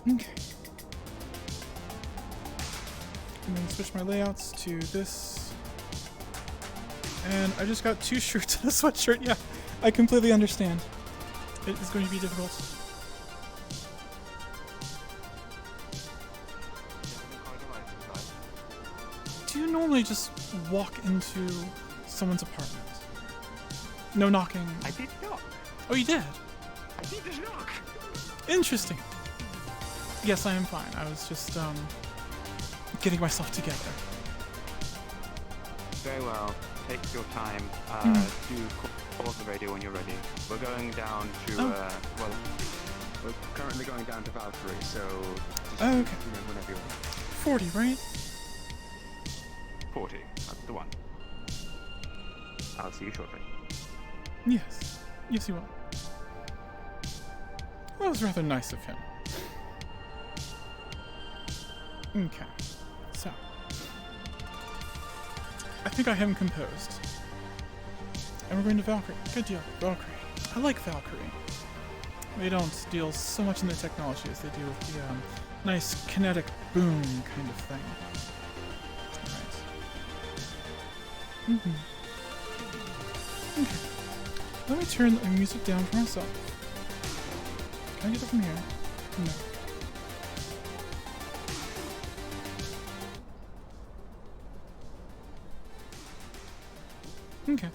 Okay. And then switch my layouts to this. And I just got 2 shirts and a sweatshirt. Yeah, I completely understand. It is going to be difficult. Do you normally just walk into someone's apartment? No knocking. I did knock. Oh, you did? I did just knock. Interesting. Yes, I am fine. I was just, getting myself together. Very well. Take your time. Do pause the radio when you're ready. We're going down to, well, we're currently going down to Valkyrie, so just, Oh, okay. Whenever you're 40, right? 40. That's the one. I'll see you shortly. Yes. Yes, you will. That was rather nice of him. Okay. So. I think I have him composed. And we're going to Valkyrie. Good deal. Valkyrie. I like Valkyrie. They don't deal so much in the technology as they do with the nice kinetic boom kind of thing. Alright. Okay. Let me turn the music down for myself. Can I get it from here? No. Okay.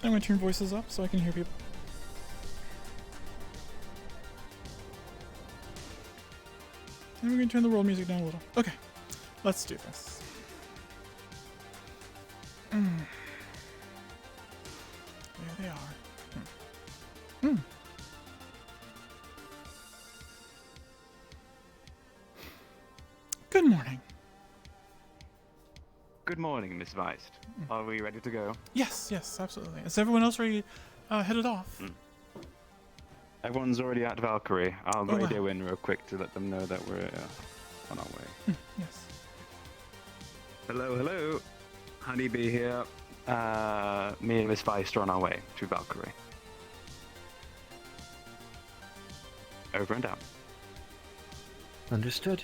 I'm going to turn voices up so I can hear people. And we're going to turn the world music down a little. Okay. Let's do this. There they are. Good morning. Good morning, Miss Weist. Are we ready to go? Yes, yes, absolutely. Is everyone else ready headed off? Everyone's already at Valkyrie. I'll Oh, radio in real quick to let them know that we're on our way. Yes. Hello, hello. Honeybee here. Me and Miss Weist are on our way to Valkyrie. Over and out. Understood.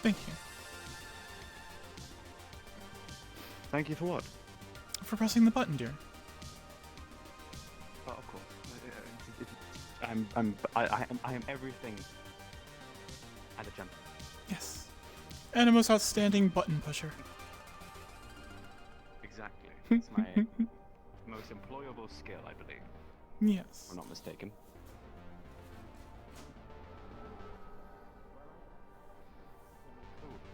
Thank you. Thank you for what? For pressing the button, dear. Oh, of course. I am everything and a gentleman. Yes. And a most outstanding button pusher. Exactly. It's my most employable skill, I believe. Yes. If I'm not mistaken.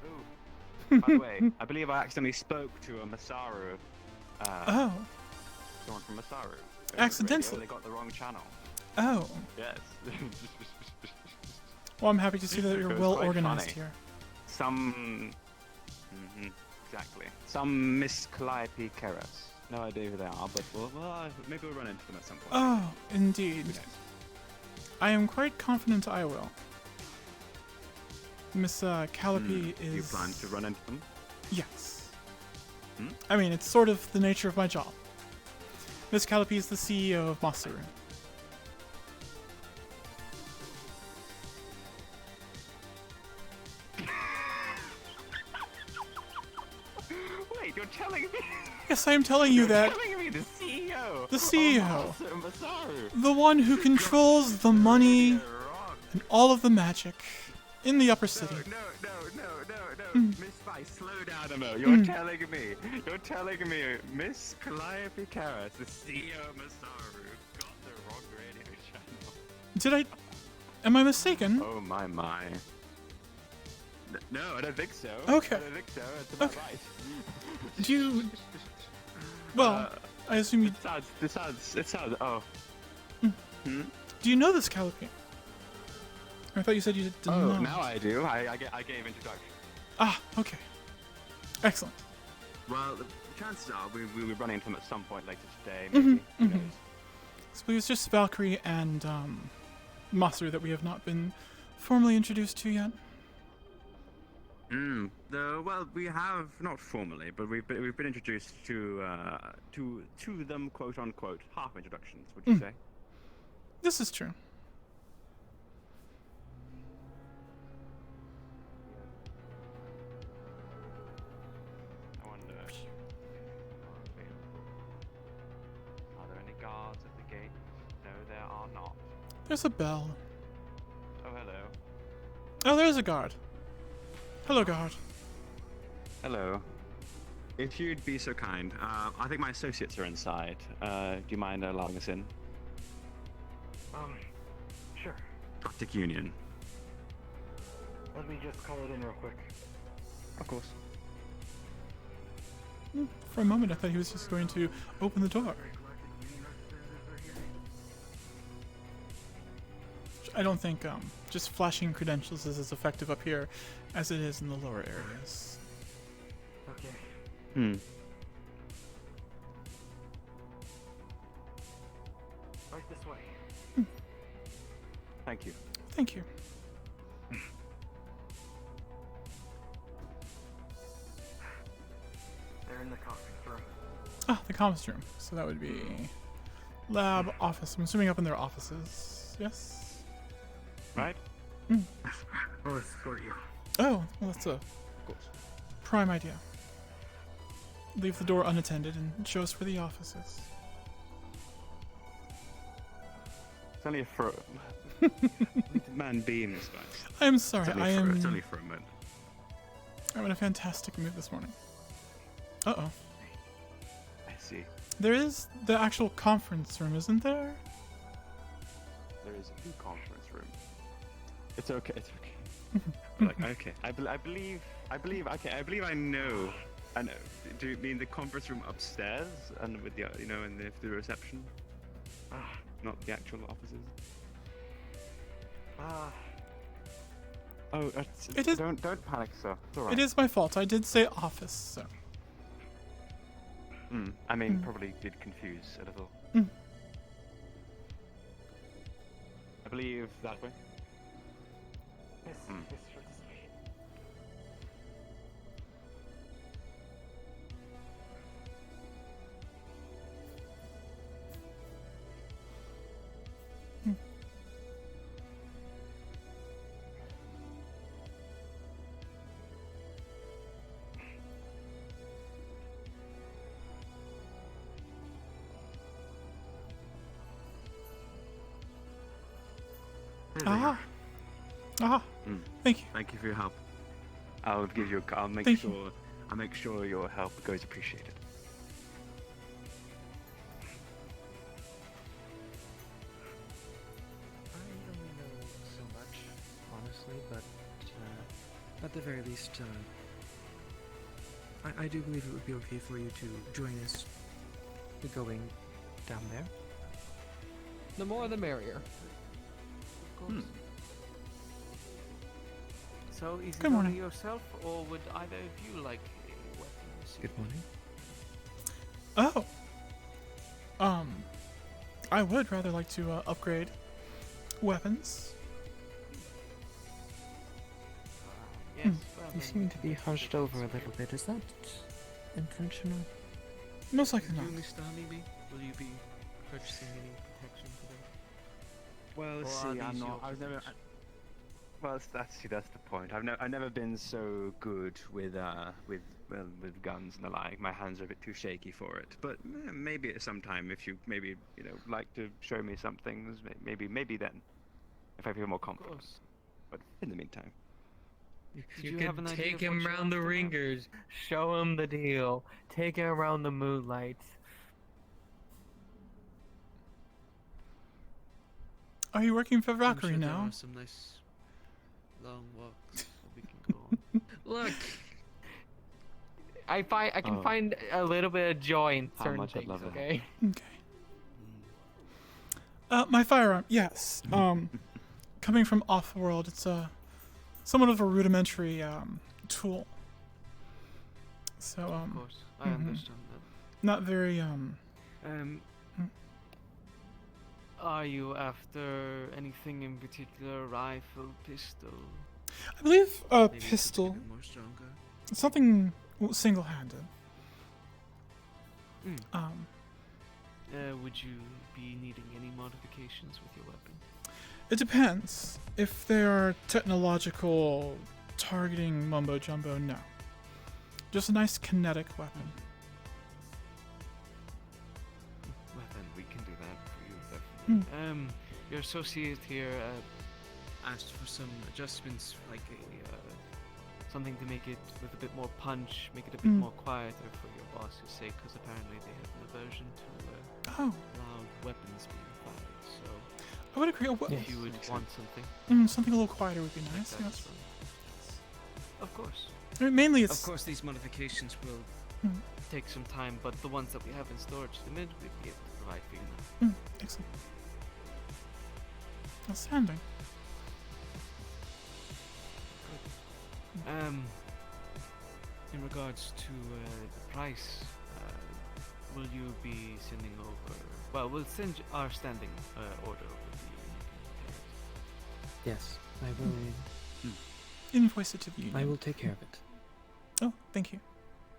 Ooh. By the way, I believe I accidentally spoke to a Masaru. Oh. Someone from Masaru. Accidentally? They got the wrong channel. Oh. Yes. Well, I'm happy to see that It you're was well quite organized funny. here. Some... exactly. Some Miss Calliope Keras. No idea who they are, but maybe we'll run into them at some point. Oh, indeed. Who knows? I am quite confident I will. Miss Calliope is... You plan to run into them? Yes. Hmm? I mean, it's sort of the nature of my job. Miss Calliope is the CEO of Masaru. Wait, you're telling me? Yes, I am telling you that. You're telling me the CEO? The CEO. Of Masaru. The one who controls the money You're wrong. and all of the magic in the upper city. No. Miss Spice, slow down a moment. You're telling me Miss Calliope Keras, the CEO of Masaru, got the wrong radio channel. Did I... Am I mistaken? Oh my. No, I don't think so. Okay. I don't think so. It's about Okay. right. Do you... Well, I assume you... It sounds, oh. Do you know this Calliope? I thought you said you didn't know. Oh, now I do. I gave introduction. Ah, okay. Excellent. Well, the chances are we'll be running into them at some point later today, maybe. Who knows? So it was just Valkyrie and Masaru that we have not been formally introduced to yet. Well, we have not formally, but we've been introduced to them, quote unquote, half introductions. Would you say? This is true. There's a bell. Oh, hello. Oh, there's a guard. Hello, guard. Hello. If you'd be so kind, I think my associates are inside. Do you mind allowing us in? Sure. Arctic Union. Let me just call it in real quick. Of course. For a moment, I thought he was just going to open the door. I don't think just flashing credentials is as effective up here as it is in the lower areas. Okay. Hmm. Right this way. Thank you. Thank you. They're in the conference room. Ah, the comms room. So that would be lab, office. I'm assuming up in their offices. Yes? Right? We'll escort you. Oh, well, that's a Of course. prime idea. Leave the door unattended and show us where the office is. It's only for man be in this guy. I'm sorry, It's only for a moment. I'm in a fantastic mood this morning. Uh-oh. I see. There is the actual conference room, isn't there? There is a new conference room. It's okay. It's okay. Like, okay. I believe. Okay. I believe I know. I know. Do you mean the conference room upstairs and with the in the reception? Not the actual offices. Oh, It is- Don't panic, sir. It's all right. It is my fault. I did say office, so. I mean, probably did confuse a little. Mm. I believe that way. Yes, yes, sure, this way. Aha. Aha. Thank you. Thank you for your help. I'll give you. I'll make Thank sure. I'll make sure your help goes appreciated. I only know so much, honestly, but at the very least, I do believe it would be okay for you to join us going down there. The more the merrier. Of course. So, is Good it morning. only yourself, or would either of you like a weapon? Good morning. Oh. I would rather like to upgrade weapons. Yes, well, You then seem we to can be just hunched look over a this way. little bit. Is that intentional? Most likely Do not. you, Mr. Honeybee, will you be purchasing any protection for them? Well, Or see, are I'm these not. your I've never. possessions? Well, that's the point. I've never been so good with guns and the like. My hands are a bit too shaky for it. But maybe at some time, if you maybe like to show me some things, maybe then, if I feel more Of confident. course. But in the meantime, Did You have an could idea take of what him you're round the after now? ringers, show him the deal, take him around the moonlight. Are you working for I'm Valkyrie sure there now? are some nice long walks that we can go on. Look, I can Oh. find a little bit of joy in How certain much I'd things. love that. Okay. Okay. My firearm, yes. Coming from off-world, it's somewhat of a rudimentary tool. So Of course, I mhm. understand that. not very Are you after anything in particular? Rifle, pistol? I believe a Maybe pistol, something a bit more stronger? something single-handed. Would you be needing any modifications with your weapon? It depends. If they are technological targeting mumbo jumbo, no. Just a nice kinetic weapon. Well then, we can do that for you, definitely. your associate here asked for some adjustments, like something to make it with a bit more punch, make it a bit more quieter for your boss's sake, because apparently they have an aversion to Oh, loud weapons being fired. So I would agree. if you would want something Something a little quieter would be like nice. that Yes. as well. Of course. I mean, mainly Of it's. course, these modifications will Mm, take some time, but the ones that we have in storage at the minute, we'll be able to provide for you now. Excellent. Outstanding. In regards to the price, will you be sending over? Well, we'll send our standing order over to you. And you can pay it. Yes, I will. Invoice it to the union. I will take care of it. Oh, thank you.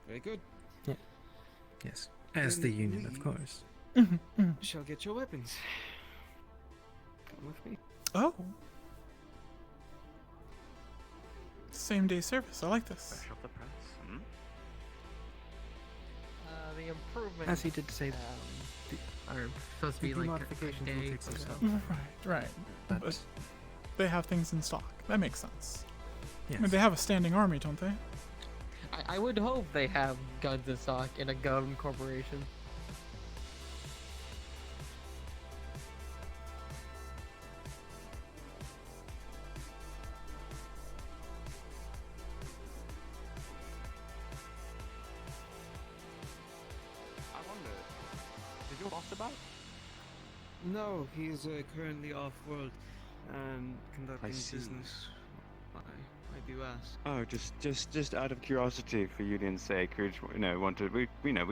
Very good. Yes, as the Then union, of we- course. Shall get your weapons. Come with me. Oh. Same day service. I like this. Fresh off the press. Hmm? The improvements. As he did say, are supposed to be the like modifications a will day take some or so. time. Right. but But they have things in stock. That makes sense. yes. I mean, they have a standing army, don't they? I would hope they have guns in stock in a gun corporation. I wonder, is your boss about? No, he's currently off-world, conducting see. business. I do ask. Oh, just out of curiosity, for Union's sake, we wanted we Neither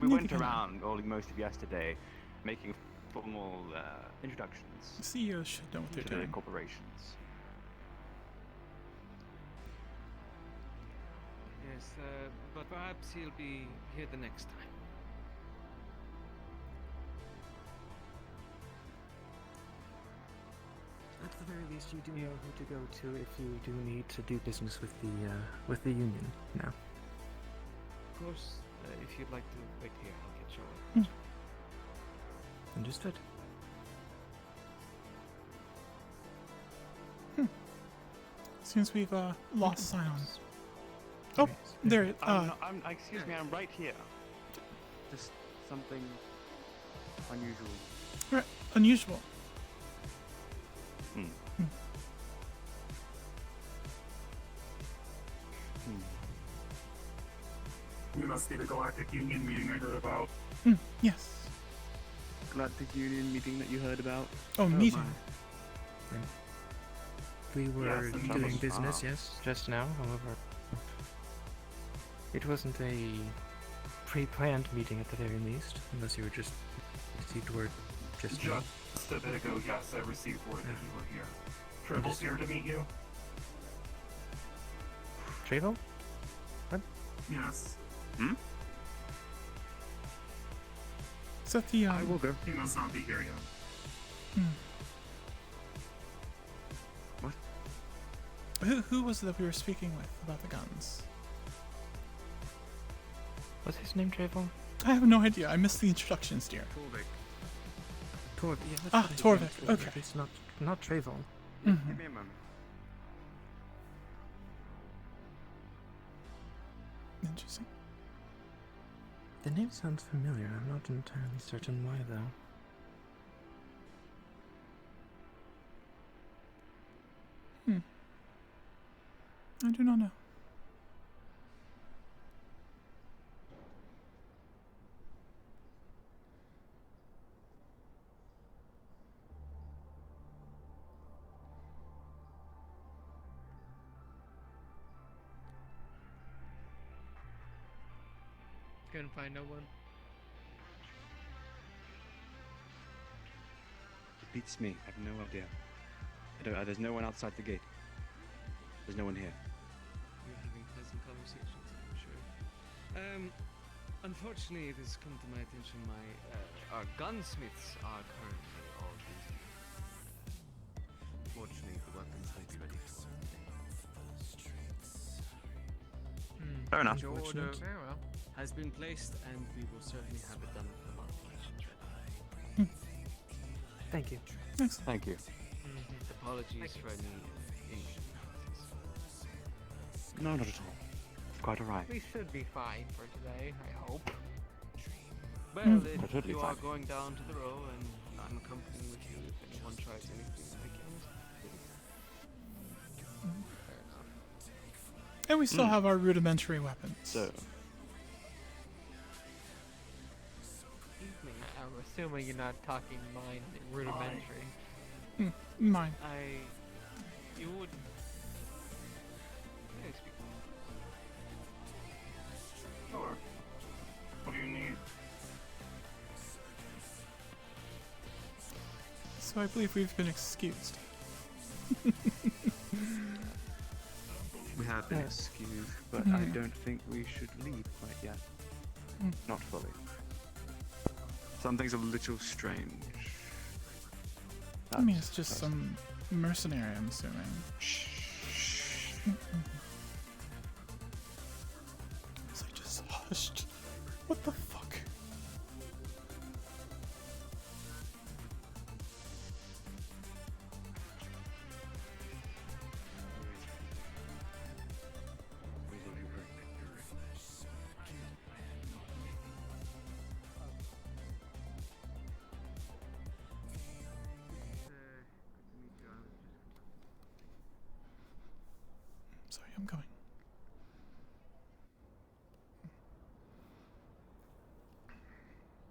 went can I. around most of yesterday, making formal introductions CEOs should know what they're to their doing. corporations. Yes, but perhaps he'll be here the next time. At the very least, you do know who to go to if you do need to do business with the union now. Of course, if you'd like to wait here, I'll get your Mm. Understood. Seems we've lost Scion. Oh, there. Excuse me, I'm right here. Just something unusual. Right, unusual. Hmm. Hmm. Hmm. You must be the Galactic Union meeting I heard about. Yes. Galactic Union meeting that you heard about? Oh, meeting. We were Yes, and doing numbers. business, yes, just now. However, it wasn't a pre-planned meeting at the very least, unless you were just received word just now. Just a bit ago, yes, I received word that you were here. Trible's here to meet you. Trevo? Yes. Is that the I will go. He must not be here yet. Who was it that we were speaking with about the guns? What's his name, Trevo? I have no idea. I missed the introductions, dear. Torvik. Yeah, that's Ah, what his Torvik, name is. okay. It's not Trevo. Mhm. Give me a moment. Interesting. The name sounds familiar. I'm not entirely certain why, though. I do not know. Couldn't find no one. It beats me. I have no idea. There's no one outside the gate. There's no one here. You're having pleasant conversations, I'm sure. Unfortunately, it has come to my attention our gunsmiths are currently all busy. Fortunately, the weapons may be ready for the day. Fair enough. Your order Unfortunate. Very well. has been placed, and we will certainly have it done with the modifications ready. Thank you. Excellent. Thank you. Apologies for any inconveniences. No, not at all. Quite alright. We should be fine for today, I hope. Well, That if should be you are fine. going down to the row and I'm accompanying with you, if anyone tries anything, I can. Fair enough. And we still have our rudimentary weapons. So, I'm assuming you're not talking mine rudimentary. Mine. You would. Yeah, speak. Sure. What do you need? So I believe we've been excused. we have been Yes. excused, but I Mhm. don't think we should leave quite yet. Mm. Not fully. Something's a little strange. I mean, it's just some mercenary, I'm assuming. Shh. It's like just hushed. What the fuck? Sorry, I'm going.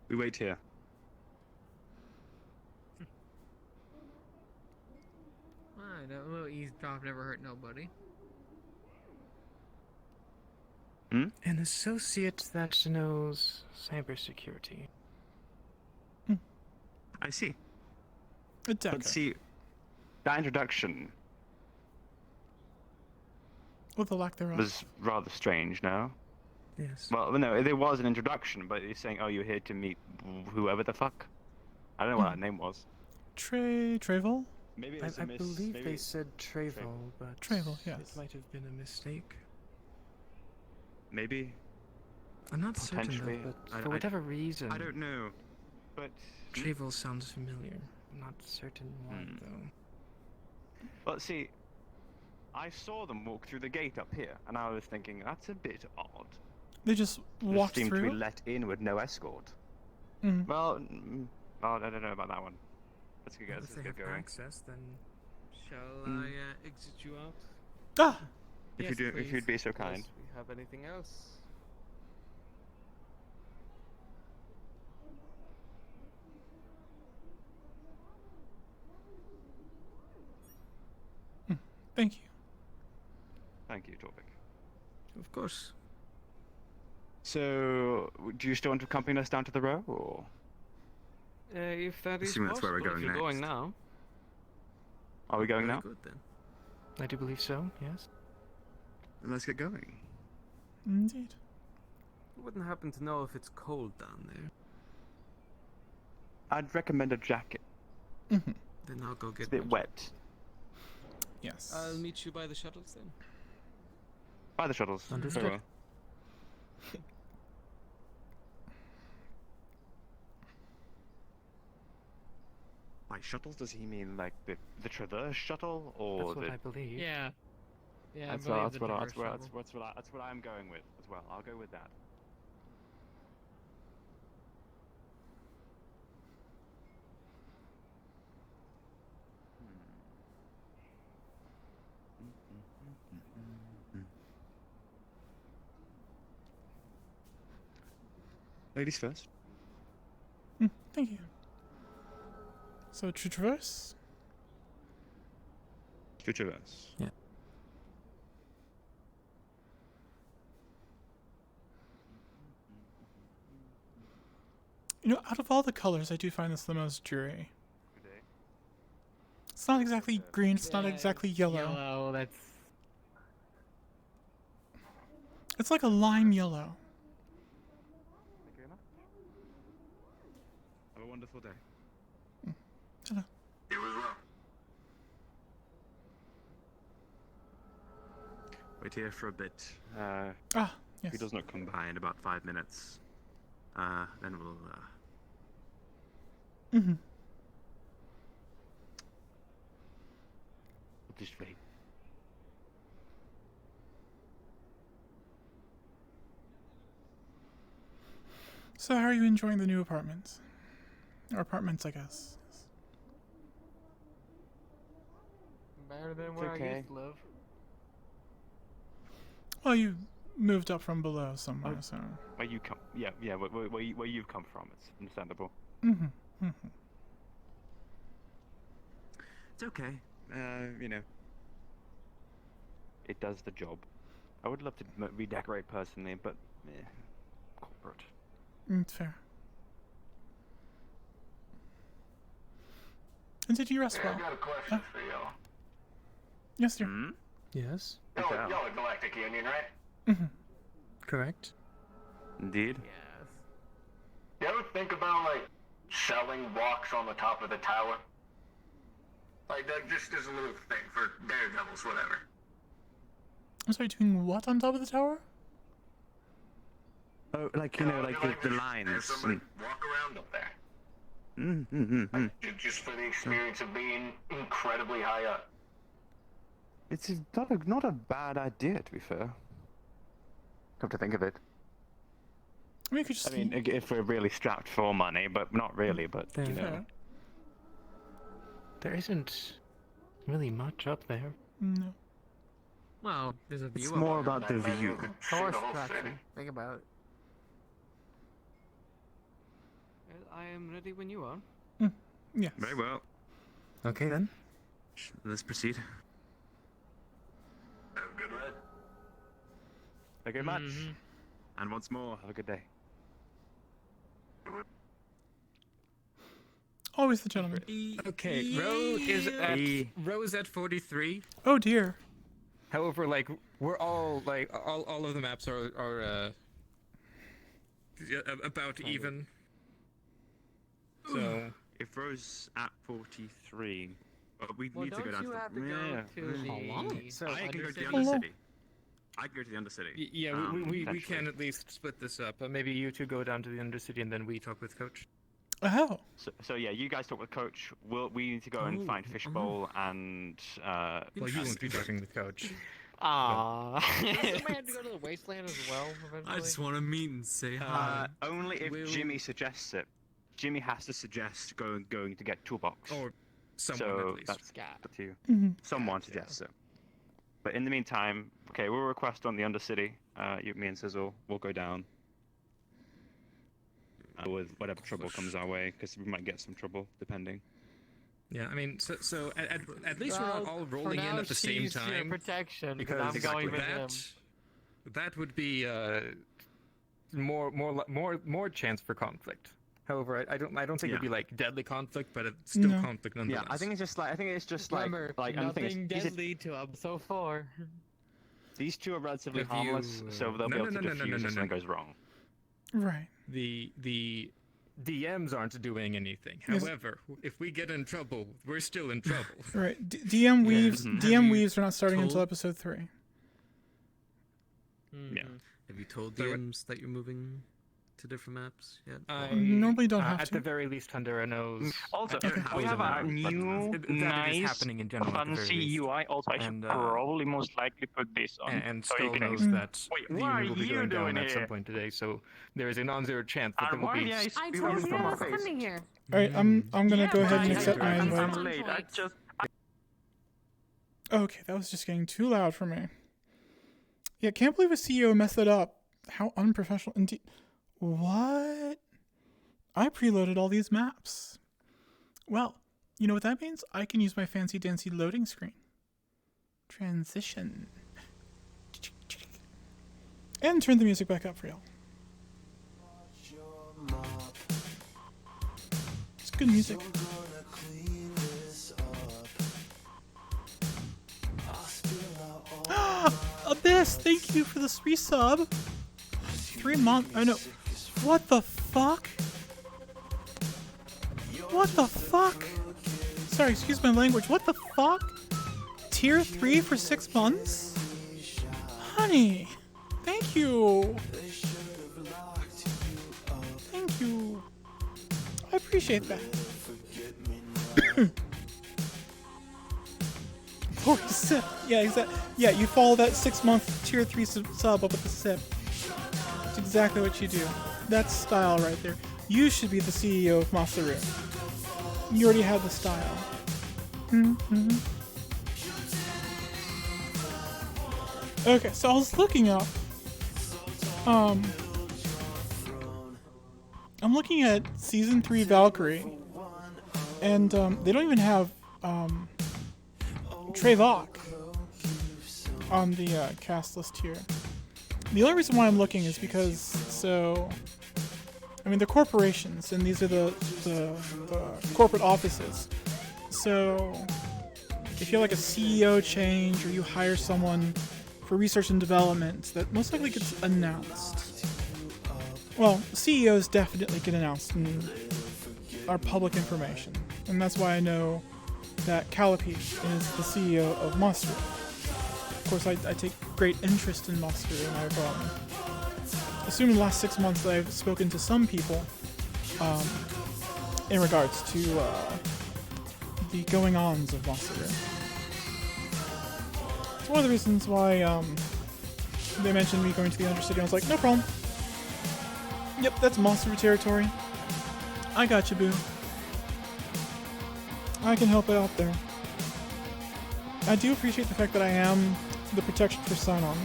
We wait here. Alright, a little eavesdrop never hurt nobody. An associate that knows cybersecurity. I see. A decker. But see, that introduction Or the lack thereof. was rather strange, no? Yes. Well, no, there was an introduction, but you're saying, oh, you're here to meet whoever the fuck? I don't know what that name was. Travel? Maybe it I, was a I miss. believe maybe they said Travel, but Travel, yes. it might have been a mistake. Maybe. I'm not certain Potentially. though, but I- for I- whatever reason, I don't know, but Travel sounds familiar. I'm not certain why Hmm. though. well, see, I saw them walk through the gate up here, and I was thinking that's a bit odd. They just walked Seemed to through? be let in with no escort. Mm. Well, well, I don't know about that one. Let's get, Well, let's if they get have going. access, then Shall Mm. I exit you out? Ah! If Yes, you do, if you'd be so Unless kind. we have anything else? Thank you. Thank you, Torvik. of course. So, do you still want to accompany us down to the row, or? If that is Assuming that's where we're possible, going if you're going next. now. Are we going Very now? good then. I do believe so. Yes. Then let's get going. Indeed. You wouldn't happen to know if it's cold down there. I'd recommend a jacket. Mm-hmm. Then I'll go It's get a bit my wet. Yes. I'll meet you by the shuttles then. By the shuttles. Understood. Very well. By shuttles, does he mean like the Traverse shuttle, or That's what the? I believe. Yeah. Yeah, That's I believe the what traverse shuttle. that's what I'm going with as well. I'll go with that. Ladies first. Thank you. So, to traverse? To Traverse. Yeah. You know, out of all the colors, I do find this the most dreary. Good day. It's not exactly green, it's not Yeah, exactly yellow. Yellow, that's... It's like a lime yellow. Thank you very much. Have a wonderful day. Hello. Wait here for a bit. Ah, If yes. he does not come by in about 5 minutes, then we'll. Mm-hmm. obviously. So how are you enjoying the new apartments? Or apartments, I guess. Better than where I okay. used to live. Well, you moved up from below somewhere, so. Where you come? Yeah, where you've come from. It's understandable. Mm-hmm. Mm-hmm. It's okay. You know, it does the job. I would love to redecorate personally, but corporate. It's fair. And did you rest Hey, well? I got a question for y'all. Yes, sir. Hmm? Yes, Y'all, Okay. y'all are Galactic Union, right? Mm-hmm. correct. Indeed. Yes. You ever think about, like, selling walks on the top of the tower? Like, that just is a little thing for daredevils, whatever. I'm sorry, doing what on top of the tower? Oh, like you know, like the Have lines. somebody walk around up there. Mm. Just for the experience of being incredibly high up. It's not a bad idea, to be fair. Come to think of it. I mean, you could just. I mean, if we're really strapped for money, but not really. But you know, fair. There isn't really much up there. No. Well, there's a view it's up more there. about the That man view. could see Horse the whole traction. city. Think about it. Well, I am ready when you are. Yes. Very well. Okay then. Let's proceed. Have a good ride. Thank you very much. Mhm. And once more, have a good day. Always the gentleman. Okay, Row is at 43. Oh dear. However, like we're all like all of the maps are about even. So If Rose at 43, we Well, need to go don't down you to have to the... go to the So I can go to the Undercity? Undercity. I can go to the Undercity. yeah, we can potentially. at least split this up. Maybe you two go down to the Undercity and then we talk with Coach. Oh. So yeah, you guys talk with Coach. We need to go and find Fishbowl and... Well, you won't be talking with Coach. Aww. Doesn't we have to go to the wasteland as well eventually? I just want to meet and say hi. only if Will- Jimmy suggests it. Jimmy has to suggest going to get Toolbox. Or someone so at least. that's Scat. up to you. Mm-hmm. Someone suggests it. But in the meantime, okay, we'll request on the Undercity. Me and Sizzle will go down. With whatever trouble comes our way, because we might get some trouble, depending. Yeah, I mean, so at least we're not Well, all for rolling in now, at the same she's your time. protection Because I'm going with him. that would be more chance for conflict. However, I don't think it'd be like deadly conflict, but it's still No. conflict nonetheless. Yeah, I think it's just Remember, like and the thing is, nothing deadly to episode 4. these two are relatively Have harmless, you, so they'll be no, able to no, no, defuse no, if no, something no. goes wrong. Right. the DMs aren't doing anything. Yes. However, if we get in trouble, we're still in trouble. Right. DM weaves. mhm. DM Have weaves are not starting until told- episode 3. Yeah. Have you told So- DMs that you're moving to different maps yet? I Normally don't have at to. the very least, Hundera knows. Also, at different we ways have of a knowing, but new, that it is nice, happening in general at the very fancy least. UI. Also, I should And, probably most likely put this on. And so you Skull can knows Mm. that Wait, the what are unit will be you going down doing at some here? point today, so there is a non-zero chance that there And will why be. is I we told will you from I our was face? coming here. All right. I'm gonna Yeah, go ahead and but accept my I'm invite. late. I just Okay, that was just getting too loud for me. Yeah, can't believe a CEO messed that up. How unprofessional indeed. What? I preloaded all these maps. Well, you know what that means? I can use my fancy dancy loading screen. Transition. And turn the music back up for y'all. It's good music. Abyss, thank you for this resub. 3 months. Oh no. What the fuck? What the fuck? Sorry, excuse my language. What the fuck? Tier 3 for 6 months? Honey. Thank you. Thank you. I appreciate that. Or the sip. Yeah, exactly. Yeah, you follow that 6-month tier 3 sub up with the sip. That's exactly what you do. That's style right there. You should be the CEO of Masaru. You already have the style. Okay, so I was looking up. I'm looking at season 3 Valkyrie, and they don't even have Trevok on the cast list here. The only reason why I'm looking is because, I mean, they're corporations, and these are the corporate offices. So, if you have like a CEO change, or you hire someone for research and development, that most likely gets announced. Well, CEOs definitely get announced and are public information, and that's why I know that Calliope is the CEO of Monster. Of course, I take great interest in Monster, and I've assumed in the last 6 months that I've spoken to some people in regards to the going-ons of Monster. It's one of the reasons why they mentioned me going to the Undercity. I was like, no problem. Yep, that's Monster territory. I got you, boo. I can help out there. I do appreciate the fact that I am the protection for sign-on.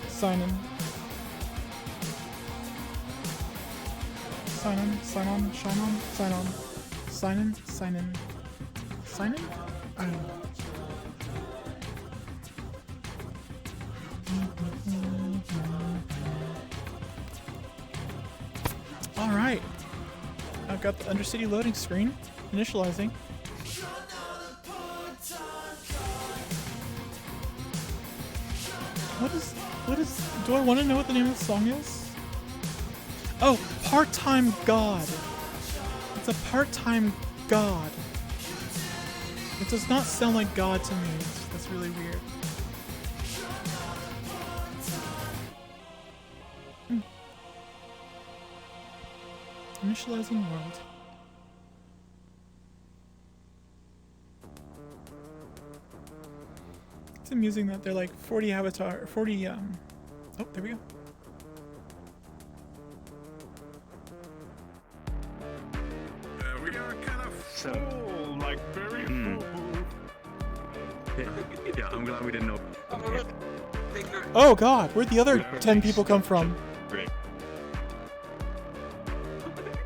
Sign-in. Sign-in, sign-on, shine-on, sign-on. Sign-in, sign-in. Sign-in? I don't know. Alright. I've got the Undercity loading screen. Initializing. What is, do I want to know what the name of the song is? Oh, Part-Time God. It's a part-time God. It does not sound like God to me. That's really weird. Initializing world. It's amusing that they're like 40 avatar, 40, oh, there we go. We are kind of full, like very full. Yeah, I'm glad we didn't know. Oh god, where'd the other 10 people come from? Great.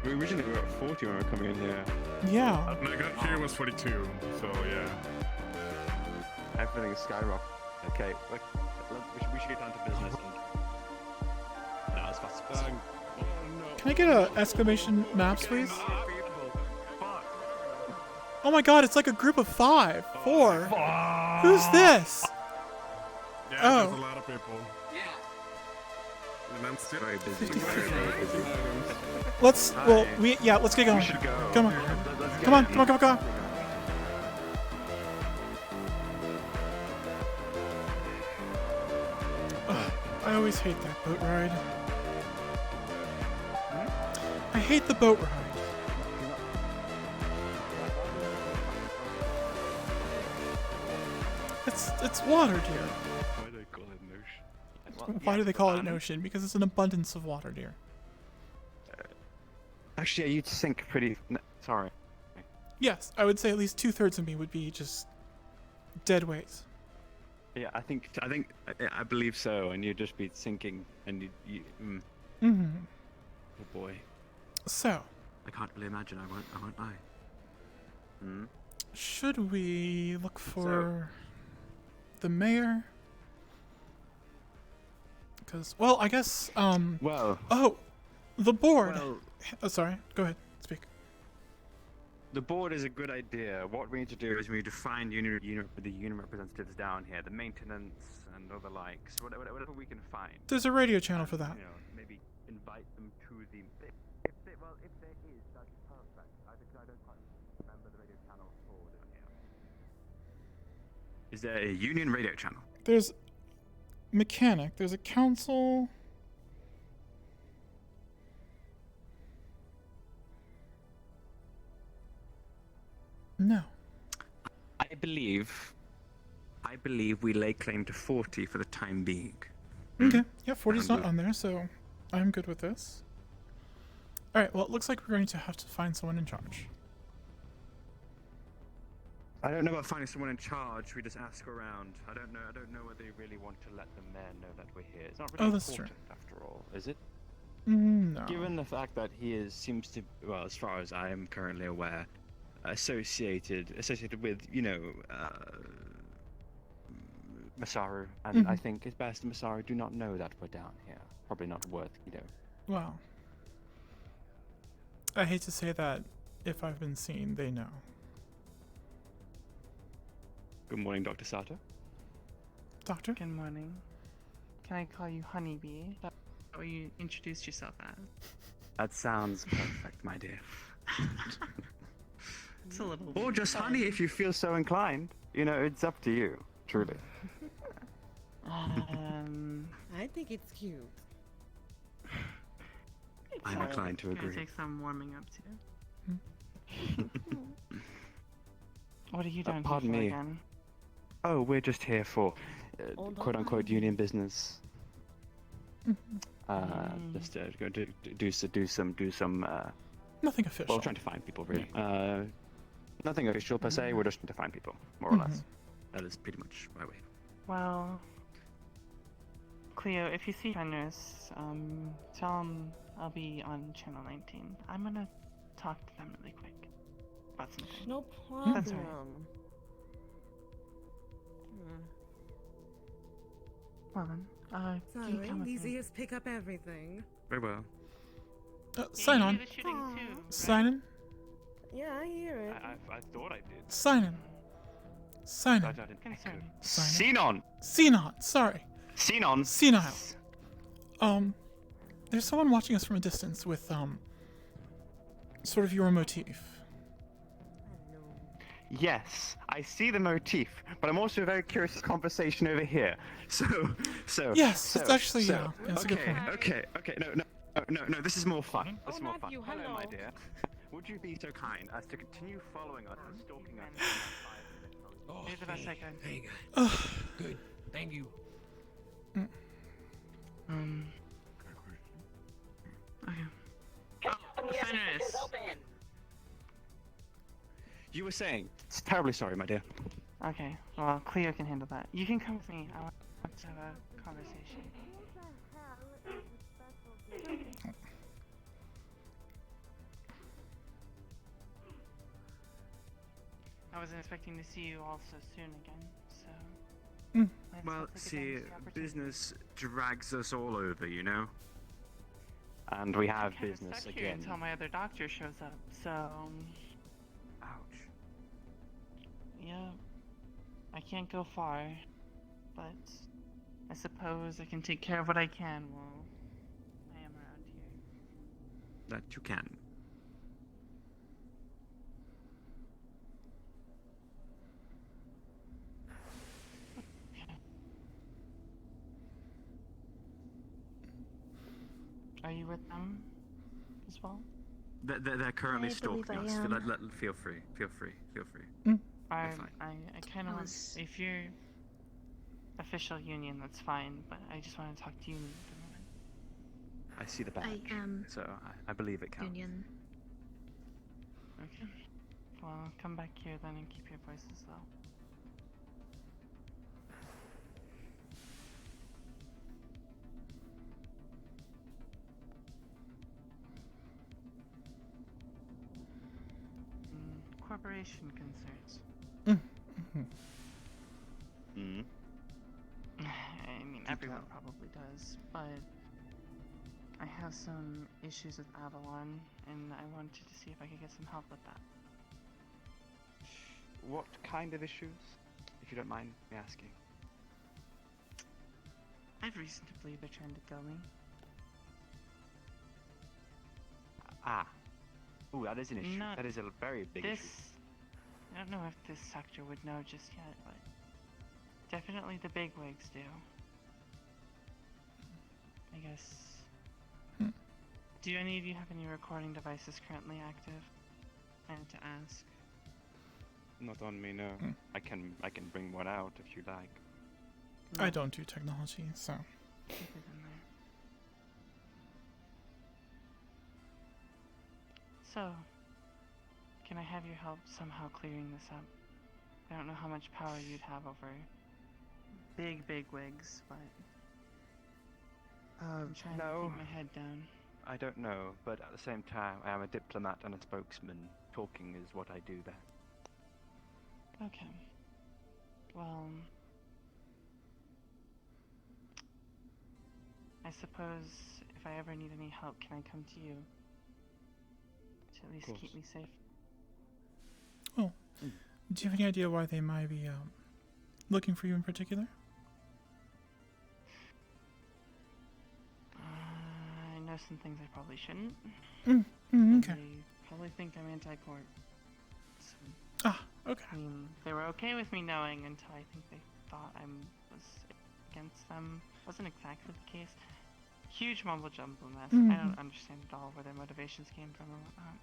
We originally were at 40 when we were coming in here. Yeah. When I got here was 42, so yeah. Everything is skyrocketing. Okay, look, we should get down to business and as fast as possible. Can I get a exclamation maps, please? Oh my god, it's like a group of 5. 4. Who's this? Yeah, Oh. there's a lot of people. And I'm still Very busy. 50. Very busy. Let's, well, let's get going. We should go. Come on. Let's Come on, come on, come on, come on. Ugh, I always hate that boat ride. I hate the boat ride. It's water, dear. Why do they call it an ocean? Why do they call it an ocean? Because it's an abundance of water, dear. Actually, yeah, you'd sink pretty. Sorry. Yes, I would say at least 2/3 of me would be just dead weight. Yeah, I believe so, and you'd just be sinking, and Mm-hmm. Oh boy. So, I can't really imagine. I won't lie. Hmm. should we look for the mayor? Because, well, I guess, Well. oh, the board. Well, Oh, sorry, go ahead, speak. the board is a good idea. What we need to do is we need to find the union representatives down here, the maintenance and other likes, whatever we can find. There's a radio channel And, for that. You know, maybe invite them to the. If there is, that's perfect. I don't quite remember the radio channel for down here. Is there a union radio channel? There's mechanic, there's a council. No. I believe I believe we lay claim to 40 for the time being. Okay. Yeah, 40's not good. on there, so I'm good with this. Alright, well, it looks like we're going to have to find someone in charge. I don't know about finding someone in charge. We just ask around. I don't know whether they really want to let the mayor know that we're here. It's not really that's true. important after all, is it? No. Given the fact that he seems to, well, as far as I am currently aware, associated with, Masaru, and I think it's best Masaru do not know that we're down here. Probably not worth, Well, I hate to say that if I've been seen, they know. Good morning, Dr. Sato. Doctor? Good morning. Can I call you Honeybee? That's what you introduced yourself as. That sounds perfect, my dear. It's a little. Or just honey if you feel so inclined. It's up to you, truly. I think it's cute. I'm inclined to It's gonna agree. take some warming up to. What are you doing pardon here for me. again? Oh, we're just here for quote-unquote union business. Just to go do some. Nothing official. Well, trying to find people really. Nothing official per se. We're just trying to find people, more or less. That is pretty much why we. Well, Cleo, if you see Fenris, tell them I'll be on channel 19. I'm gonna talk to them really quick about something. No problem. That's right. Well then, you can come Sorry, with these me. ears pick up everything. Very well. Sign on. Sign in. Yeah, I hear it. I thought I did. Sign in. Sign in. Xenon. Xenon. Sorry. Xenon. Senile. There's someone watching us from a distance with sort of your motif. Yes, I see the motif, but I'm also very curious of this conversation over here. So. Yes, it's actually yeah. That's a good point. Okay. No. This is more fun. This is more fun. Hello, my dear. Would you be so kind as to continue following us and stalking us? Do the best I can. Hey, guys. Good. Thank you. Okay. Fenris. You were saying. Terribly sorry, my dear. Okay, well, Cleo can handle that. You can come with me. I want to have a conversation. I wasn't expecting to see you all so soon again, so... Well, see, business drags us all over, And we have I'm kinda business stuck here again. until my other doctor shows up, so... Ouch. Yeah, I can't go far, but I suppose I can take care of what I can while I am around here. That you can. Are you with them as well? They're currently I stalking believe I us. am. Feel free. I fine. kind of want, if you're official union, that's fine, but I just want to talk to you for a moment. I see the badge. I am So I believe it counts. union. Okay. Well, come back here then and keep your voices low. Corporation concerns. I mean, everyone probably does, but I have some issues with Avalon, and I wanted to see if I could get some help with that. What kind of issues, if you don't mind me asking? I have reason to believe they're trying to kill me. Ooh, that is an issue. Not That is a very big issue. I don't know if this sector would know just yet, but definitely the bigwigs do. I guess. Do any of you have any recording devices currently active? I had to ask. Not on me, no. I can bring one out if you like. I don't do technology, so. Keep it in there. So, can I have your help somehow clearing this up? I don't know how much power you'd have over big wigs, but I'm trying to keep my head down. I don't know, but at the same time, I am a diplomat and a spokesman. Talking is what I do there. Okay. Well, I suppose if I ever need any help, can I come to you? To at least keep me safe. Well, do you have any idea why they might be looking for you in particular? I know some things I probably shouldn't. Okay. They probably think I'm anti-court. So, Okay. I mean, they were okay with me knowing until I think they thought I was against them. Wasn't exactly the case. Huge mumble jumble mess. I don't understand at all where their motivations came from or whatnot.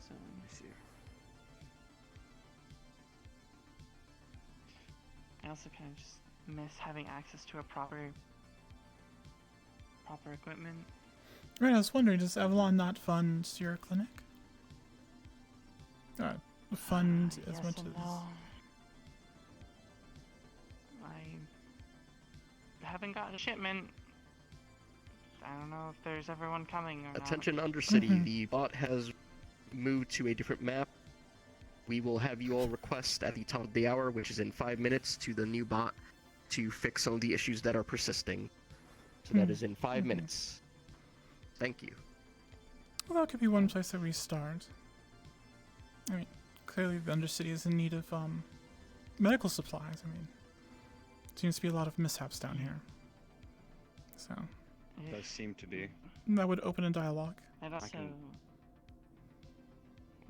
So let me see. I also kind of just miss having access to a proper equipment. Right, I was wondering, does Avalon not fund your clinic? Fund as Yes much and as... no. I haven't gotten a shipment. I don't know if there's ever one coming or Attention not. Undercity, the bot has moved to a different map. We will have you all request at the top of the hour, which is in 5 minutes, to the new bot to fix some of the issues that are persisting. So that is in 5 minutes. Thank you. Well, that could be one place that we start. I mean, clearly the Undercity is in need of medical supplies. I mean, seems to be a lot of mishaps down here. So Does seem to be. that would open a dialogue. I'd also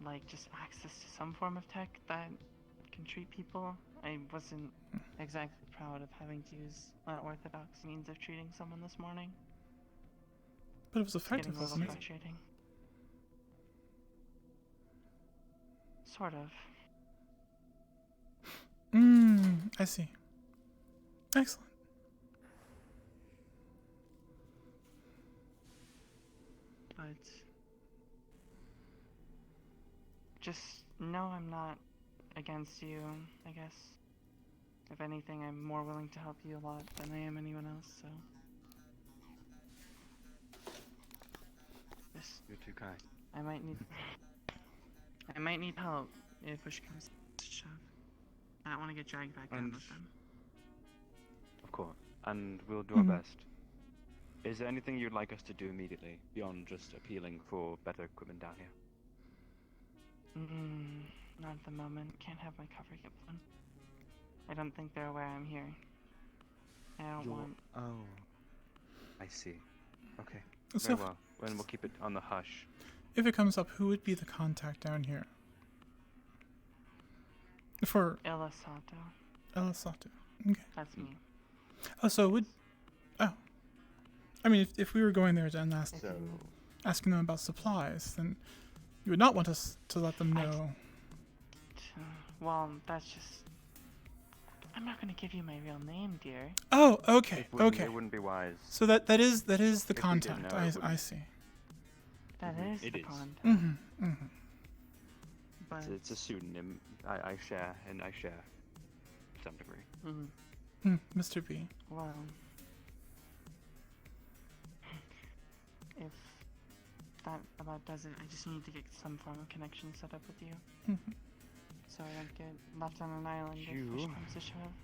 like just access to some form of tech that can treat people. I wasn't exactly proud of having to use unorthodox means of treating someone this morning. But it was effective, Getting a little wasn't it? frustrating. Sort of. I see. Excellent. But just know I'm not against you, I guess. If anything, I'm more willing to help you a lot than I am anyone else, so. Just, You're too kind. I might need help if push comes to shove. I don't want to get dragged back down with them. Of course. And we'll do our best. Is there anything you'd like us to do immediately, beyond just appealing for better equipment down here? Not at the moment. Can't have my cover get blown. I don't think they're aware I'm here. I don't want... Oh. I see. Okay. So Very well. Then we'll keep it on the hush. if it comes up, who would be the contact down here? For Ella Sato. Ella Sato. Okay. That's me. Oh, so would... Oh. I mean, if we were going there and asking them about supplies, then you would not want us to let them know. Well, that's just... I'm not gonna give you my real name, dear. Oh, okay, okay. It wouldn't be wise. So that is the If we didn't contact. know, it I see. That is It the is. contact. But... It's a pseudonym. I share, and I share to some degree. Mr. B. Well... If that about does it, I just need to get some form of connection set up with you. So I don't get left on an island if push comes to shove.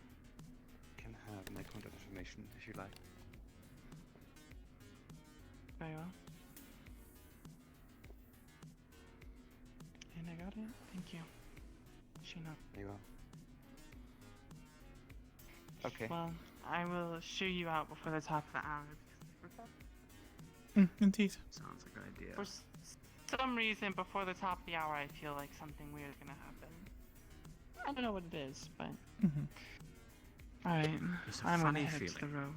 Can have my contact information if you like. Very well. And I got it. Thank you. She knows. Very well. Okay. Well, I will shoo you out before the top of the hour. Indeed. Sounds like a good idea. For some reason, before the top of the hour, I feel like something weird is gonna happen. I don't know what it is, but... Alright, It's a I'm gonna funny head to the feeling. row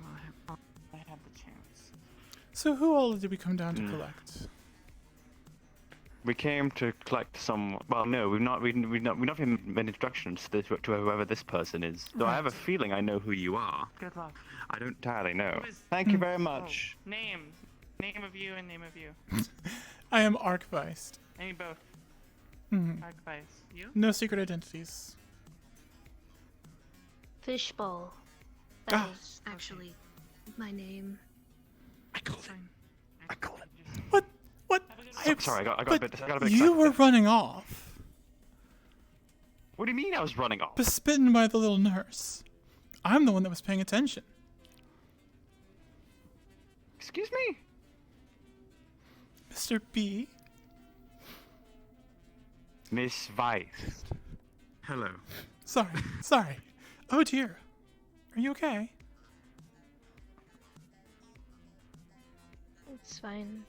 while I have the chance. So who all did we come down to collect? We came to collect some. Well, no, we've not even made introductions to whoever this person is. Though I have a feeling I know who you are. Good luck. I don't entirely know. Thank you very much. Name of you and name of you. I am Archvist. Maybe both. Advice. You? No secret identities. Fishbowl. That is actually my name. I called it. What? Sorry, I got a bit excited. You were running off. What do you mean I was running off? Bespitten by the little nurse. I'm the one that was paying attention. Excuse me? Mr. B? Miss Weiss. Hello. Sorry. Oh dear. Are you okay? It's fine.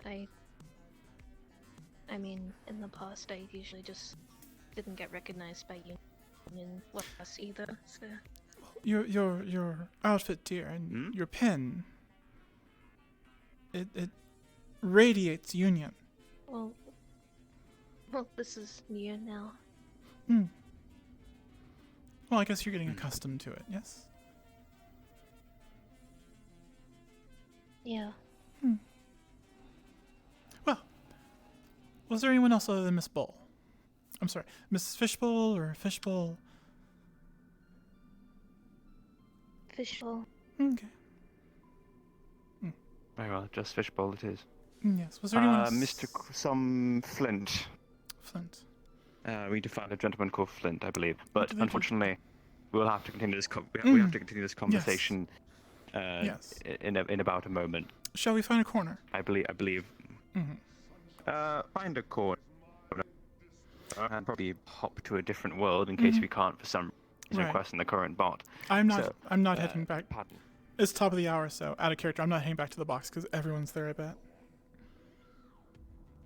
I mean, in the past, I usually just didn't get recognized by Union us either. So. Your outfit, dear, and your pin. It radiates union. Well, this is new now. Well, I guess you're getting accustomed to it, yes? Yeah. Well, was there anyone else other than Miss Bull? I'm sorry, Miss Fishbowl or Fishbowl? Fishbowl. Okay. Very well, just Fishbowl it is. Yes. Was there anyone else? Some Flint. Flint. We need to find a gentleman called Flint, I believe. But unfortunately, we'll have to continue this. We have to continue this conversation. Yes. In about a moment. Shall we find a corner? I believe. Find a corner. And probably hop to a different world in case we can't for some request in the current bot. I'm not heading back. Pardon. It's top of the hour, so out of character. I'm not heading back to the box because everyone's there. I bet.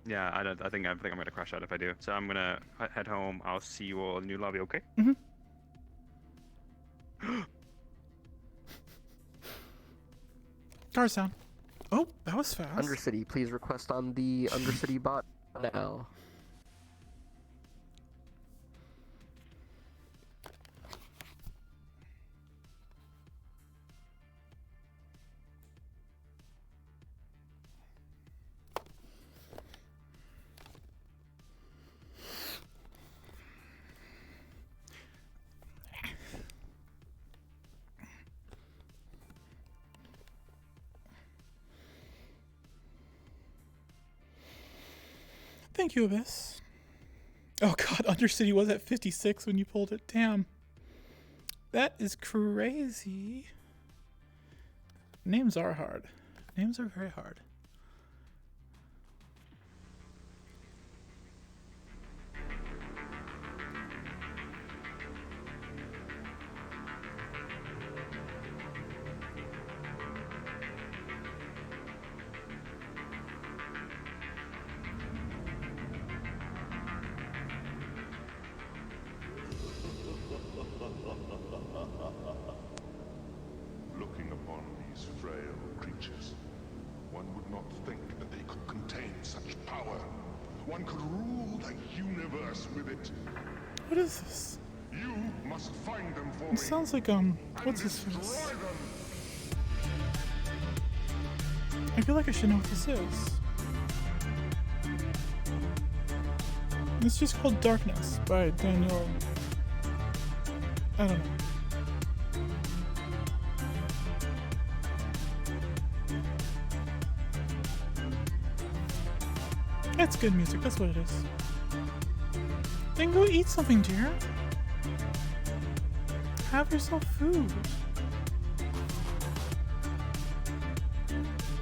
Yeah, I think I'm gonna crash out if I do. So I'm gonna head home. I'll see you all in the new lobby. Okay. Guard sound. Oh, that was fast. Undercity, please request on the Undercity bot now. Thank you, Abyss. Oh god, Undercity was at 56 when you pulled it. Damn. That is crazy. Names are hard. Names are very hard. Looking upon these frail creatures, one would not think that they could contain such power. One could rule the universe with it. What is this? You must find them for me. It sounds like, what's his face? I feel like I should know what this is. It's just called Darkness by Daniel. I don't know. It's good music, that's what it is. Then go eat something, dear. Have yourself food.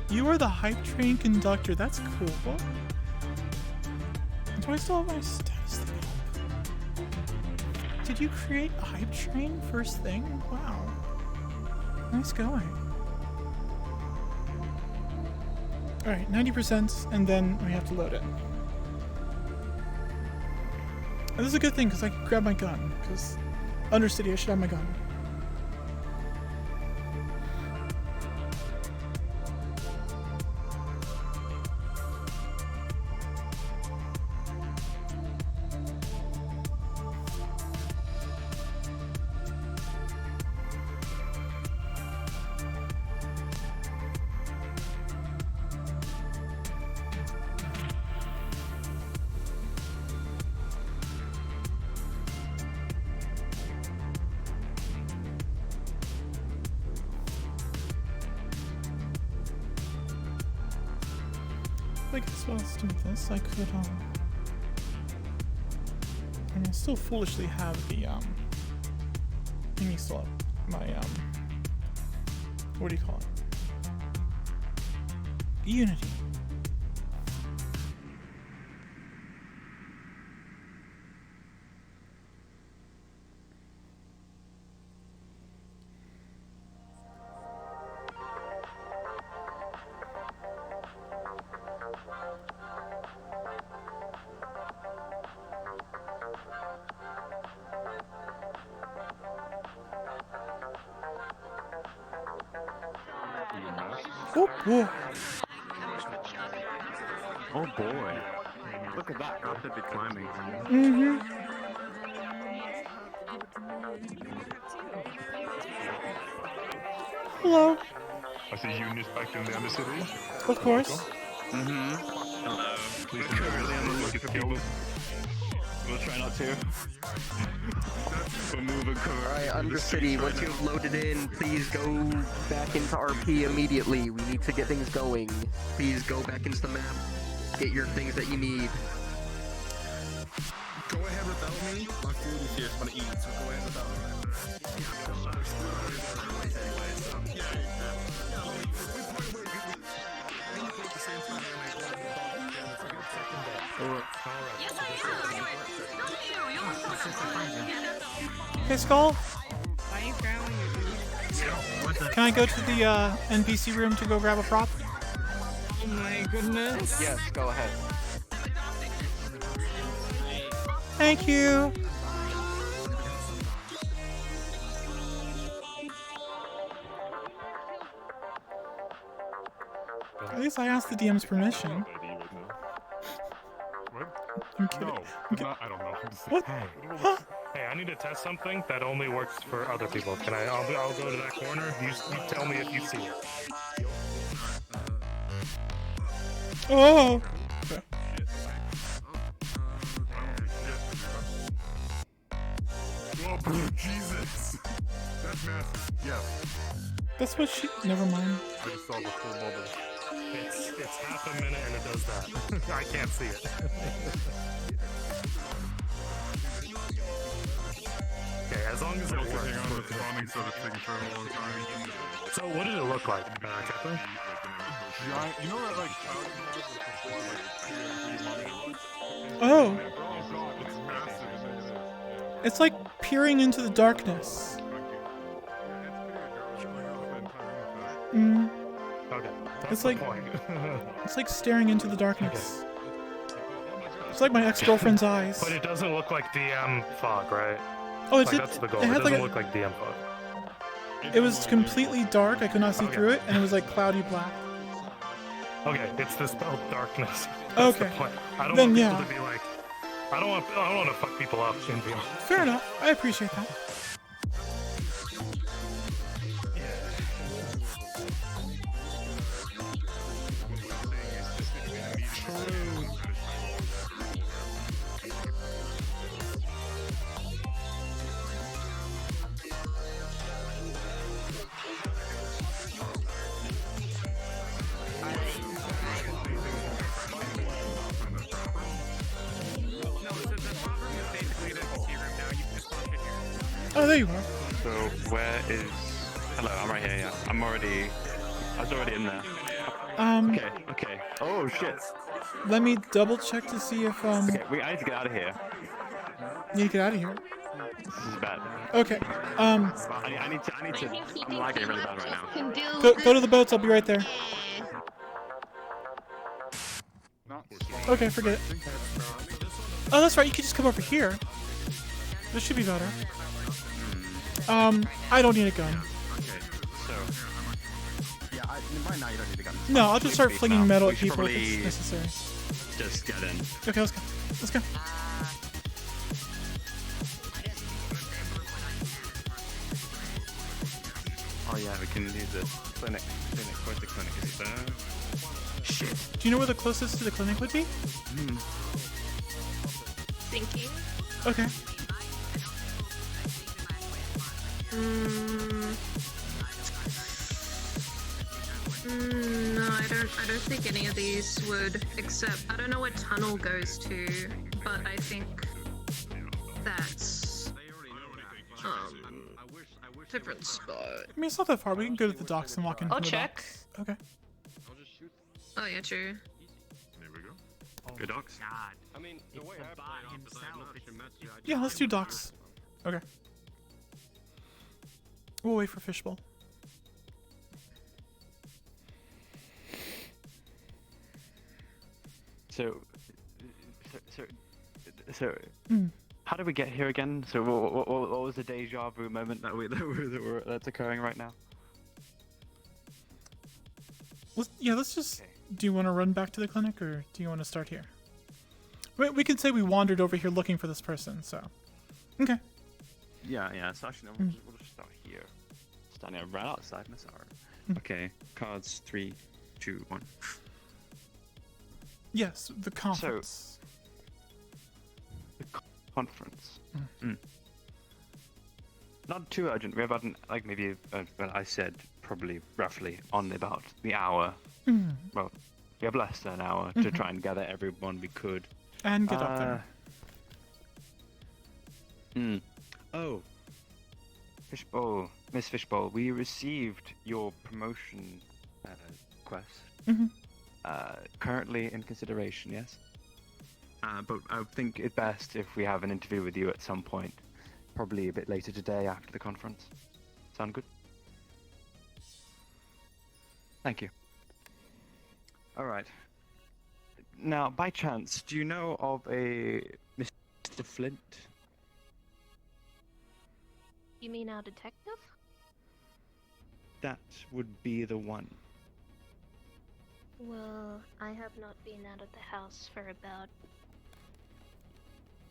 You are the hype train conductor, that's cool. Do I still have my status thing up? Did you create a hype train first thing? Wow. Nice going. Alright, 90%, and then we have to load it. And this is a good thing, because I can grab my gun, because Undercity, I should have my gun. I guess what I'll do with this, I could, I mean, I still foolishly have the, thingy still up. My, what do you call it? Unity. Oh boy. Oh boy. Look at that rapidly climbing. Mm-hmm. Hello. I see Eunice back in the Undercity. Of course. Mm-hmm. Hello. Please We're currently on the look for people. We'll try not to. We'll move and cover. Alright, Undercity, once you've loaded in, please go back into RP immediately. We need to get things going. Please go back into the map. Get your things that you need. Go ahead without me. My food is here. I'm gonna eat, so go ahead without me. Hey, Skull. Why are you growling your Can I go to the NPC room to go grab a prop? Oh my goodness. Yes, go ahead. Thank you. At least I asked the DM's permission. What? I'm kidding. No, I'm not, I don't know. What? Huh? Hey, I need to test something that only works for other people. Can I? I'll go to that corner. You tell me if you see it. Oh. Oh, Jesus! That's massive. Yes. That's what she. Never mind. I just saw the full bubble. It's half a minute and it does that. I can't see it. Okay, as long as it works. Hang on, it's responding, so it's taking for a long time. So what did it look like, Kepler? Giant, you know that like cloud Oh. it's massive. It's like peering into the darkness. Mm. Okay. It's like it's like staring into the darkness. It's like my ex-girlfriend's eyes. But it doesn't look like DM fog, right? Oh, it's like, that's the goal. It It had doesn't like look like DM fog. It was completely dark. I could not see through it, and it was like cloudy black. Okay, it's the spell darkness. That's Okay. The point. I don't Then, want yeah. people to be like. I don't want to fuck people up in VR. Fair enough. I appreciate that. Oh, there you are. So where is? Hello, I'm right here. Yeah, I was already in there. Okay. Okay. Oh shit. Let me double check to see if Okay, I need to get out of here. You need to get out of here. This is bad. Okay. I need to. I'm lagging really bad right now. Go to the boats. I'll be right there. Okay, forget it. Oh, that's right. You could just come over here. This should be better. I don't need a gun. Okay. So. Yeah, right now you don't need a gun. No, I'll just start flinging metal We at should people if probably it's necessary. Just get in. Okay, let's go. Let's go. Oh yeah, we can do the clinic. Where's the clinic? Is it there? Shit. Do you know where the closest to the clinic would be? Thinking. Okay. No, I don't think any of these would, except I don't know what tunnel goes to, but I think that's different spot. I mean, it's not that far. We can go to the docks and walk in. I'll from the check. docks. Okay. Oh yeah, true. There we go. Good docs. I mean, the way I play it off is I not actually met you. Yeah, let's do docks. Okay. We'll wait for Fishbowl. So, Mm. how did we get here again? So, what was the deja vu moment that's occurring right now? Let's just. Do you want to run back to the clinic, or do you want to start here? We can say we wandered over here looking for this person. So, okay. Yeah. So actually, no, we'll just start here. Standing right outside Massara. Okay. Cards 3, 2, 1. Yes, the conference. The conference. Not too urgent. We have about maybe well, I said probably roughly on about the hour. Well, we have less than an hour to try and gather everyone we could. And get up there. Oh. Fishbowl, Miss Fishbowl, we received your promotion request. Currently in consideration, yes? But I think it best if we have an interview with you at some point. Probably a bit later today after the conference. Sound good? Thank you. Alright. Now, by chance, do you know of a Mr. Flint? You mean our detective? That would be the one. Well, I have not been out of the house for about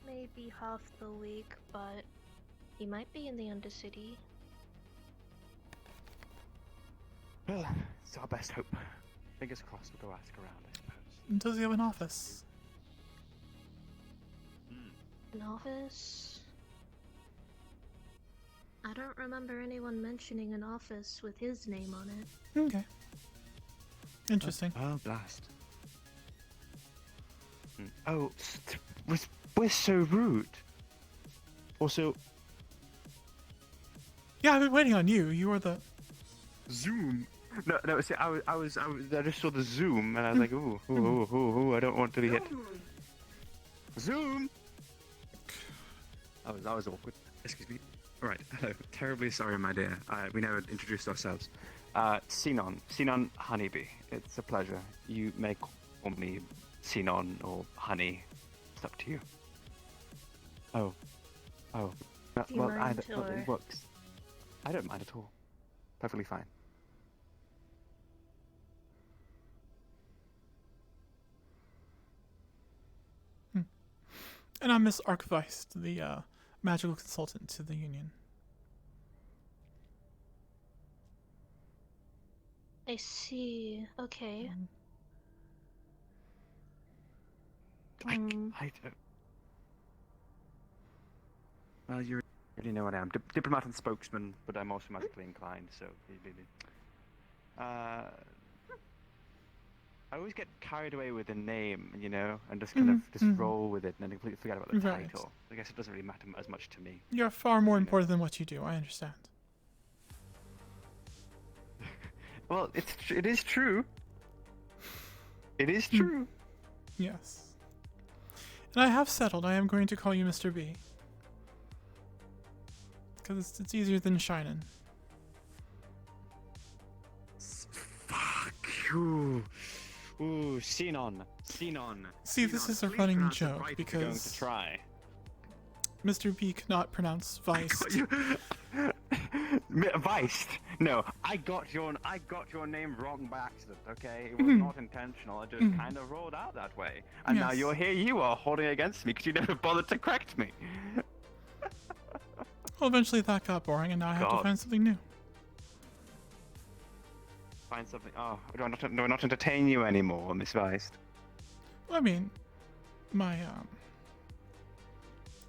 maybe half the week, but he might be in the Undercity. Well, it's our best hope. Fingers crossed we'll go ask around, I suppose. Does he have an office? An office? I don't remember anyone mentioning an office with his name on it. Okay. Interesting. Oh, blast. Oh, we're so rude. Also... Yeah, I've been waiting on you. You are the... Zoom? No, see, I just saw the zoom, and I was like, ooh, I don't want to be hit. Zoom! That was awkward. Excuse me. Alright, hello. Terribly sorry, my dear. We never introduced ourselves. Sinon Honeybee. It's a pleasure. You may call me Sinon or Honey. It's up to you. Oh. Do you mind, it works. I don't mind at all. Perfectly fine. And I'm Miss Archivist, the magical consultant to the Union. I see. Okay. I don't... Well, you already know what I am. Diplomat and spokesman, but I'm also magically inclined, so... I always get carried away with the name, you know, and just kind of just roll with it and then completely forget about the title. I guess it doesn't really matter as much to me. You're far more important than what you do, I understand. Well, it is true. It is true. Yes. And I have settled. I am going to call you Mr. B. Because it's easier than Shinin'. Fuck you. Ooh, Sinon. See, this is a running joke because going to try. Mr. B cannot pronounce Vice. Vice? No, I got your name wrong by accident. Okay, it was not intentional. It just kind of rolled out that way, and now you're here. You are holding against me because you never bothered to correct me. Well, eventually that got boring, and now I have to find something new. Find something. Oh, do I not entertain you anymore, Miss Vice? Well, I mean,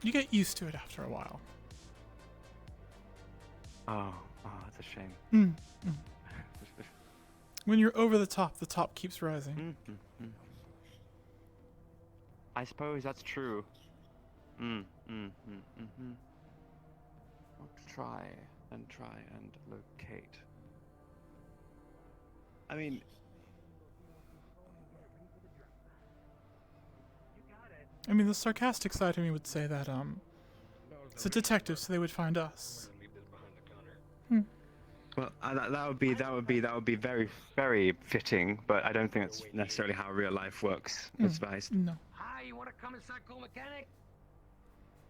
you get used to it after a while. Oh, that's a shame. When you're over the top keeps rising. I suppose that's true. I'll try and locate. I mean, the sarcastic side of me would say that it's a detective, so they would find us. well, that would be very, very fitting, but I don't think that's necessarily how real life works. Advised. No. Hi, you want to come inside, cool mechanic?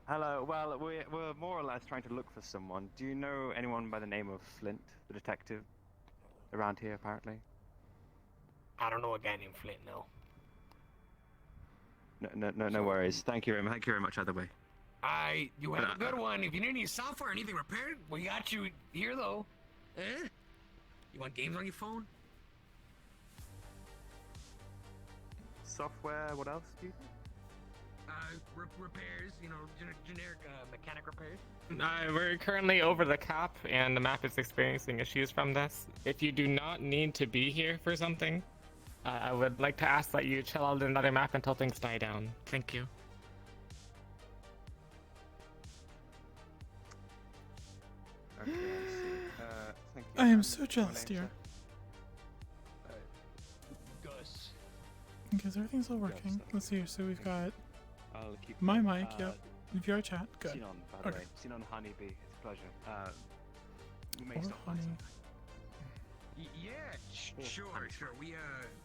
Hello. Well, we're more or less trying to look for someone. Do you know anyone by the name of Flint, the detective, around here? Apparently. I don't know a guy named Flint, no. No worries. Thank you very much. Either way. You have a good one. If you need any software or anything repaired, we got you here, though. Eh? You want games on your phone? Software. What else do you think? Repairs. You know, generic mechanic repairs. We're currently over the cap, and the map is experiencing issues from this. If you do not need to be here for something, I would like to ask that you chill out another map until things die down. Thank you. Okay, I see. Thank you. I am so jealous, dear. Gus. Okay, so everything's all working. Let's see here. So we've got I'll keep my mic, yep. VR chat, good. Sinon, by the Okay. way. Sinon Honeybee, it's a pleasure. We may Or stop by honey. sometime. Yeah, sure.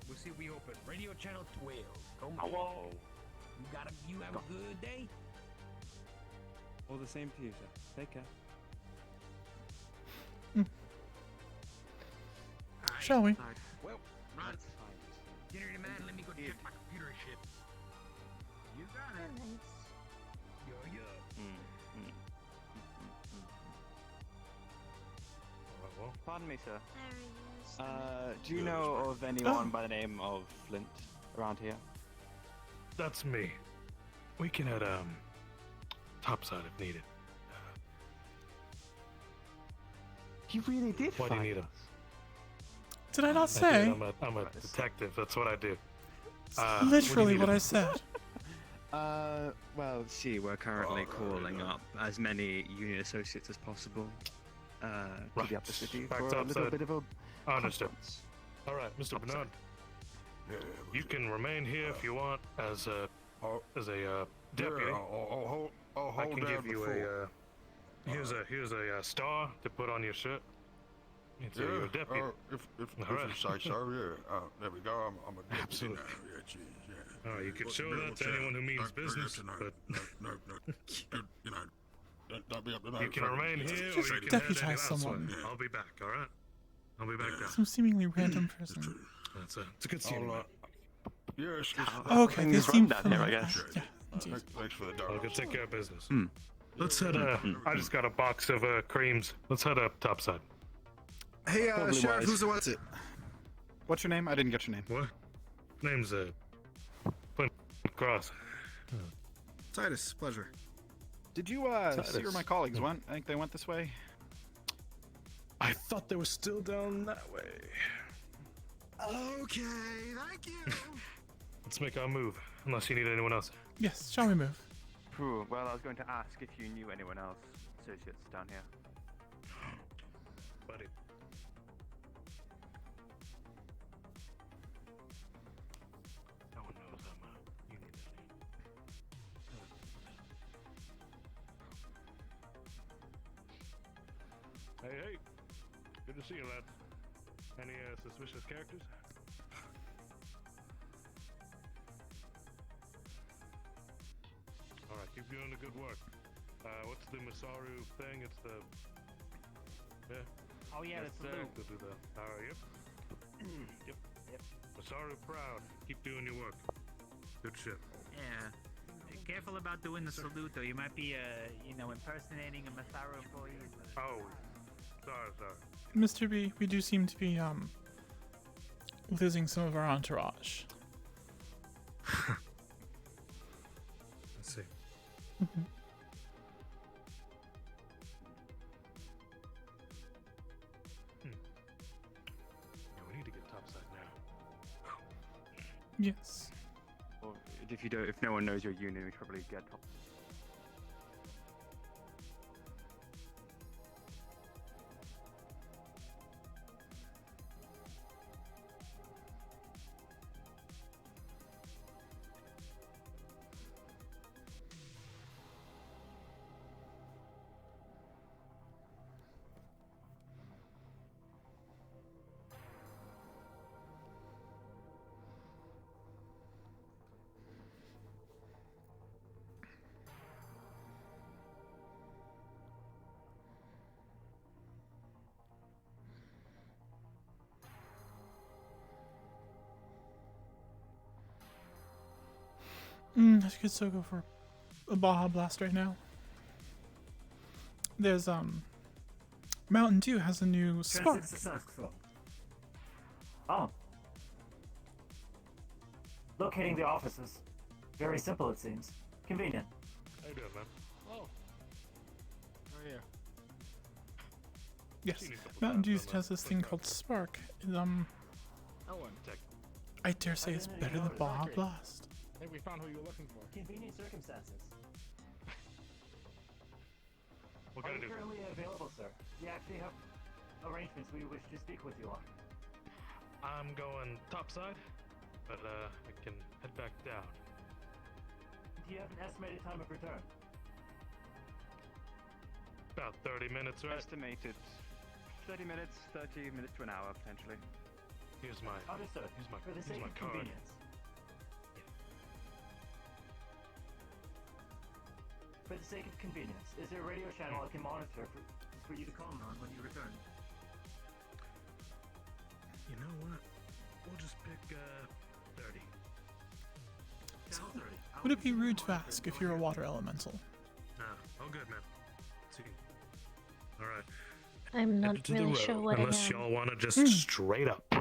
We'll see if we open radio channel 12. Come on. Hello. You have a good day. All the same to you, sir. Take care. Shall we? Well, Ron, dinner in the man. Let me go check my computer and shit. You got it. Yo. Well, Pardon me, sir. Do you know of anyone by the name of Flint around here? that's me. We can head topside if needed. You really did Why do you find need us. us? Did I not I say? did. I'm a detective. That's what I do. Literally what I said. Well, see, we're currently calling up as many union associates as possible to the upper city Back for to a little upside. bit of a Understood. conference. All right, Mr. Bernard. You can remain here if you want as a deputy. I can give you here's a star to put on your shirt. It's your deputy. If All right. you say so, yeah. There we go. I'm a deputy Absolutely. now. Yeah, geez, yeah. Oh, you could show that to anyone who means business, but No. You know, don't be up to no you can trouble. remain here or Just you can head deputize elsewhere. someone. I'll be back, all right? I'll be back down. Some seemingly random person. It's a good scene. Yes. Okay, they seem down here, I familiar. guess. Yeah, indeed. Thanks for the I'll dog. go take care of business. Let's head, I just got a box of creams. Let's head up topside. Hey, Probably Sheriff, wise. who's the what's it? What's your name? I didn't get your name. What? Name's, Flint Cross. Titus, pleasure. Did you, see where Titus. my colleagues went? I think they went this way. I thought they were still down that way. Okay, thank you. Let's make our move, unless you need anyone else. Yes, shall we move? Phew, well, I was going to ask if you knew anyone else, associates down here. Buddy. No one knows I'm a union Hey. Good to see you, lad. Any suspicious characters? Alright, keep doing the good work. What's the Masaru thing? It's the... Yeah? Oh yeah, That's the salute. We'll do that. Yep. Yep. Masaru proud. Keep doing your work. Good shit. Yeah. Be careful about doing the salute, though. You might be, impersonating a Masaru employee. Oh, sorry. Mr. B, we do seem to be, losing some of our entourage. Let's see. Mhm. Yeah, we need to get topside. Yes. Or if no one knows your unit, we probably get top. I could still go for a Baja Blast right now. There's Mountain Dew has a new Spark. Oh. Locating the offices. Very simple, it seems. Convenient. How you doing, man? Oh. Oh yeah. Yes, Mountain Dew has this thing called Spark. That one. I dare say it's better than Baja Blast. I think we found who you were looking for. Convenient circumstances. What can I do? Currently available, sir. We actually have arrangements we wish to speak with you on. I'm going topside, but I can head back down. Do you have an estimated time of return? About 30 minutes, right? Estimated 30 minutes, 30 minutes to an hour, potentially. Here's my Understood. Here's my For the sake of card. convenience. For the sake of convenience, is there a radio channel I can monitor for you to call on when you return? You know what? We'll just pick 30. Channel 30. Would it be rude to ask if you're a water elemental? Nah, all good, man. See. All right. I'm not Head to the really road, sure what I unless am. y'all want to just straight up.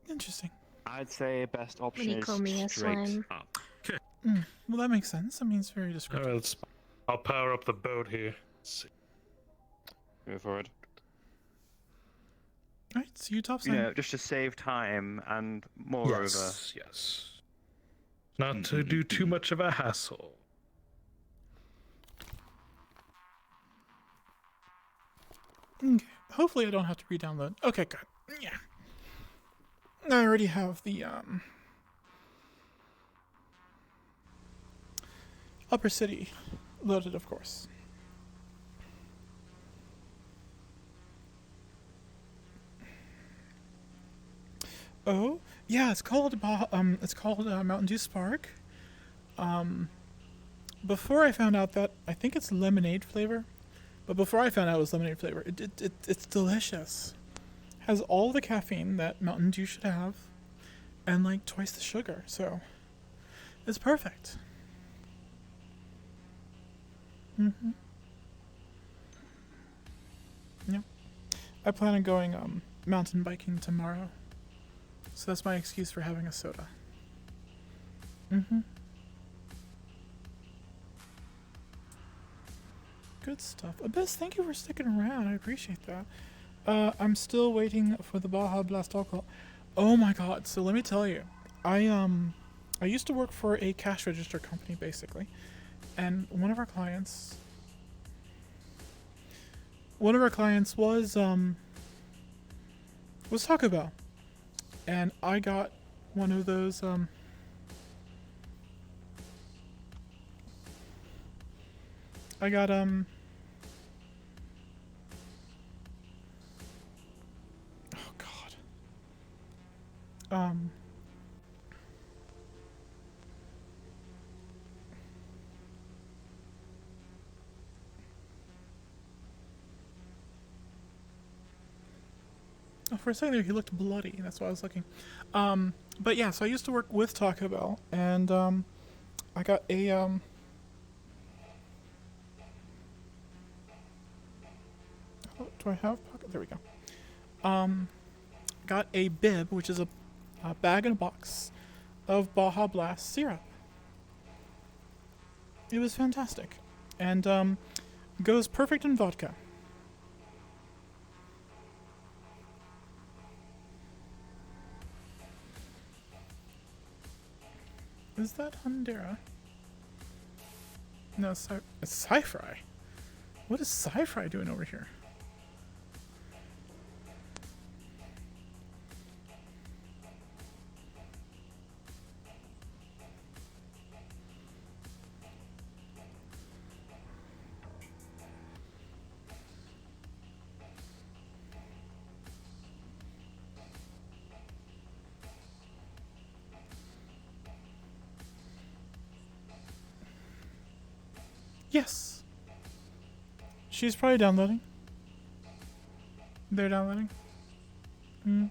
Interesting. I'd say best option Would you is call me a straight slime? up. Okay. Well, that makes sense. I mean, it's very All descriptive. right, I'll power up the boat here. Go forward. Alright, see you topside. You know, just to save time and moreover. Yes. Not to do too much of a hassle. Okay. Hopefully I don't have to re-download. Okay, good. Yeah. I already have the Upper City loaded, of course. Oh, yeah, it's called Mountain Dew Spark. Before I found out that I think it's lemonade flavor, but before I found out it was lemonade flavor, it's delicious. Has all the caffeine that Mountain Dew should have, and like twice the sugar, so it's perfect. Yeah. I plan on going mountain biking tomorrow. So that's my excuse for having a soda. Good stuff. Abyss, thank you for sticking around. I appreciate that. I'm still waiting for the Baja Blast alcohol. Oh my god, so let me tell you. I used to work for a cash register company, basically. And one of our clients was Taco Bell. And I got one of those I got oh god. Oh, for a second there, he looked bloody. That's why I was looking. But yeah, so I used to work with Taco Bell, and I got a oh, do I have pocket? There we go. Got a bib, which is a bag in a box of Baja Blast syrup. It was fantastic, and goes perfect in vodka. Is that Hundera? No, it's Sci-Fry. What is Sci-Fry doing over here? Yes. She's probably downloading. They're downloading. Hmm.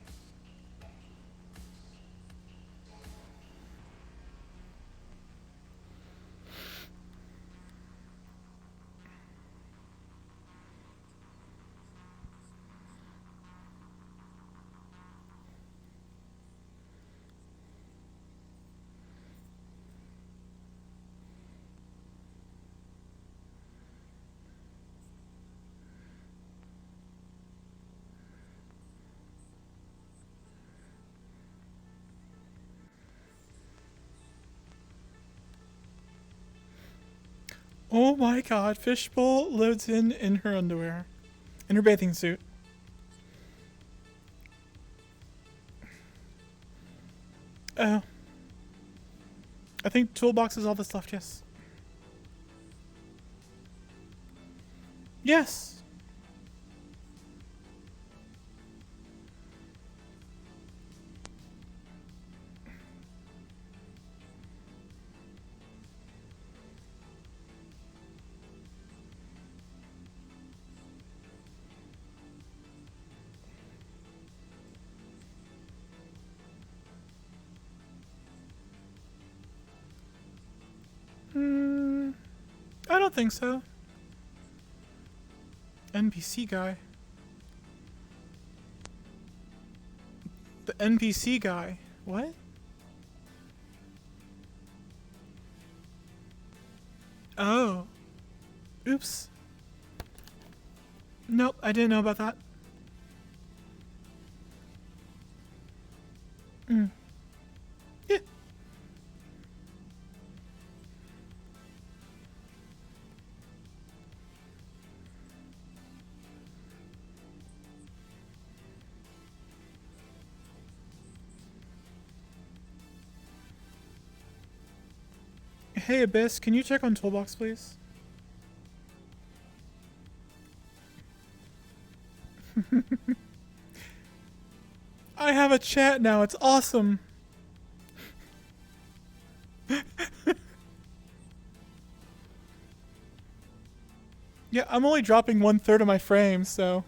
Oh my god, Fishbowl loads in her underwear. In her bathing suit. Oh. I think Toolbox is all that's left, yes. Yes! I don't think so. NPC guy. The NPC guy. What? Oh. Oops. Nope, I didn't know about that. Yeah. Hey Abyss, can you check on Toolbox, please? I have a chat now, it's awesome! Yeah, I'm only dropping 1/3 of my frames, so...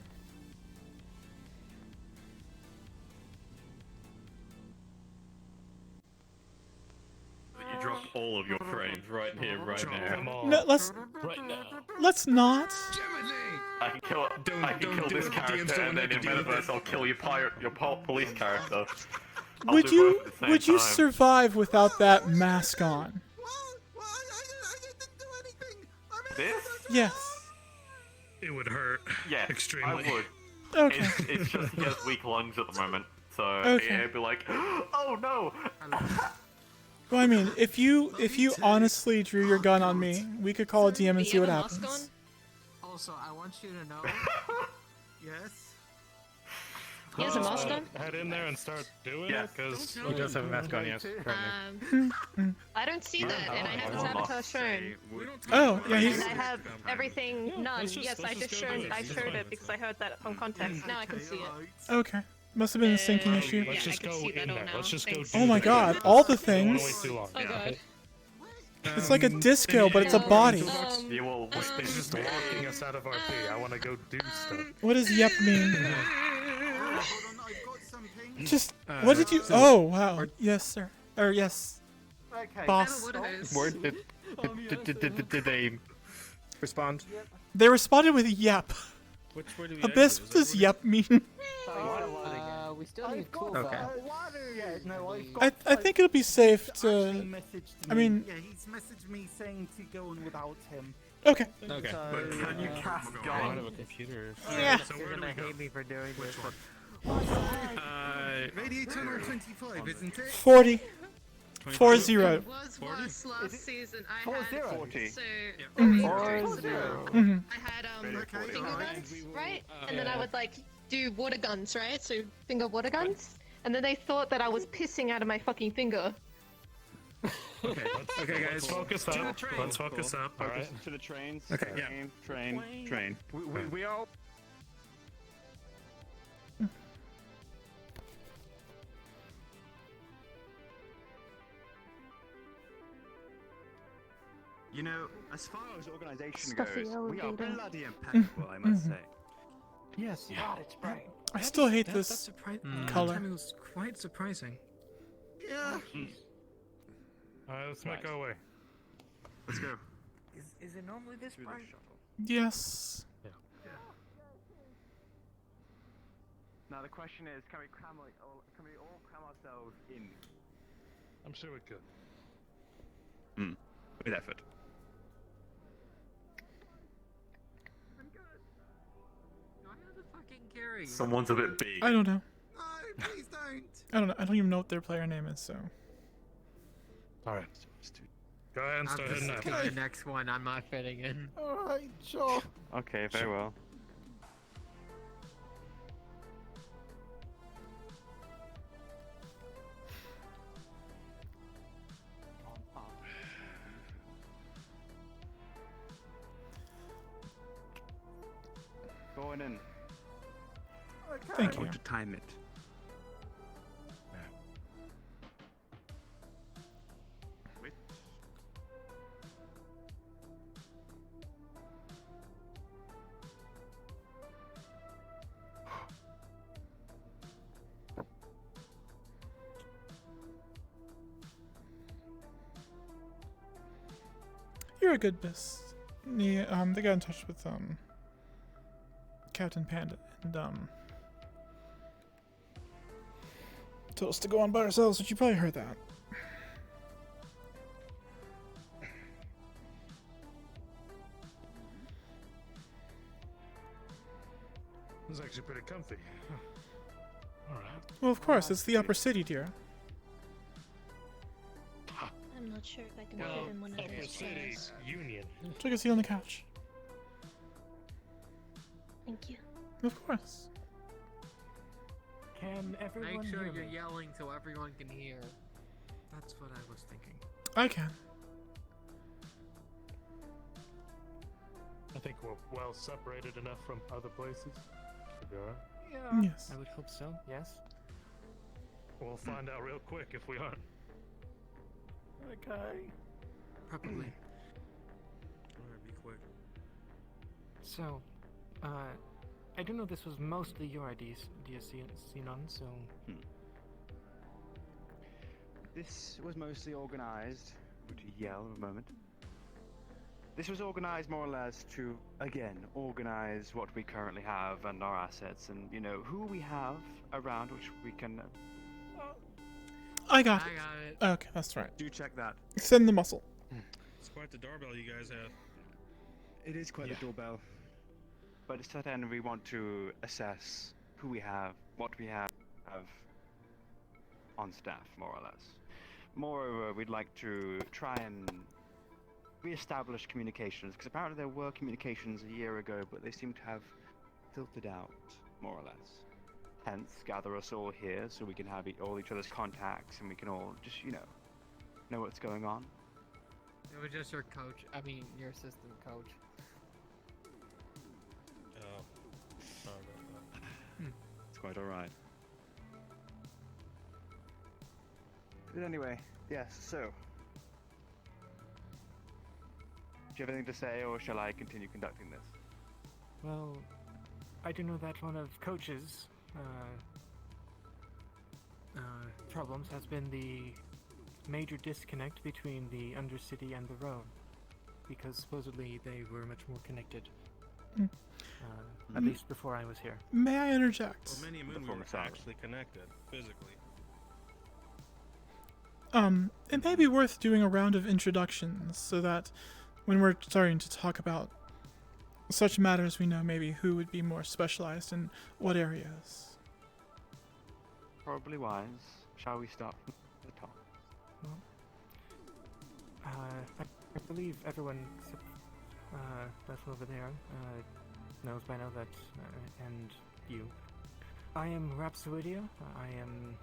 You drop all of your frames right here, right now. No, let's not. I can kill this character, and then in Metaverse I'll kill your police character. Would you survive without that mask on? This? Yes. It would hurt. Yeah, extremely. I would. Okay. It's just he has weak lungs at the moment, so Okay. it'd be like, oh no! Well, I mean, if you honestly drew your gun on me, we could call a DM and see what happens. Also, I want you to know. Yes. He has a mask on? Head in there and start doing it, because He does have a mask on, yes. I don't see that, and I have his avatar shown. Oh, yeah, he's... And I have everything none. let's just- Yes, let's I just just go do showed it. I It's showed fine. it because I heard that from context. Now I can see it. Okay. Must have been a syncing issue. Let's just go in there. Let's just go. Oh my god, all the things. Wait too long. Oh god. It's like a disco, but it's a body. It's just locking us out of RP. I want to go do stuff. What does yep mean? Just, what did you... Oh, wow. Yes, sir. Or yes. Okay. Boss. Where did they respond? They responded with yep. Which word do we Abyss, what does yep mean? We still need got Toolbox. Yeah, no, I've got. I think it'll be safe to... Actually messaged I me. mean... Yeah, he's messaged me saying to go on without him. Okay. Okay. So, But can you cast I gun? don't have a computer. Yeah. So You're where do gonna we go? hate me for doing this. Radiate channel 25, isn't it? 40. 4-0. It was worse last season. I 4-0? had 40. so Mhm. 4-0. Mhm. I had Radio finger 40. guns, right? And then I would like do water guns, right? So finger water guns. And then they thought that I was pissing out of my fucking finger. Okay, okay, guys, focus up. Let's focus up. All right. Focus to the trains. Okay. Train. We all. You know, as far as organization Stuffy goes, we are elevator. bloody impeccable, I must say. Yes. God, it's bright. I still hate That this that color. time it was quite surprising. Yeah. All right, let's make our way. Let's go. Is it normally this bright? Yes. Yeah. Now the question is, can we all cram ourselves in? I'm sure we could. With effort. Someone's a bit big. I don't know. No, please don't. I don't know. I don't even know what their player name is. So. All right. Go ahead and I'm start just heading out. going to the next one. I'm not fitting in. All right, sure. Okay, very well. Going in. Thank I you. want to time it. Wait. You're a good bis. They got in touch with Captain Panda and told us to go on by ourselves, but you probably heard that. This is actually pretty comfy. All right. Well, of course, it's the upper city, dear. I'm not sure if I can Well, fit in one of Upper those City chairs. Union. Take a seat on the couch. Thank you. Of course. Can everyone Make sure hear you're me? yelling so everyone can hear. That's what I was thinking. I can. I think we're well separated enough from other places. Should be all right. Yeah. Yes. I would hope so. Yes. We'll find out real quick if we aren't. Okay. Probably. Alright, be quick. So, I do know this was mostly your idea, Sinon, so... This was mostly organized. Would you yell a moment? This was organized more or less to, again, organize what we currently have and our assets and, you know, who we have around which we can... I got I it. got it. Okay, that's right. Do check that. Send the muscle. It's quite the doorbell you guys have. It is quite the doorbell. But to that end, we want to assess who we have, what we have on staff, more or less. Moreover, we'd like to try and re-establish communications, because apparently there were communications a year ago, but they seem to have filtered out, more or less. Hence, gather us all here so we can have all each other's contacts and we can all just, you know what's going on. It was just your coach. I mean, your assistant coach. Oh. Sorry about that. It's quite alright. But anyway, yes, so. Do you have anything to say, or shall I continue conducting this? Well, I do know that one of Coach's problems has been the major disconnect between the Undercity and the road, because supposedly they were much more connected. At least before I was here. May I interject? Well, many a moon we were actually connected, physically. It may be worth doing a round of introductions so that when we're starting to talk about such matters, we know maybe who would be more specialized in what areas. Probably wise. Shall we start from the top? Well, I believe everyone except that's over there knows by now that, and you. I am Rhapsodidia. I am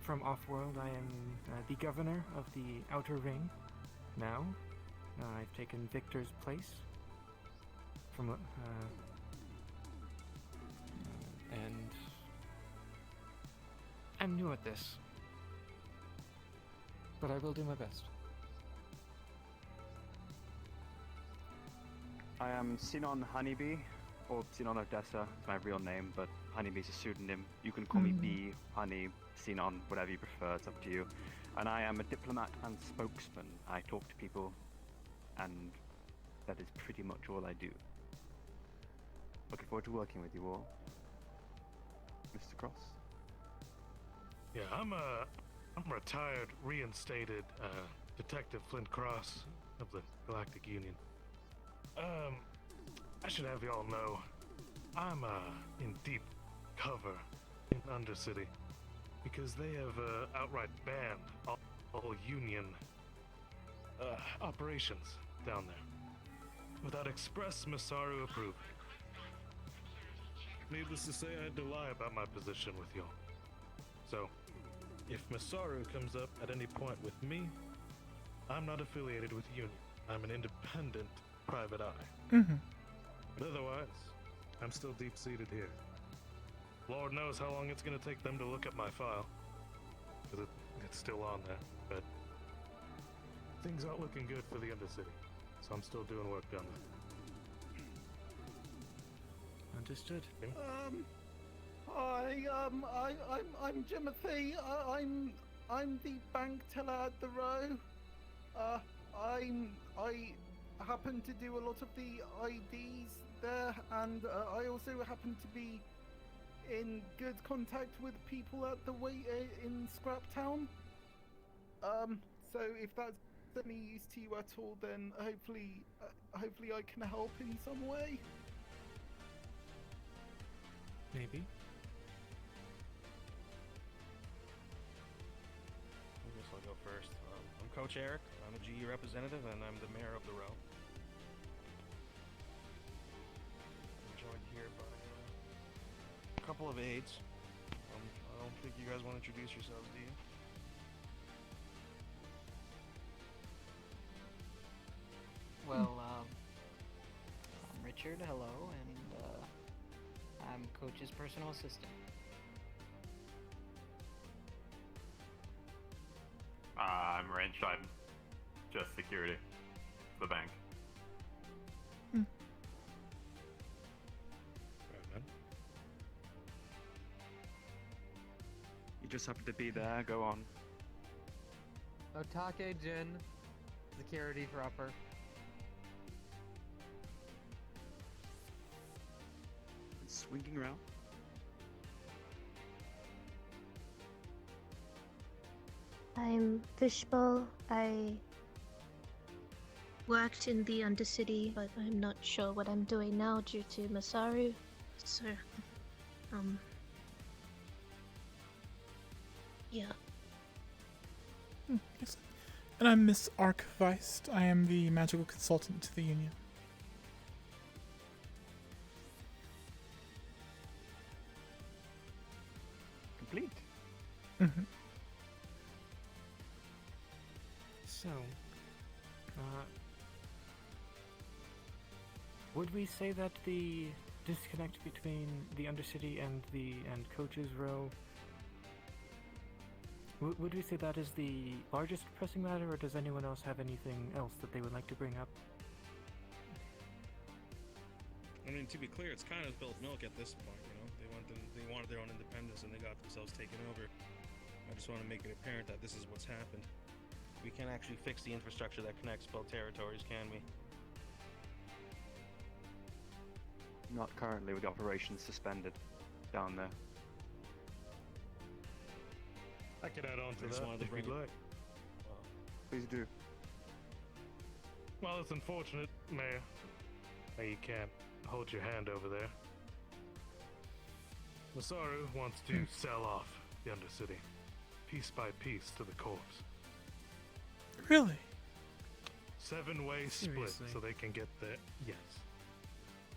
from Offworld. I am the governor of the Outer Ring now. I've taken Victor's place from and I'm new at this, but I will do my best. I am Sinon Honeybee, or Sinon Odessa, it's my real name, but Honeybee is a pseudonym. You can call me Bee, Honey, Sinon, whatever you prefer, it's up to you. And I am a diplomat and spokesman. I talk to people, and that is pretty much all I do. Looking forward to working with you all. Mr. Cross? Yeah, I'm retired, reinstated Detective Flint Cross of the Galactic Union. I should have y'all know, I'm in deep cover in Undercity because they have outright banned all Union operations down there without express Masaru approval. Needless to say, I had to lie about my position with y'all. So, if Masaru comes up at any point with me, I'm not affiliated with Union. I'm an independent private eye. But otherwise, I'm still deep-seated here. Lord knows how long it's gonna take them to look at my file. Because it's still on there, but things aren't looking good for the Undercity. So I'm still doing work down there. Understood. Hi, I'm Jimothy. I'm the bank teller at the row. I happen to do a lot of the IDs there, and I also happen to be in good contact with people at the in Scrap Town. So if that's any use to you at all, then hopefully I can help in some way. Maybe. I guess I'll go first. I'm Coach Eric. I'm a GE representative, and I'm the mayor of the row. I'm joined here by a couple of aides. I don't think you guys want to introduce yourselves, do you? Well, I'm Richard, hello, and I'm Coach's personal assistant. I'm Range. I'm just security. The bank. You just happen to be there, go on. Otake Jin, security for upper. Swinging around. I'm Fishbowl. I worked in the Undercity, but I'm not sure what I'm doing now due to Masaru. So, yeah. Yes. And I'm Miss Archivist. I am the magical consultant to the Union. Complete. So, would we say that the disconnect between the Undercity and Coach's Row, would we say that is the largest pressing matter, or does anyone else have anything else that they would like to bring up? I mean, to be clear, it's kind of spilled milk at this point, you know? They wanted their own independence and they got themselves taken over. I just want to make it apparent that this is what's happened. We can't actually fix the infrastructure that connects both territories, can we? Not currently, with the operations suspended down there. I could add on to just that wanted to if bring you'd it- like. Please do. Well, it's unfortunate, Mayor, that you can't hold your hand over there. Masaru wants to sell off the Undercity, piece by piece, to the corps. Really? 7-way split, Seriously? so they can get there. Yes.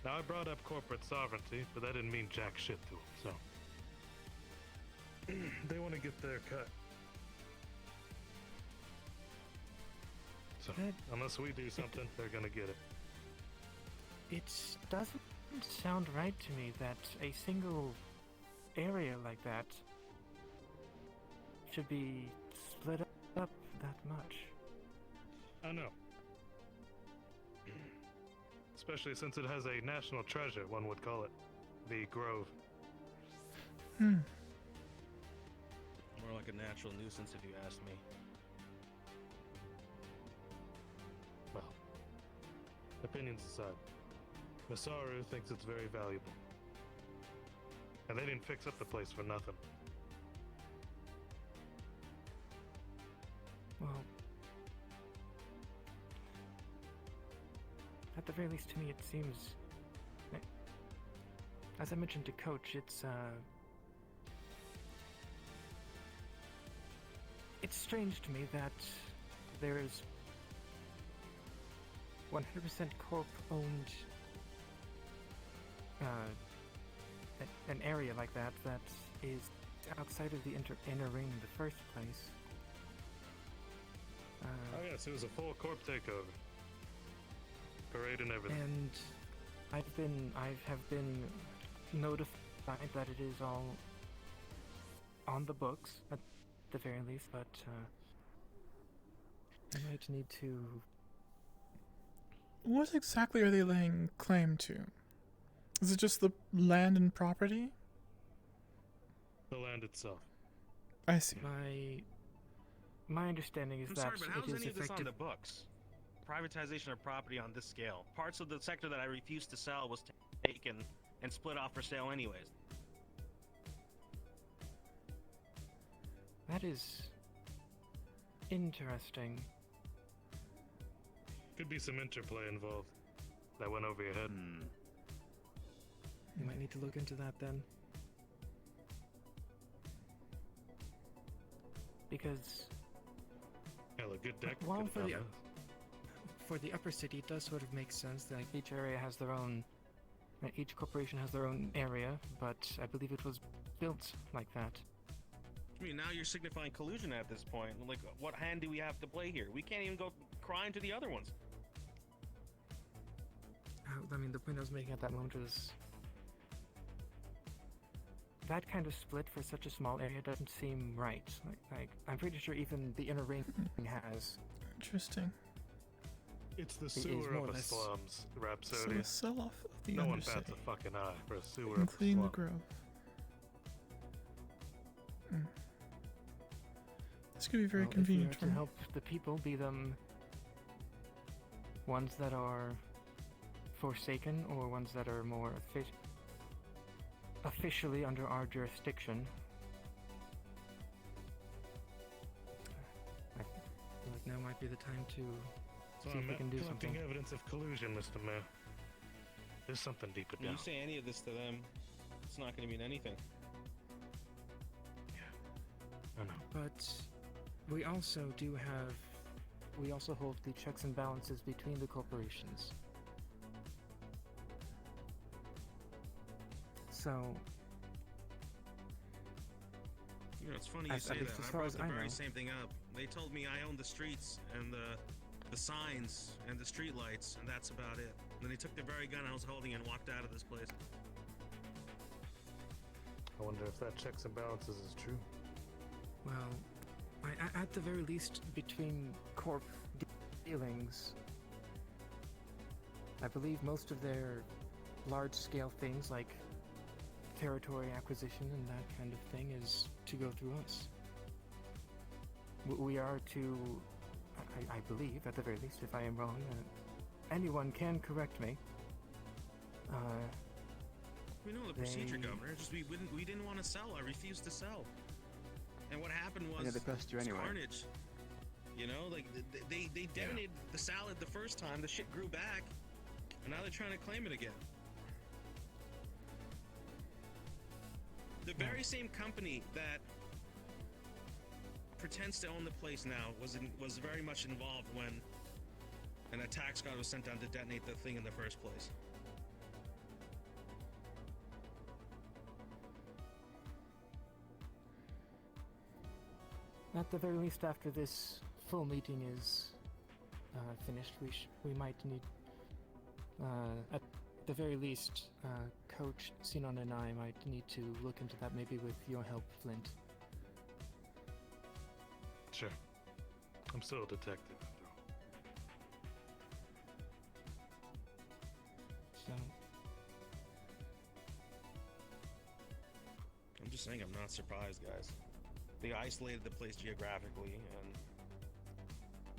Now I brought up corporate sovereignty, but that didn't mean jack shit to them, so they want to get their cut. So unless we do something, they're gonna get it. It doesn't sound right to me that a single area like that should be split up that much. I know. Especially since it has a national treasure, one would call it. The Grove. Hmm. More like a natural nuisance, if you ask me. Well, opinions aside, Masaru thinks it's very valuable. And they didn't fix up the place for nothing. Well, at the very least to me it seems, as I mentioned to Coach, it's strange to me that there is 100% corp-owned an area like that that is outside of the inner ring in the first place. Oh yes, it was a full corp takeover. Parade and everything. And I have been notified that it is all on the books at the very least, but I might need to. What exactly are they laying claim to? Is it just the land and property? The land itself. I see. My understanding is I'm that sorry, but how it is is any of this on effective. the books? Privatization of property on this scale. Parts of the sector that I refused to sell was taken and split off for sale anyways. That is interesting. Could be some interplay involved. That went over your head. You might need to look into that then. Because Hell, a good deck. while could for have the done for the upper city, it does sort of make sense that each area has their own. Each corporation has their own area, but I believe it was built like that. I mean, now you're signifying collusion at this point. Like, what hand do we have to play here? We can't even go crying to the other ones. I mean, the point I was making at that moment was that kind of split for such a small area doesn't seem right. Like I'm pretty sure even the inner ring has. Interesting. It's the It is sewer more of or the less- slums, So Rhapsody. a sell-off of the No one Undercity, bats a fucking eye for a sewer including the of the slum. Grove. Hmm. This could be very Well, convenient if for we are me. to help the people, be them ones that are forsaken or ones that are more officially under our jurisdiction. I feel like now might be the time to So see if I'm we can do collecting something. evidence of collusion, Mr. Mayor. There's something deeper When down. you say any of this to them, it's not going to mean anything. I know. But we also hold the checks and balances between the corporations. So, You know, it's funny you At say least that. as I far brought as the I very know. same thing up. They told me I owned the streets and the signs and the street lights, and that's about it. And then they took the very gun I was holding and walked out of this place. I wonder if that checks and balances is true. well, at the very least, between corp dealings, I believe most of their large-scale things like territory acquisition and that kind of thing is to go through us. We are to, I believe, at the very least, if I am wrong, anyone can correct me. We know the procedure, They- Governor. Just we didn't want to sell. I refused to sell. And what happened was Yeah, they pressed you it was anyway. carnage. You know, like they detonated the salad the first time. The shit grew back, and now they're trying to claim it again. The very same company that pretends to own the place now was very much involved when an attack squad was sent down to detonate the thing in the first place. At the very least, after this full meeting is finished, we might need, at the very least, Coach Sinon and I might need to look into that, maybe with your help, Flint. Sure. I'm still a detective, after all. So, I'm just saying, I'm not surprised, guys. They isolated the place geographically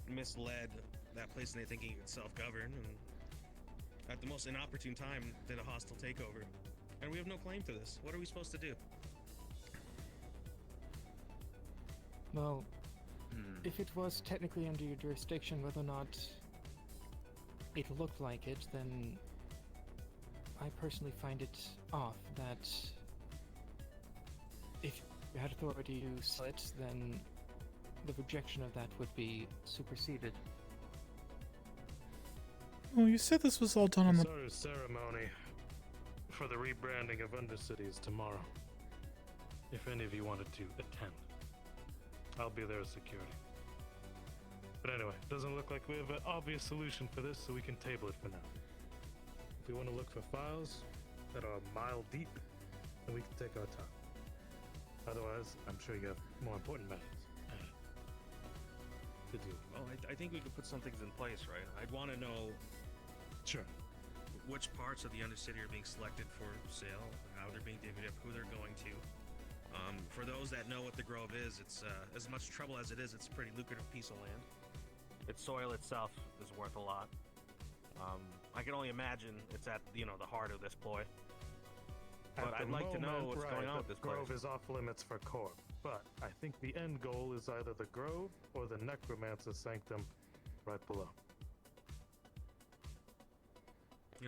and misled that place into thinking it could self-govern, and at the most inopportune time did a hostile takeover. And we have no claim to this. What are we supposed to do? well, if it was technically under your jurisdiction, whether or not it looked like it, then I personally find it off that if you had authority to sell it, then the rejection of that would be superseded. Well, you said this was all done on The the... sort of ceremony for the rebranding of Undercity is tomorrow. If any of you wanted to attend, I'll be there as security. But anyway, doesn't look like we have an obvious solution for this, so we can table it for now. If we want to look for files that are a mile deep, then we can take our time. Otherwise, I'm sure you have more important matters to do. Well, I think we could put some things in place, right? I'd want to know Sure. which parts of the Undercity are being selected for sale, how they're being divvied up, who they're going to. For those that know what the Grove is, it's as much trouble as it is, it's a pretty lucrative piece of land. Its soil itself is worth a lot. I can only imagine it's at, the heart of this ploy. But I'd like to know what's going on with this place. Grove is off limits for Corp, but I think the end goal is either the Grove or the Necromancer Sanctum right below.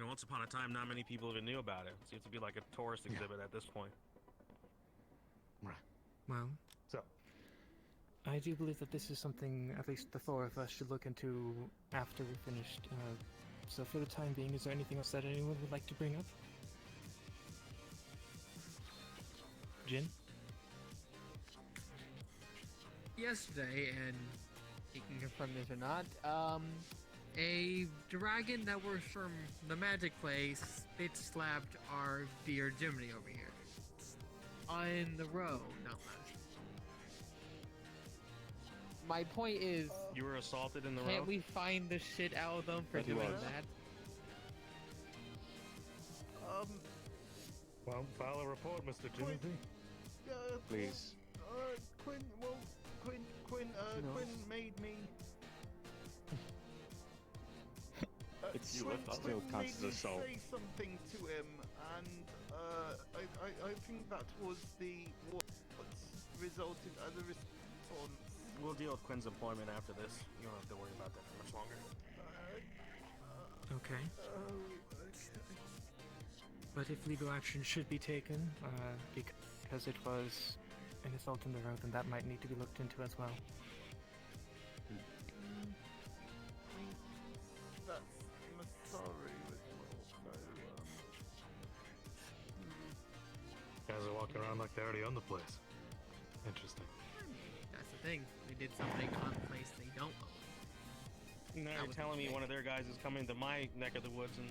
Once upon a time, not many people even knew about it. It seems to be like a tourist exhibit at this point. Right. Well, so I do believe that this is something at least the four of us should look into after we're finished. So for the time being, is there anything else that anyone would like to bring up? Jin? Yesterday, and you can confirm this or not, a dragon that was from the magic place bitch-slapped our dear Jiminy over here. On the road, no less. My point is... You were assaulted in the road? Can't we find the shit out of them for That he doing was. that? Well, file a report, Mr. Timothy. Please. Quinn made me. It's Quinn still counts made as me assault. say something to him, and I think that was what resulted as a response. We'll deal with Quinn's employment after this. You don't have to worry about that for much longer. Okay. But if legal action should be taken, because it was an assault on the road, then that might need to be looked into as well. That's sorry with Guys are walking around like they already own the place. Interesting. That's the thing. They did something on a place they don't own. Now That you're was telling me the one of their guys is coming to my neck of the woods and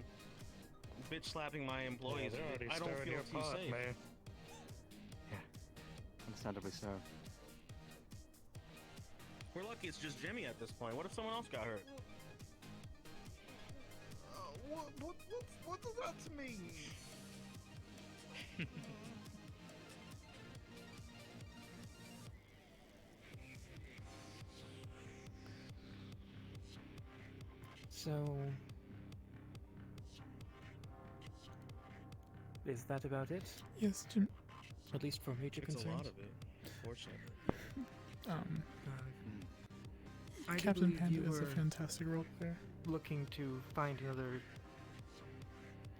bitch slapping my employees. they're already I don't stirring feel your too pot, safe. man. Understandably so. We're lucky it's just Jimmy at this point. What if someone else got hurt? what does that mean? So... is that about it? Yes, Jim. At least for major It's concerns? a lot of it, unfortunately. I do Captain believe Panda you is a were fantastic role player. looking to find another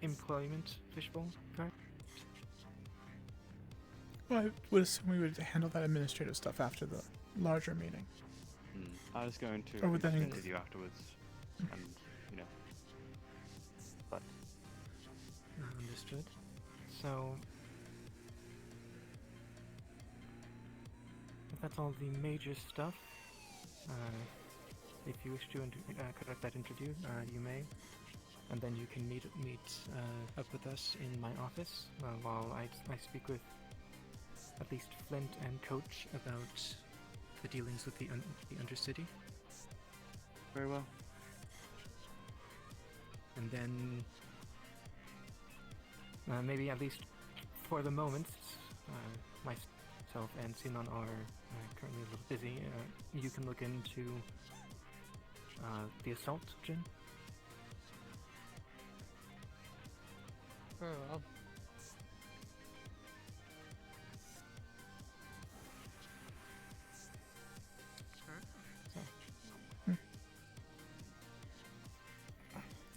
employment, Fishbowl, correct? Well, I would assume we would handle that administrative stuff after the larger meeting. I was going to Or would that visit include you afterwards, and you know. But Understood. So, if that's all the major stuff, if you wish to conduct that interview, you may, and then you can meet up with us in my office while I speak with at least Flint and Coach about the dealings with the Undercity. Very well. And then maybe at least for the moment, myself and Sinon are currently a little busy. You can look into the assault, Jin. Very well.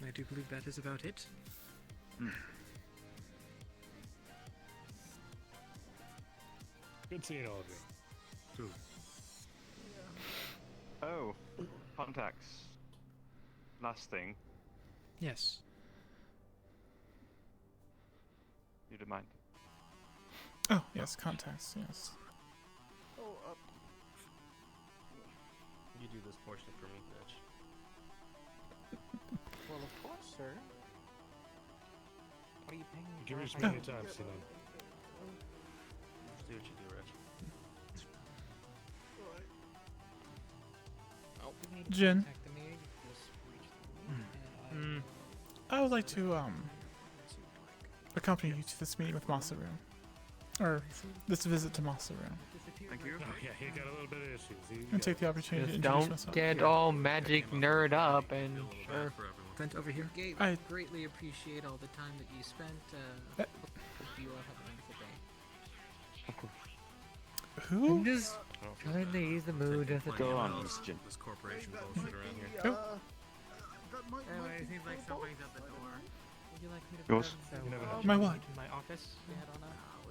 I do believe that is about it. Good seeing all of you. Too. Oh, contacts. Last thing. Yes. You don't mind? Oh, yes, contacts, yes. You do this portion for me, bitch. Well, of course, sir. What are you paying me Give for? me just plenty of time, Sinan. Just do what you do, Rich. Oh, we need to Jin. contact the mayor. You just reach the and I would like to accompany you to this meeting with Masaru. Or this visit to Masaru. Thank you. Oh, yeah, he got a little bit of issues. And take the opportunity to Just introduce don't myself. get all magic nerd up and sure. Flint over here. I greatly appreciate all the time that you spent. Hope you all have a wonderful day. Who? I'm just trying to ease the mood at the Go on, time. Miss Jin. This corporation bullshit around here. Anyway, it seems like somebody's at the door. Would you like me to Yours? My what? In my office.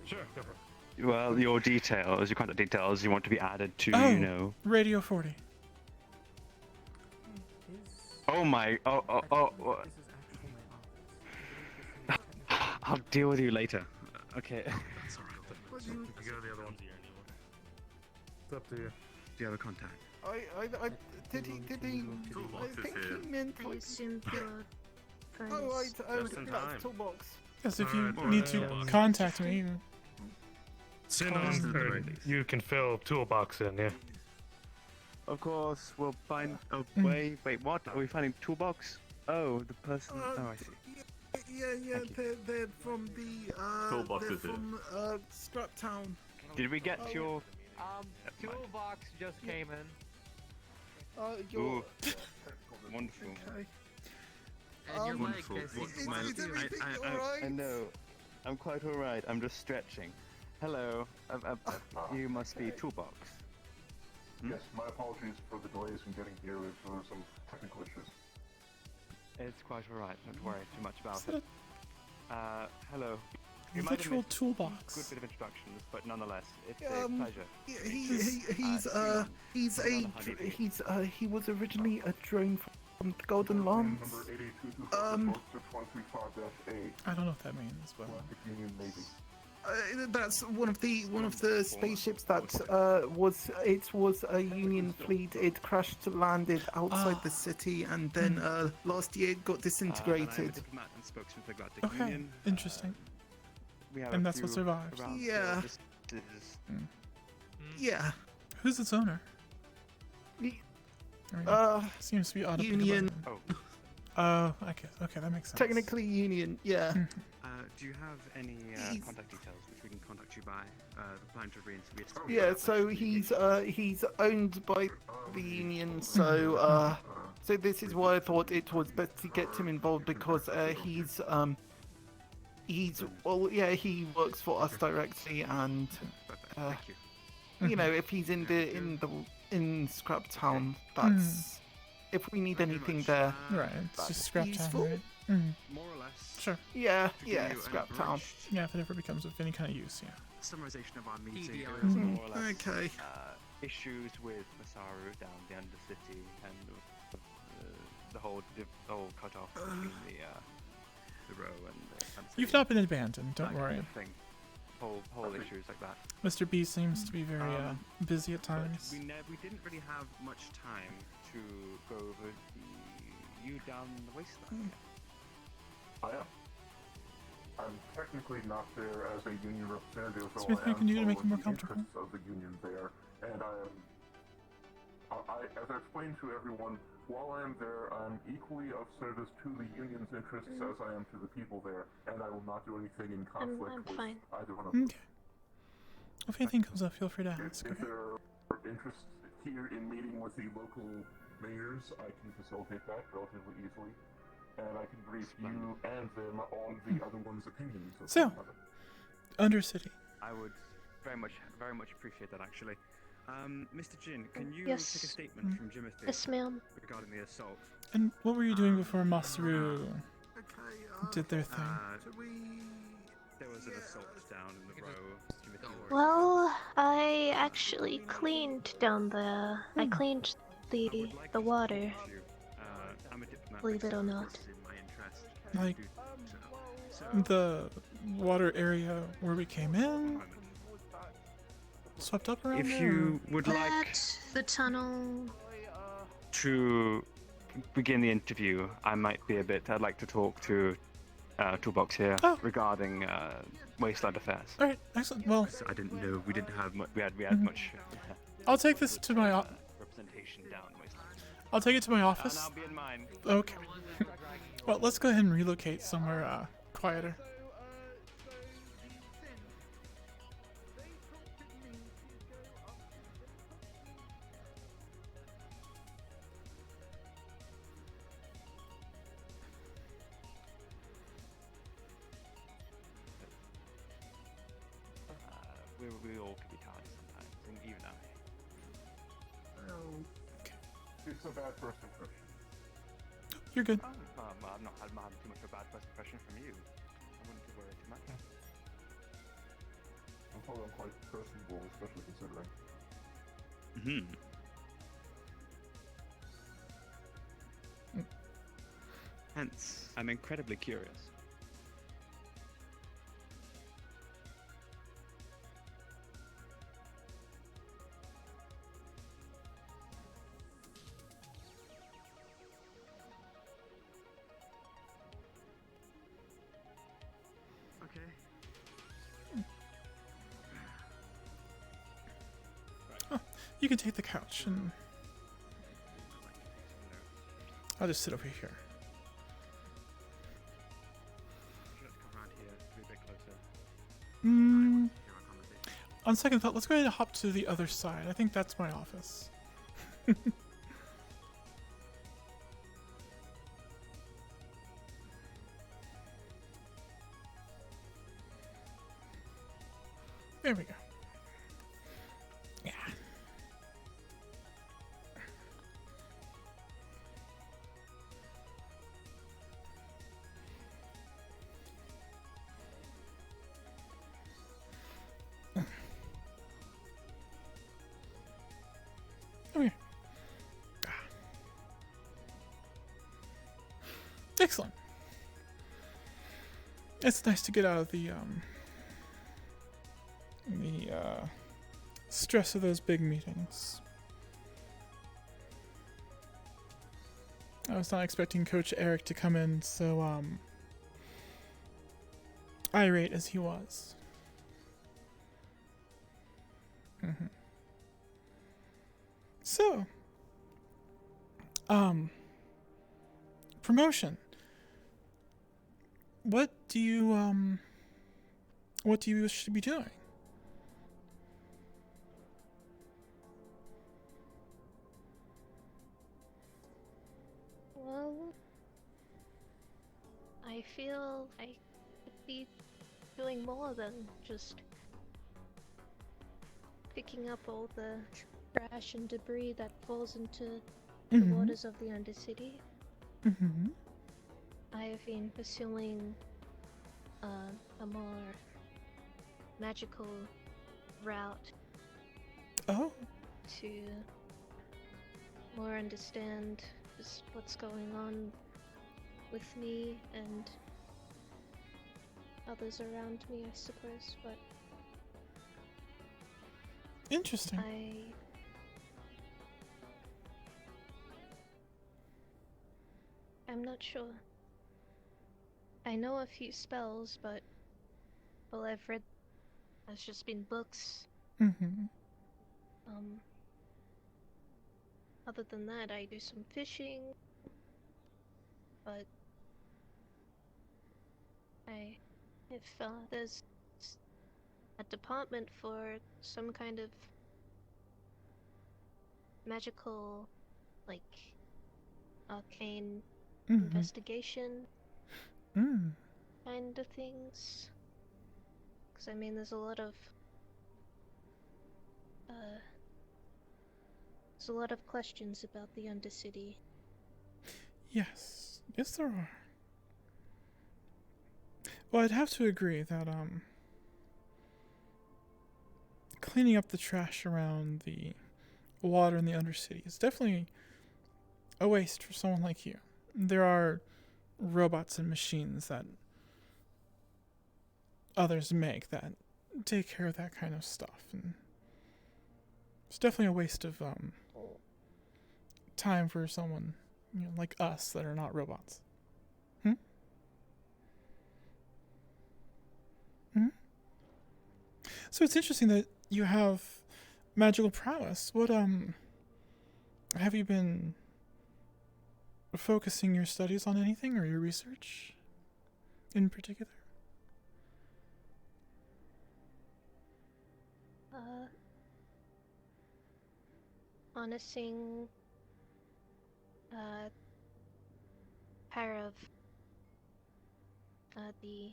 Sure, go for it. Well, your details, your contact details, you want to be added to, Oh, you know. Radio 40. Oh my. Oh. I'll deal with you later. Okay. That's alright. You go to the other one. It's up to you. Do you have a contact? Did he, I think he meant I like... assumed your phone Oh, right, is... Just in that's time. toolbox. Yes, if you Alright, need to contact me. Sinan, you can fill toolbox in, yeah. Of course, we'll find. Oh, wait, what? Are we finding toolbox? Oh, the person. Oh, I see. Yeah, they're from the, Toolbox they're is here. from, Scrap Town. Did we get your. Toolbox just came in. Your... Wonderful. Okay. And your mic Wonderful. Is everything alright? I know. I'm quite alright. I'm just stretching. Hello. You must be toolbox. Yes, my apologies for the delays in getting here. There were some technical issues. It's quite alright. Don't worry too much about it. Hello. You might have Literal missed toolbox. a good bit of introductions, but nonetheless, it's a pleasure. He was originally a drone from the Golden Lance. Number 82 to 165-8. I don't know what that means, but Union Navy. That's one of the spaceships that was a Union fleet. It crashed landed outside the city, and then last year it got disintegrated. And I'm a diplomat and spokesman for the Galactic okay, Union. interesting. We have And a that's what few survives. around, so Yeah. this is- Yeah. Who's its owner? Ye- I mean, seems to be odd. Union. Okay, that makes sense. Technically Union. Yeah. Do you have any contact details which we can contact you by? The plan to reinstate. Yeah, so he's owned by the Union, so so this is why I thought it was best to get him involved, because he's he works for us directly, and you know, if he's in Scrap Town, that's if we need anything there. Right, it's just Scrap useful. Town, right? More or less. Sure. Yeah, To give you an Scrap Town. abridged Yeah, if it ever becomes of any kind of use, yeah. Summarization of our meeting. TBR. More or less. Okay. issues with Masaru down the Undercity and the whole cutoff between the row and the Undercity. You've not been abandoned, don't that worry. kind of thing. Whole issues like that. Mr. B seems to be very busy at times. We didn't really have much time to go over you down the wasteland. I am. I'm technically not there as a union representative, Is though there anything I I am can do to make following you more the comfortable? interests of the union there, and as I explained to everyone, while I am there, I'm equally of service to the union's interests as I am to the people there, and I will not do anything in conflict with fine. either one of them. Okay. If anything comes up, feel free to ask. If Okay? there are interests here in meeting with the local mayors, I can facilitate that relatively easily, and I can brief you and them on the other one's opinions. Of So, one another. Undercity. I would very much appreciate that, actually. Mr. Jin, can you Yes. take a statement from Jimothy Yes, ma'am. regarding the assault? And what were you doing before Masaru did their thing? There was an assault down in the row. Jimothy was- Well, I actually cleaned down there. I cleaned the water. I'm a diplomat. Believe it or not. This is in my interest. Like So, the water area where we came in? Swept up around if there? you would like That, the tunnel. to begin the interview, I'd like to talk to Toolbox here regarding wasteland affairs. Alright, excellent. Well, I didn't know we didn't have much. We had Mhm. much. I'll take this to my representation down wasteland. I'll take it to my office. And I'll be in mine. Okay. Well, let's go ahead and relocate somewhere quieter. We all could be tired sometimes, and even I. Well, it's a bad first impression. You're good. I'm not having too much of a bad first impression from you. I wouldn't worry too much. I'm told I'm quite personable, especially considering. Hence, I'm incredibly curious. Okay. Oh, you can take the couch and I'll just sit over here. On second thought, let's go ahead and hop to the other side. I think that's my office. There we go. Yeah. Come here. Excellent. It's nice to get out of the stress of those big meetings. I was not expecting Coach Eric to come in so irate as he was. So, promotion. What do you wish to be doing? Well, I feel I could be doing more than just picking up all the trash and debris that falls into the waters of the Undercity. I have been pursuing a more magical route. Oh. to more understand just what's going on with me and others around me, I suppose, but interesting. I'm not sure. I know a few spells, but all I've read has just been books. Mm-hmm. Other than that, I do some fishing, but if there's a department for some kind of magical, like, arcane investigation kind of things. Because, I mean, there's a lot of questions about the Undercity. Yes. Yes, there are. Well, I'd have to agree that, cleaning up the trash around the water in the Undercity is definitely a waste for someone like you. There are robots and machines that others make that take care of that kind of stuff, and it's definitely a waste of time for someone, like us that are not robots. So it's interesting that you have magical prowess. What have you been focusing your studies on anything, or your research in particular? Harnessing power of the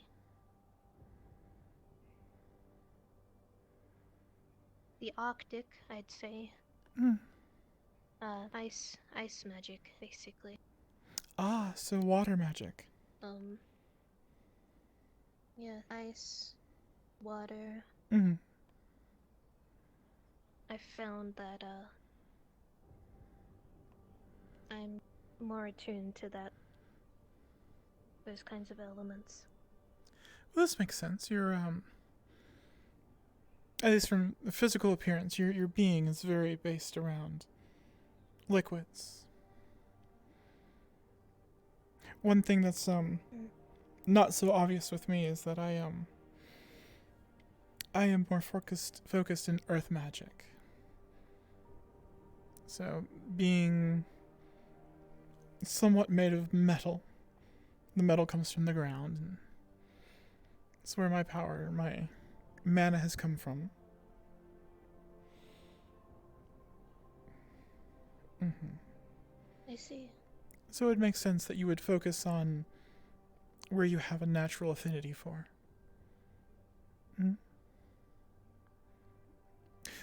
Arctic, I'd say. Ice magic, basically. Ah, so water magic. Yeah, ice, water. I found that I'm more attuned to those kinds of elements. Well, this makes sense. You're at least from the physical appearance, your being is very based around liquids. One thing that's not so obvious with me is that I am more focused in earth magic. So, being somewhat made of metal, the metal comes from the ground, and it's where my power, my mana has come from. I see. So it makes sense that you would focus on where you have a natural affinity for.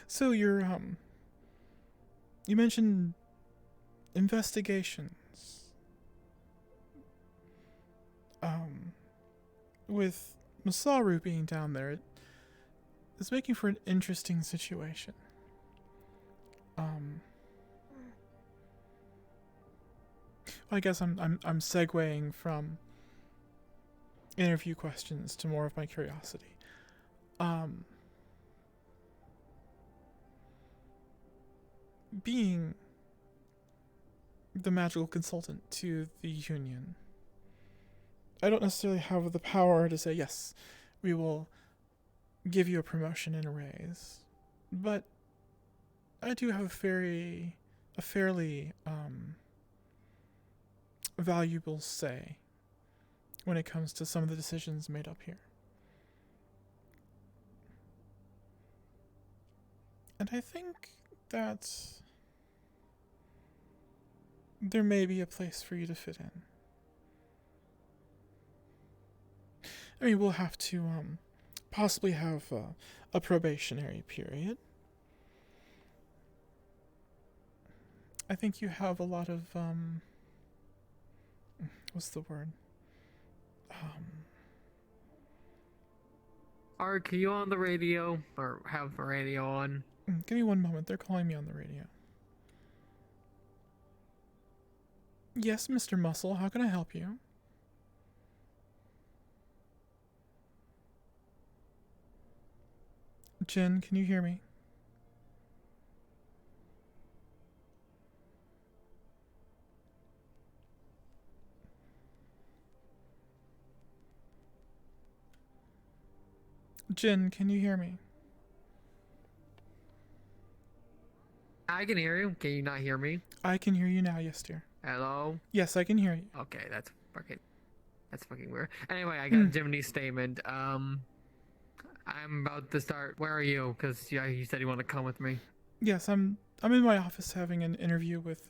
So you're, you mentioned investigations. With Masaru being down there, it's making for an interesting situation. I guess I'm segueing from interview questions to more of my curiosity. Being the magical consultant to the Union, I don't necessarily have the power to say, yes, we will give you a promotion and a raise, but I do have a fairly valuable say when it comes to some of the decisions made up here. And I think that there may be a place for you to fit in. I mean, we'll have to possibly have a probationary period. I think you have a lot of what's the word? Are you on the radio, or have the radio on? Give me one moment. They're calling me on the radio. Yes, Mr. Muscle, how can I help you? Jen, can you hear me? Jen, can you hear me? I can hear you. Can you not hear me? I can hear you now, yes, dear. Hello? Yes, I can hear you. Okay, that's fucking weird. Anyway, I got Jiminy's statement. I'm about to start. Where are you? Because you said you want to come with me. Yes, I'm in my office having an interview with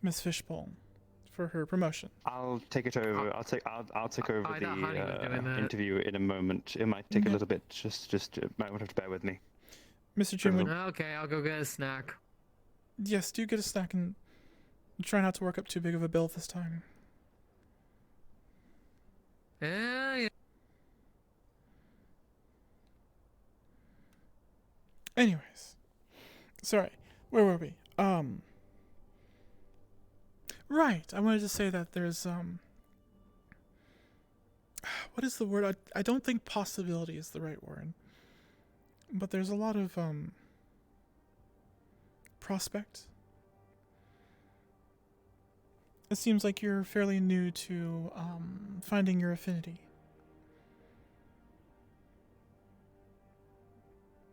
Miss Fishbowl for her promotion. I'll take it over. I'll take over I thought Honey was doing the that. interview in a moment. It might take a little bit. Just might want to bear with me. Mr. Jim would... Okay, I'll go get a snack. Yes, do get a snack and try not to work up too big of a bill this time. Yeah. Anyways, sorry, where were we? Right, I wanted to say that there's what is the word? I don't think possibility is the right word, but there's a lot of prospect. It seems like you're fairly new to finding your affinity.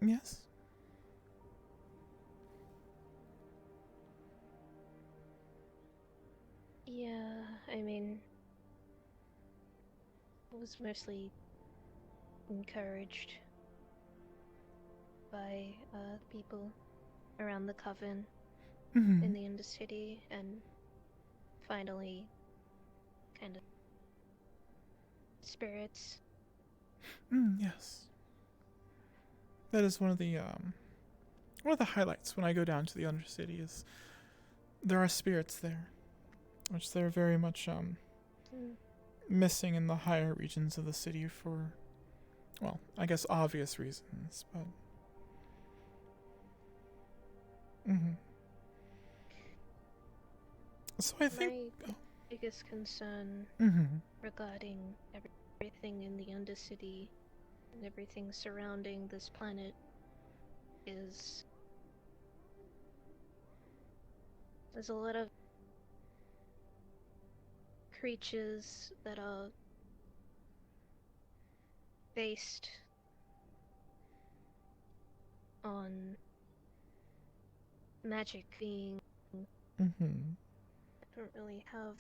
Yes? Yeah, I mean, I was mostly encouraged by people around the coven in the Undercity, and finally, kind of spirits. Yes. That is one of the highlights when I go down to the Undercity is there are spirits there, which they're very much missing in the higher regions of the city for, well, I guess obvious reasons, but so I think my biggest concern regarding everything in the Undercity and everything surrounding this planet is there's a lot of creatures that are based on magic being. I don't really have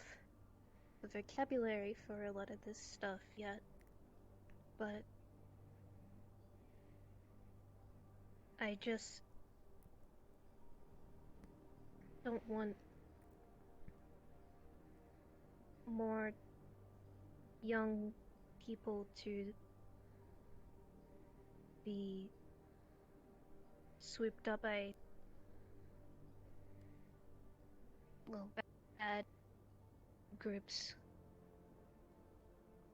the vocabulary for a lot of this stuff yet, but I just don't want more young people to be swooped up by, well, bad groups.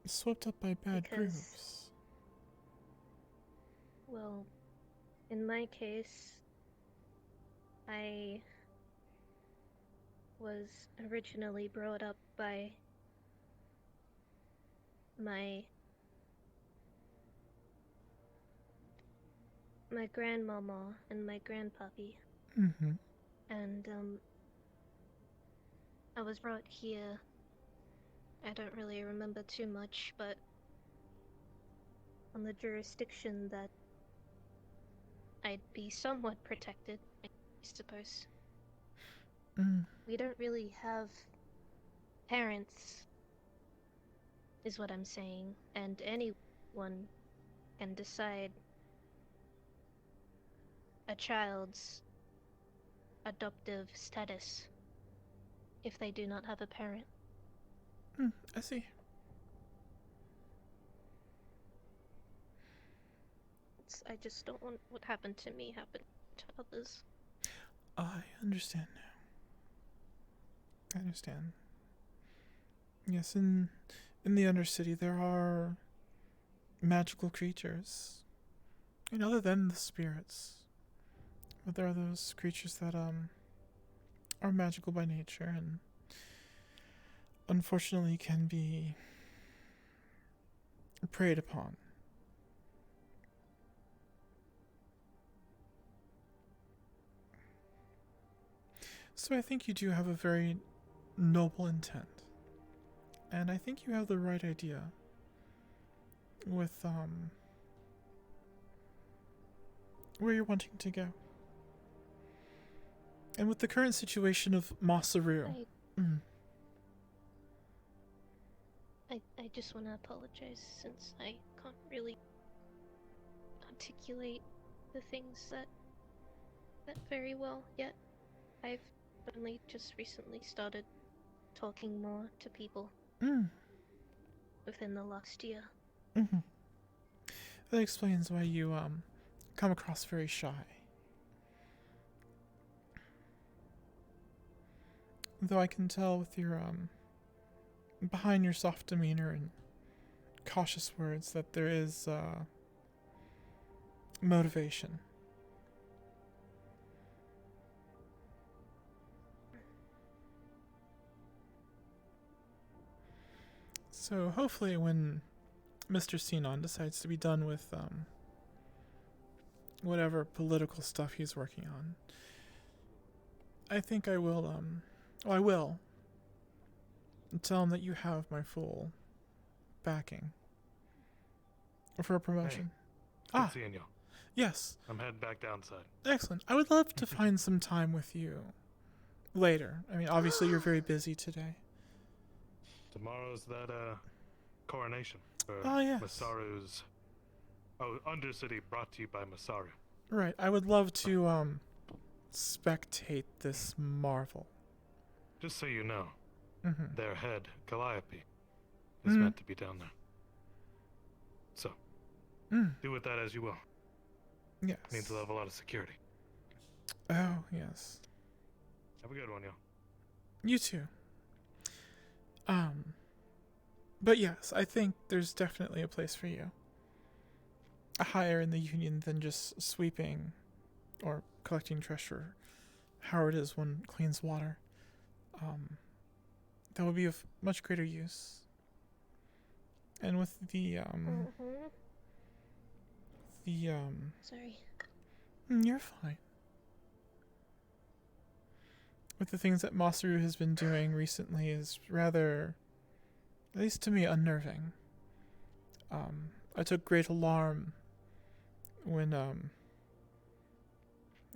Swept up by bad Because, groups. well, in my case, I was originally brought up by my grandmama and my grandpappy. And I was brought here. I don't really remember too much, but on the jurisdiction that I'd be somewhat protected, I suppose. We don't really have parents, is what I'm saying, and anyone can decide a child's adoptive status if they do not have a parent. I see. I just don't want what happened to me happen to others. I understand now. I understand. Yes, in the Undercity there are magical creatures. And other than the spirits, But there are those creatures that are magical by nature and unfortunately can be preyed upon. So I think you do have a very noble intent. And I think you have the right idea with where you're wanting to go. And with the current situation of Masaru. I just want to apologize since I can't really articulate the things that very well yet. I've only just recently started talking more to people within the last year. That explains why you come across very shy. Though I can tell with your behind your soft demeanor and cautious words that there is motivation. So hopefully when Mr. Sinon decides to be done with whatever political stuff he's working on, I think I will I will tell him that you have my full backing for a promotion. Hey, good seeing you. Yes. I'm heading back downside. Excellent. I would love to find some time with you later. I mean, obviously you're very busy today. Tomorrow's that coronation for yes. Masaru's Undercity, brought to you by Masaru. Right. I would love to spectate this marvel. Just so you know, their head, Calliope, is Mhm. meant to be down there. So, do with that as you will. Yes. Means we'll have a lot of security. Oh, yes. Have a good one, yo. You too. But yes, I think there's definitely a place for you. Higher in the Union than just sweeping or collecting trash, or how it is one cleans water. That would be of much greater use. And with the Sorry. You're fine. With the things that Masaru has been doing recently is rather, at least to me, unnerving. I took great alarm when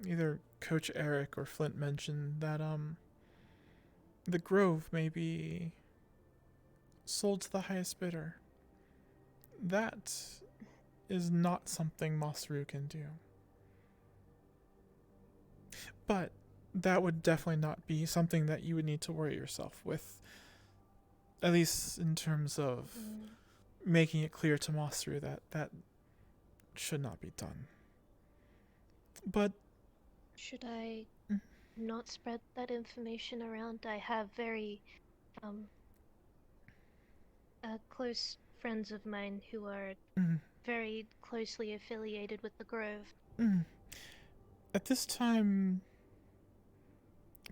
either Coach Eric or Flint mentioned that the Grove may be sold to the highest bidder. That is not something Masaru can do. But that would definitely not be something that you would need to worry yourself with, at least in terms of making it clear to Masaru that that should not be done. But should I not spread that information around? I have very close friends of mine who are very closely affiliated with the Grove. At this time,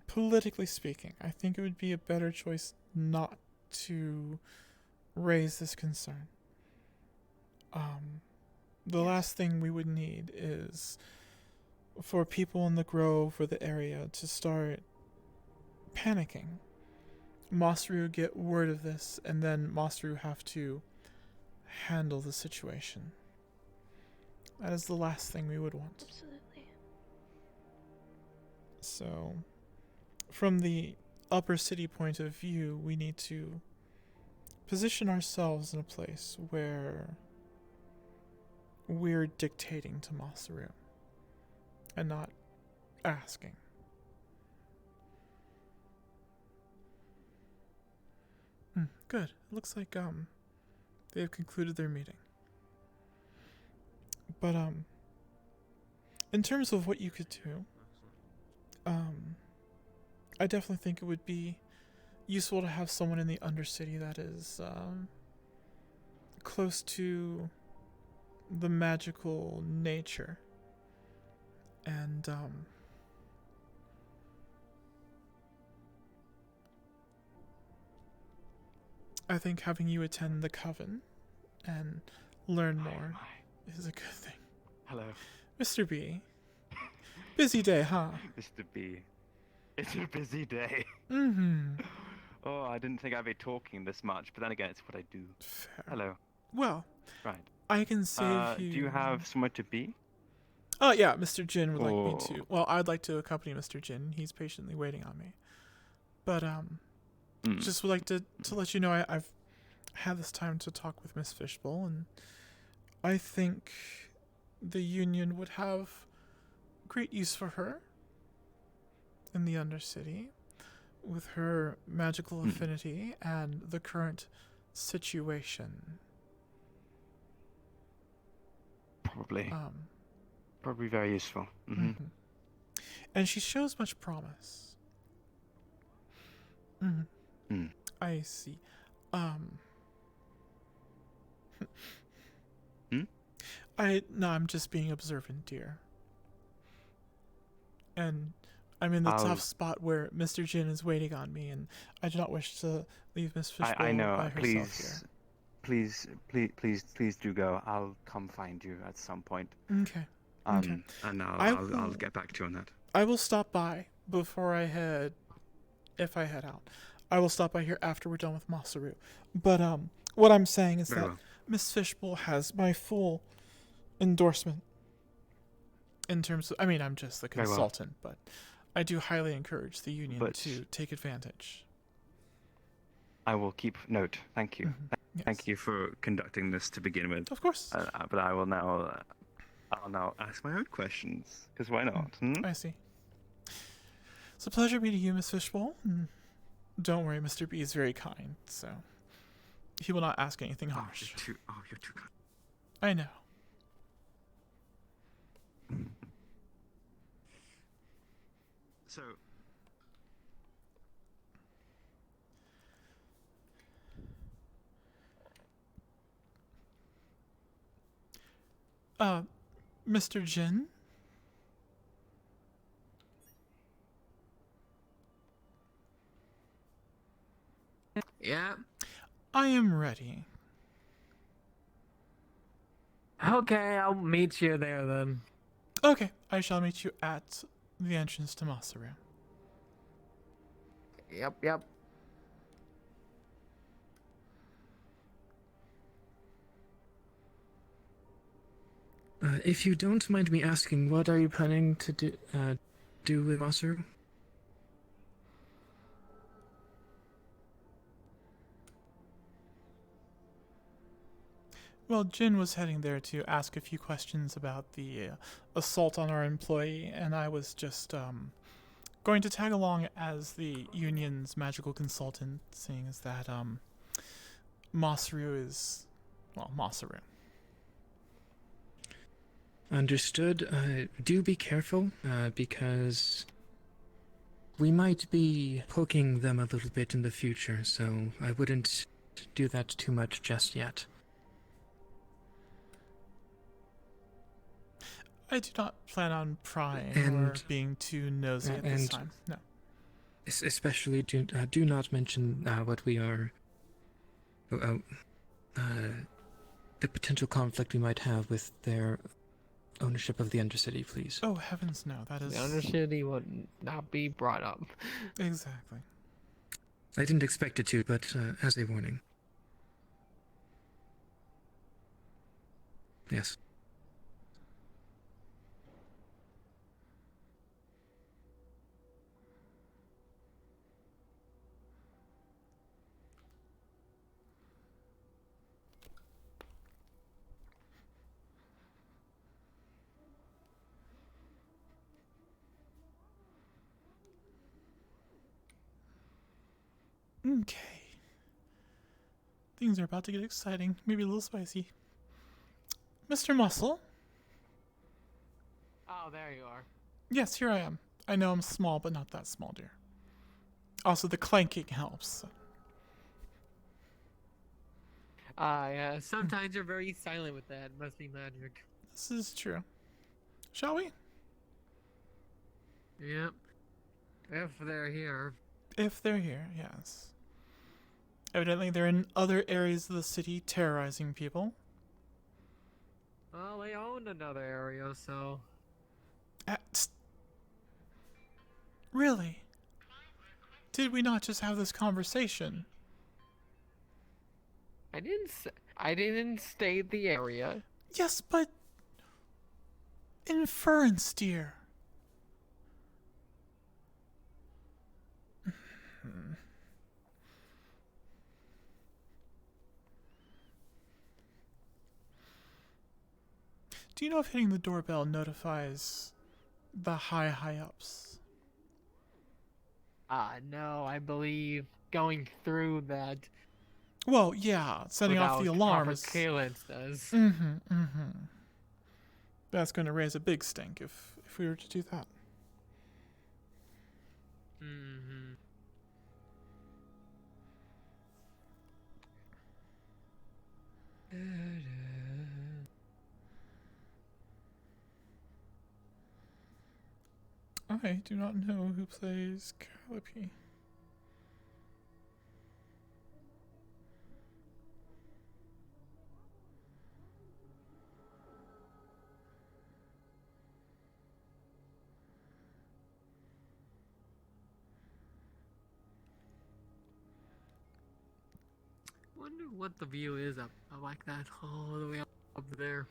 politically speaking, I think it would be a better choice not to raise this concern. The last thing we would need is for people in the Grove or the area to start panicking. Masaru get word of this, and then Masaru have to handle the situation. That is the last thing we would want. Absolutely. So, from the upper city point of view, we need to position ourselves in a place where we're dictating to Masaru and not asking. Good. It looks like they have concluded their meeting. But in terms of what you could do, I definitely think it would be useful to have someone in the Undercity that is close to the magical nature And, I think having you attend the coven and learn more is a good thing. Hello. Mr. B. Busy day, huh? Mr. B. It's a busy day. Mm-hmm. Oh, I didn't think I'd be talking this much, but then again, it's what I do. Fair. Hello. Well, Right. I can save you. Do you have somewhere to be? Oh, yeah, Mr. Jin would like me to. Well, I'd like to accompany Mr. Jin. He's patiently waiting on me. But, just would like to let you know I've had this time to talk with Miss Fishbowl, and I think the Union would have great use for her in the Undercity with her magical affinity and the current situation. Probably. Probably very useful. And she shows much promise. I see. I'm just being observant, dear. And I'm in the tough spot where Mr. Jin is waiting on me, and I do not wish to leave Miss Fishbowl I know. by herself here. Please do go. I'll come find you at some point. Okay. Okay. And I'll get back to you on that. I will stop by before I head, if I head out. I will stop by here after we're done with Masaru. But what I'm saying is that Miss Fishbowl has my full endorsement in terms of, I mean, I'm just the consultant, but I do highly encourage the Union to take advantage. I will keep note. Thank you. Thank you for conducting this to begin with. Of course. But I will now, I'll now ask my own questions, because why not? I see. It's a pleasure meeting you, Miss Fishbowl. Don't worry, Mr. B is very kind, so he will not ask anything harsh. You're too kind. I know. So, Mr. Jin? Yeah. I am ready. Okay, I'll meet you there then. Okay, I shall meet you at the entrance to Masaru. Yep. If you don't mind me asking, what are you planning to do with Masaru? Well, Jin was heading there to ask a few questions about the assault on our employee, and I was just going to tag along as the Union's magical consultant, seeing as that Masaru is, well, Masaru. Understood. Do be careful, because we might be poking them a little bit in the future, so I wouldn't do that too much just yet. I do not plan on prying or being too nosy at this time. No. Especially, do not mention what we are. The potential conflict we might have with their ownership of the Undercity, please. Oh heavens, no! That is the Undercity will not be brought up. Exactly. I didn't expect it to, but as a warning. Yes. Okay. Things are about to get exciting, maybe a little spicy. Mr. Muscle? Oh, there you are. Yes, here I am. I know I'm small, but not that small, dear. Also, the clanking helps. Yeah, sometimes you're very silent with that. Must be magic. This is true. Shall we? Yep. If they're here. If they're here, yes. Evidently, they're in other areas of the city terrorizing people. Well, they owned another area, so. Really? Did we not just have this conversation? I didn't state the area. Yes, but inference, dear. Do you know if hitting the doorbell notifies the high-ups? No, I believe going through that. Well, yeah, setting off the alarm is... Calence does. That's going to raise a big stink if we were to do that. I do not know who plays Calliope. Wonder what the view is up like that all the way up there.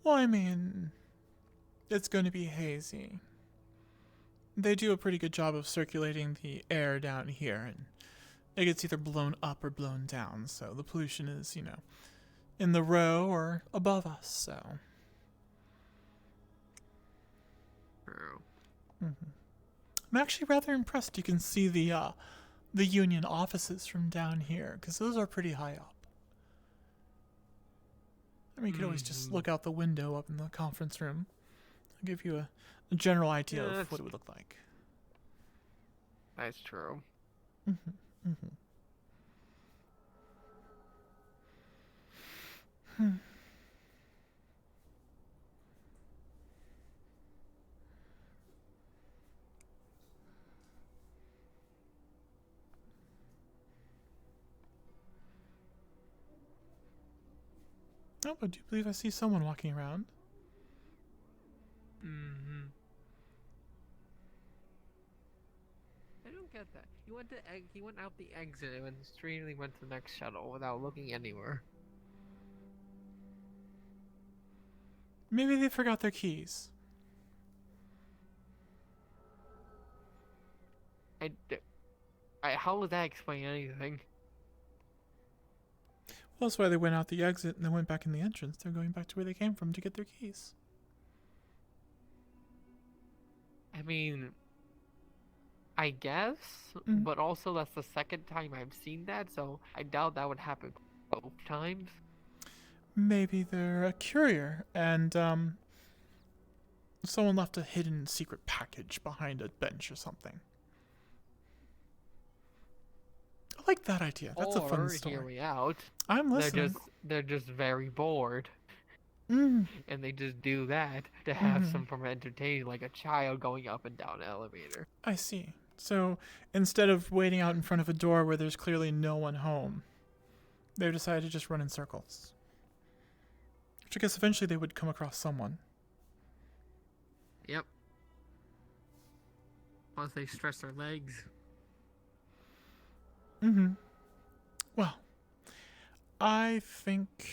Well, I mean, it's going to be hazy. They do a pretty good job of circulating the air down here, and it gets either blown up or blown down, so the pollution is, in the row or above us, so. True. I'm actually rather impressed you can see the union offices from down here, because those are pretty high up. I mean, you could always just look out the window up in the conference room. I'll give you a general idea of what it would look like. That's true. Oh, I do believe I see someone walking around. I don't get that. He went out the exit and went straight went to the next shuttle without looking anywhere. Maybe they forgot their keys. How would that explain anything? Well, that's why they went out the exit and then went back in the entrance. They're going back to where they came from to get their keys. I mean, I guess, but also that's the second time I've seen that, so I doubt that would happen both times. Maybe they're a courier, and someone left a hidden secret package behind a bench or something. I like that idea. That's a fun story. Hear me out. I'm listening. They're just very bored. And they just do that to have some form of entertaining, like a child going up and down an elevator. I see. So instead of waiting out in front of a door where there's clearly no one home, they've decided to just run in circles. Which I guess eventually they would come across someone. Yep. Once they stretch their legs. Well, I think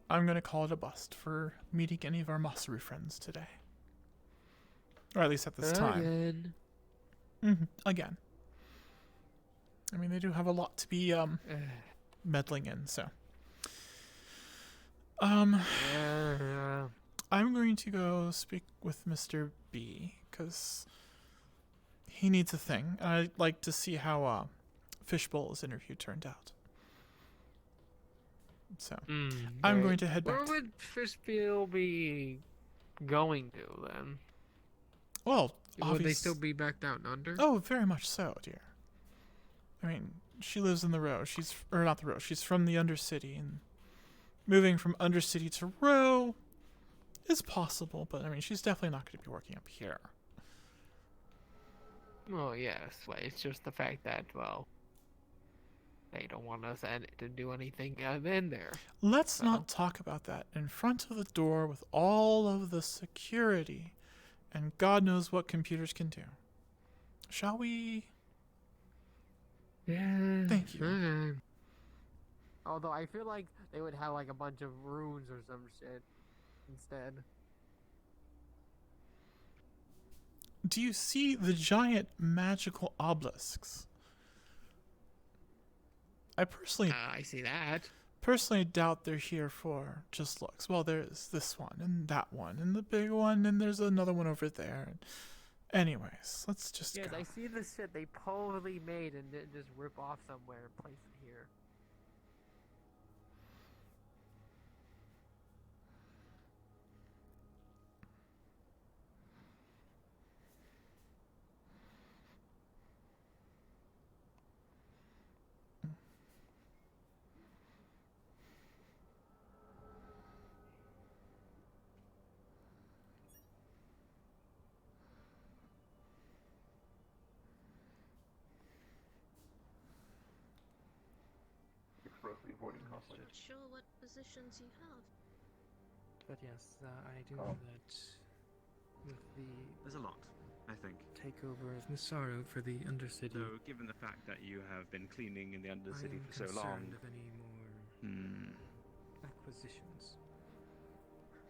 I'm going to call it a bust for meeting any of our Masaru friends today. Or at least at this time. Again. I mean, they do have a lot to be meddling in, so. I'm going to go speak with Mr. B, because he needs a thing. And I'd like to see how Fishbowl's interview turned out. So, I'm going to head back. Where would Fishbowl be going to, then? Well, would they still be back down under? Oh, very much so, dear. I mean, she lives in the row. She's from the Undercity, and moving from Undercity to row is possible, but I mean, she's definitely not going to be working up here. Oh yes, well, it's just the fact that, well, they don't want us to do anything in there. Let's not talk about that in front of the door with all of the security and God knows what computers can do. Shall we? Yeah. Thank you. Okay. Although I feel like they would have like a bunch of runes or some shit instead. Do you see the giant magical obelisks? I personally I see that. Personally doubt they're here for just looks. Well, there's this one and that one and the big one and there's another one over there. Anyways, let's just Yes, go. I see the shit they probably made and then just rip off somewhere and place it here. Expressly avoiding conflict. Not sure what positions you have. But yes, I do Oh. know that with the There's a lot, I think. takeover of Misaro for the Undercity, So, given the fact that you have been cleaning in the I Undercity am for so long, concerned of any more acquisitions.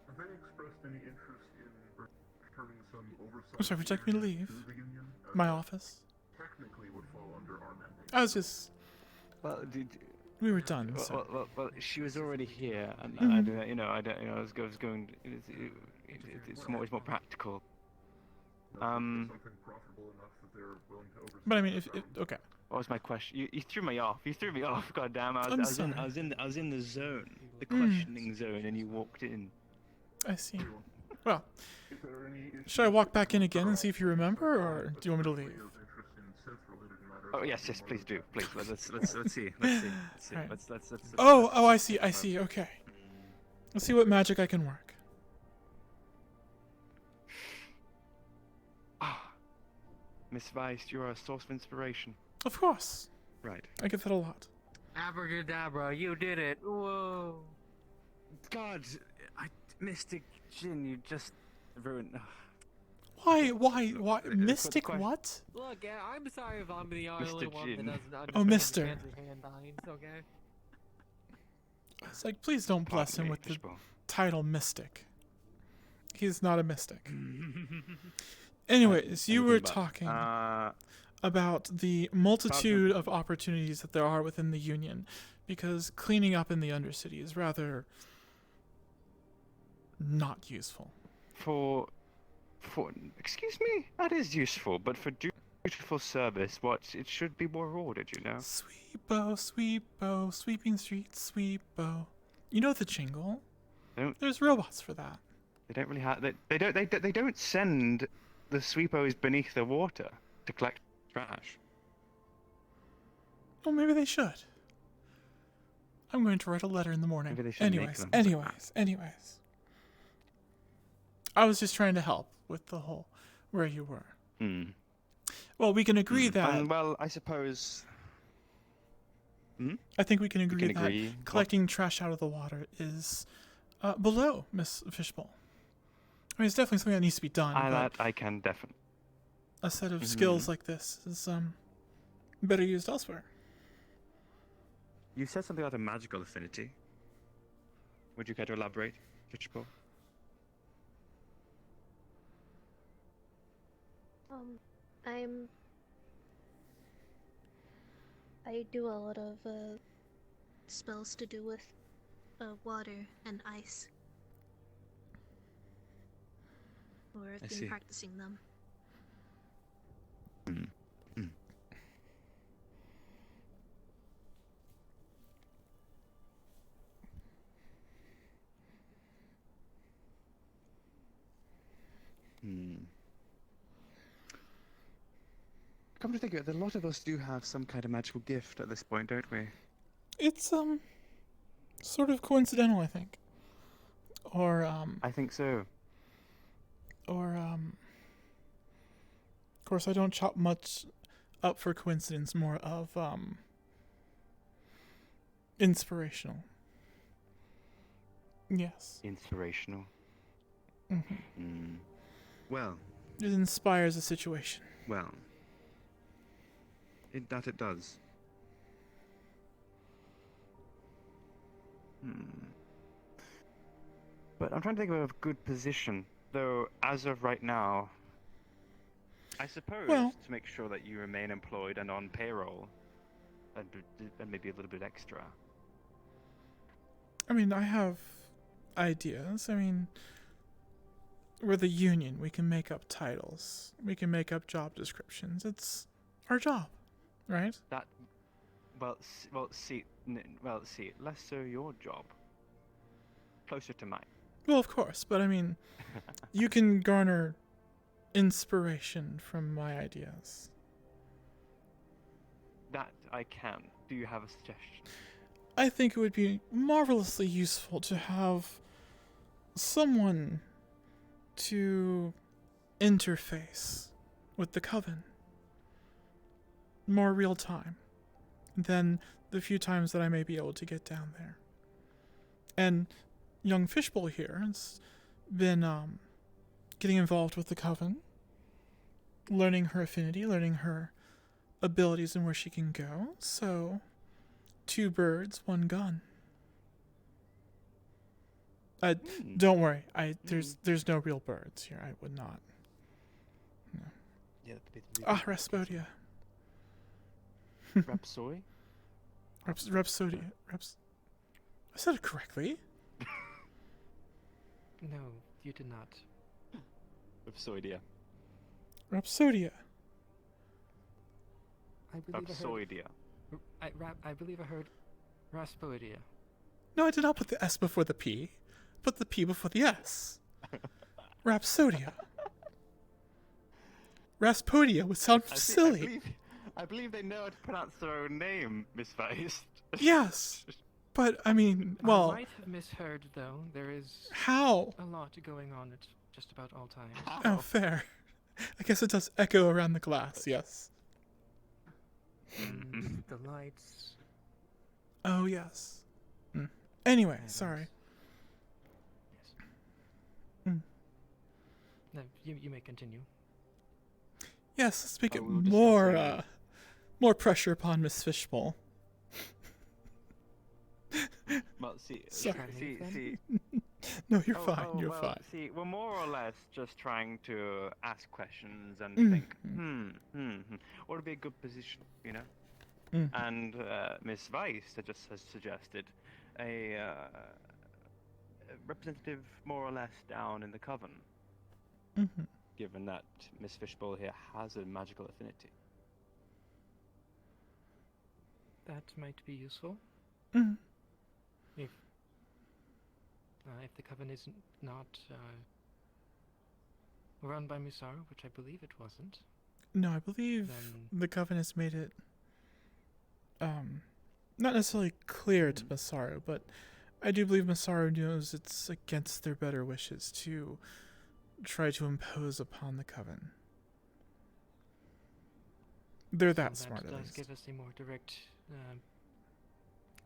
Have they expressed any interest in returning some oversight? I'm sorry, would you like me to leave? the union? My office? Technically would fall under our mandate. I was just... well, We were done, so... well, she was already here, and Mhm. I don't, I was going. It's more practical. Something profitable enough that they're willing to oversee. But I mean, okay. What was my question? You threw me off. You threw me off. God damn! I I'm was in sorry. I was in the zone, the Mm. questioning zone, and you walked in. I see. Well, should I walk back in again and see if you remember, or do you want me to leave? Oh yes, please do. Please let's see. Let's see. Alright. Let's. Oh, I see. Okay. Let's see what magic I can work. Miss Weiss, you are a source of inspiration. Of course. Right. I get that a lot. Abracadabra, you did it! Whoa! God, Mystic Jin, you just ruined. Why? Mystic question. what? Look, I'm sorry if I'm the only Mr. one that Jin. doesn't understand Oh, Mister. fancy hand signs, okay? It's like, please don't bless him me, with the Fishbowl. title Mystic. He's not a mystic. Anyways, you were talking about the multitude of opportunities that there are within the Union, because cleaning up in the Undercity is rather not useful. For excuse me, that is useful, but for dutiful service, it should be more ordered, you know. Sweepo, sweeping streets, sweepo. You know the jingle. There's robots for that. They don't really have. They don't send the sweepos beneath the water to collect trash. Well, maybe they should. I'm going to write a letter in the morning. Maybe they should make them. Anyways. I was just trying to help with the whole where you were. Well, we can agree that. Well, I suppose. I think we can agree can that agree. collecting trash out of the water is below Miss Fishbowl. I mean, it's definitely something that needs to be done. But That I can definitely. a set of skills like this is better used elsewhere. You said something about a magical affinity. Would you care to elaborate, Fishbowl? I do a lot of spells to do with water and ice. Or I've I been see. practicing them. Come to think of it, a lot of us do have some kind of magical gift at this point, don't we? It's sort of coincidental, I think. Or I think so. Or course, I don't chop much up for coincidence, more of inspirational. Yes. Inspirational. Well. It inspires a situation. Well. It does. But I'm trying to think of a good position, though. As of right now, I suppose to make sure that you remain employed and on payroll, and maybe a little bit extra. I mean, I have ideas. I mean, we're the union. We can make up titles. We can make up job descriptions. It's our job, right? That, see, less so your job. Closer to mine. Well, of course, but I mean, you can garner inspiration from my ideas. That I can. Do you have a suggestion? I think it would be marvelously useful to have someone to interface with the Coven more real time than the few times that I may be able to get down there. And young Fishbowl here has been getting involved with the Coven, learning her affinity, learning her abilities and where she can go. So, 2 birds, 1 gun. Don't worry. There's no real birds here. I would not. No. Yeah, Raspodia. Rhapsody? Rhapsodia. I said it correctly. No, you did not. Rhapsodia. Rhapsodia. Rhapsodia. I believe I heard Raspodia. No, I did not put the S before the P. Put the P before the S. Rhapsodia. Raspodia would sound silly. I believe they know how to pronounce their own name, Miss Feist. Yes. But, I mean, well... I might have misheard, though. There is... How? A lot going on at just about all times. Oh, fair. I guess it does echo around the glass, yes. And the lights... Oh, yes. Anyway, sorry. Yes. No, you may continue. Yes, let's make it more pressure upon Miss Fishbowl. Well, see. No, you're fine. You're fine. See, we're more or less just trying to ask questions and think, what would be a good position, you know? And Miss Weiss has suggested a representative more or less down in the Coven. Given that Miss Fishbowl here has a magical affinity. That might be useful. If the Coven is not run by Misaru, which I believe it wasn't. No, I believe the Coven has made it not necessarily clear to Misaru, but I do believe Misaru knows it's against their better wishes to try to impose upon the Coven. They're that smart, at least. That does give us a more direct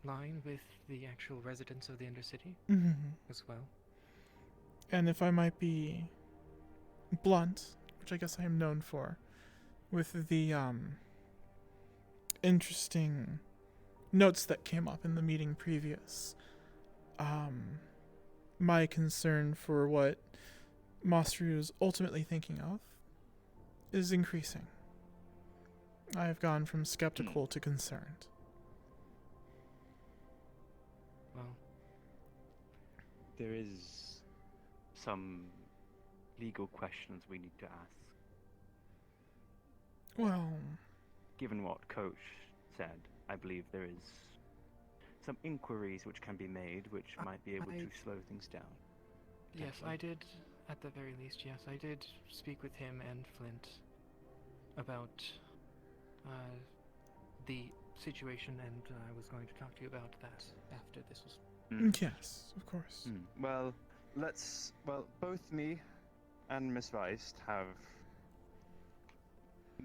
line with the actual residents of the Undercity as well. And if I might be blunt, which I guess I am known for, with the interesting notes that came up in the meeting previous, my concern for what Masaru is ultimately thinking of is increasing. I have gone from skeptical to concerned. Well, there is some legal questions we need to ask. Well, given what Coach said, I believe there is some inquiries which can be made which might be able to slow things down. Yes, I did, at the very least, yes, I did speak with him and Flint about the situation, and I was going to talk to you about that after this was... Yes, of course. Well, both me and Miss Weist have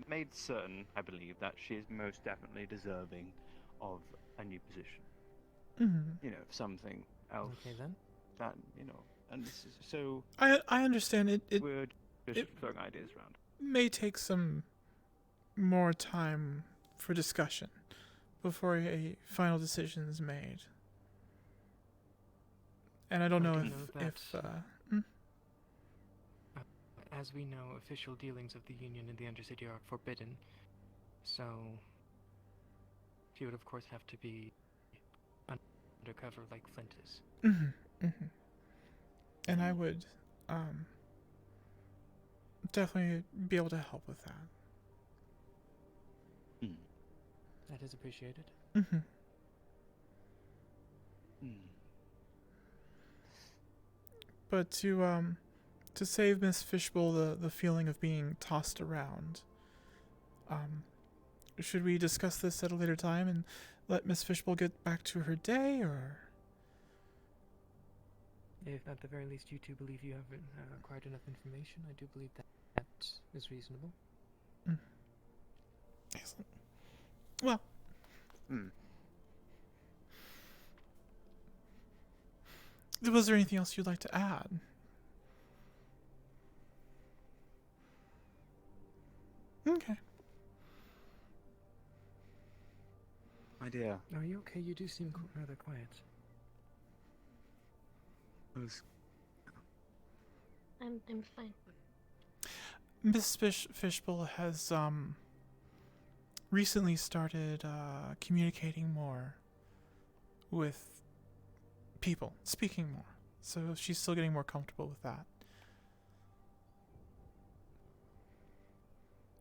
made certain, I believe, that she is most definitely deserving of a new position. Mhm. You know, something else. Okay, then. That, you know, and this is so. I understand it. We're just it throwing ideas around. may take some more time for discussion before a final decision is made. And I don't know as we know, official dealings of the Union and the Undercity are forbidden, so she would of course have to be undercover like Flint is. And I would definitely be able to help with that. That is appreciated. But to save Miss Fishbowl the feeling of being tossed around, should we discuss this at a later time and let Miss Fishbowl get back to her day, or? If at the very least you two believe you haven't acquired enough information, I do believe that is reasonable. Excellent. Well. Was there anything else you'd like to add? Okay. My dear. Are you okay? You do seem rather quiet. I'm fine. Miss Fishbowl has recently started communicating more with people, speaking more. So she's still getting more comfortable with that.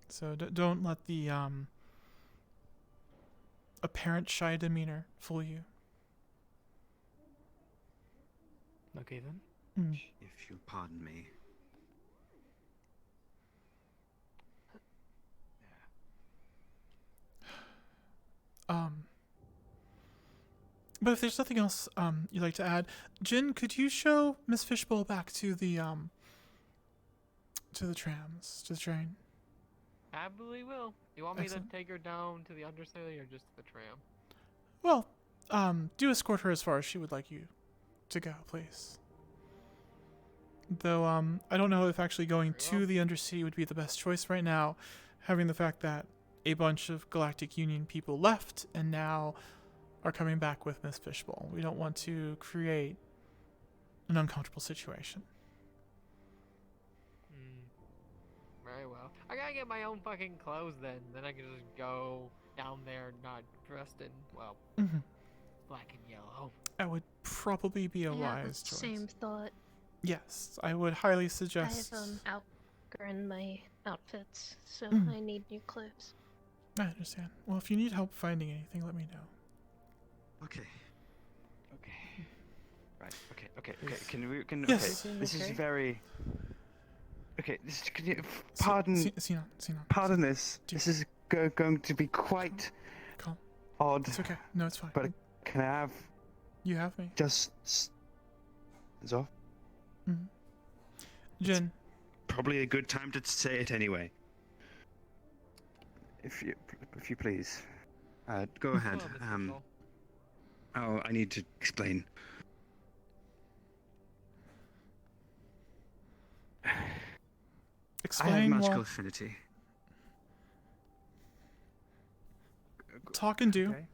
So don't let the apparent shy demeanor fool you. Okay then. If you'll pardon me. But if there's nothing else you'd like to add, Jin, could you show Miss Fishbowl back to the trams, to the train? Absolutely will. You want me Excellent. to take her down to the undercity or just the tram? Well, do escort her as far as she would like you to go, please. Though I don't know if actually going to the Undercity would be the best choice right now, having the fact that a bunch of Galactic Union people left and now are coming back with Miss Fishbowl. We don't want to create an uncomfortable situation. Very well. I gotta get my own fucking clothes then. Then I can just go down there not dressed in, well, black and yellow. That would probably be a I have wise the choice. same thought. Yes, I would highly suggest. I have outgrown my outfits, so I need new clothes. I understand. Well, if you need help finding anything, let me know. Okay. Right. Okay. Can Yes. okay. This is very. Okay. This can you Sinan. Pardon this. This is going to be quite Calm. odd. It's okay. No, it's fine. But can I have? You have me. Just. Zoff? Jin. Probably a good time to say it anyway. If you please, go ahead. Oh, I need to explain. Explain. I have magical while... affinity. Talk and do. Okay.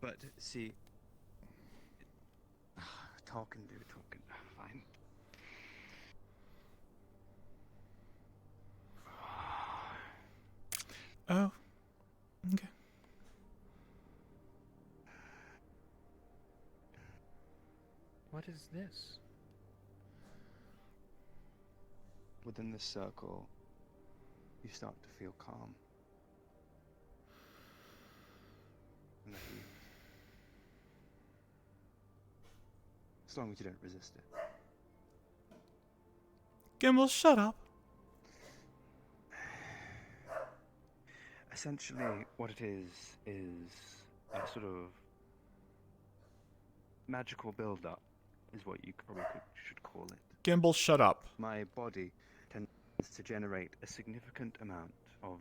But see, talk and do, fine. Oh, okay. What is this? Within this circle, you start to feel calm. And at ease. As long as you don't resist it. Gimbal, shut up. Essentially, what it is a sort of magical build-up, is what you probably should call it. Gimbal, shut up. My body tends tends to generate a significant amount of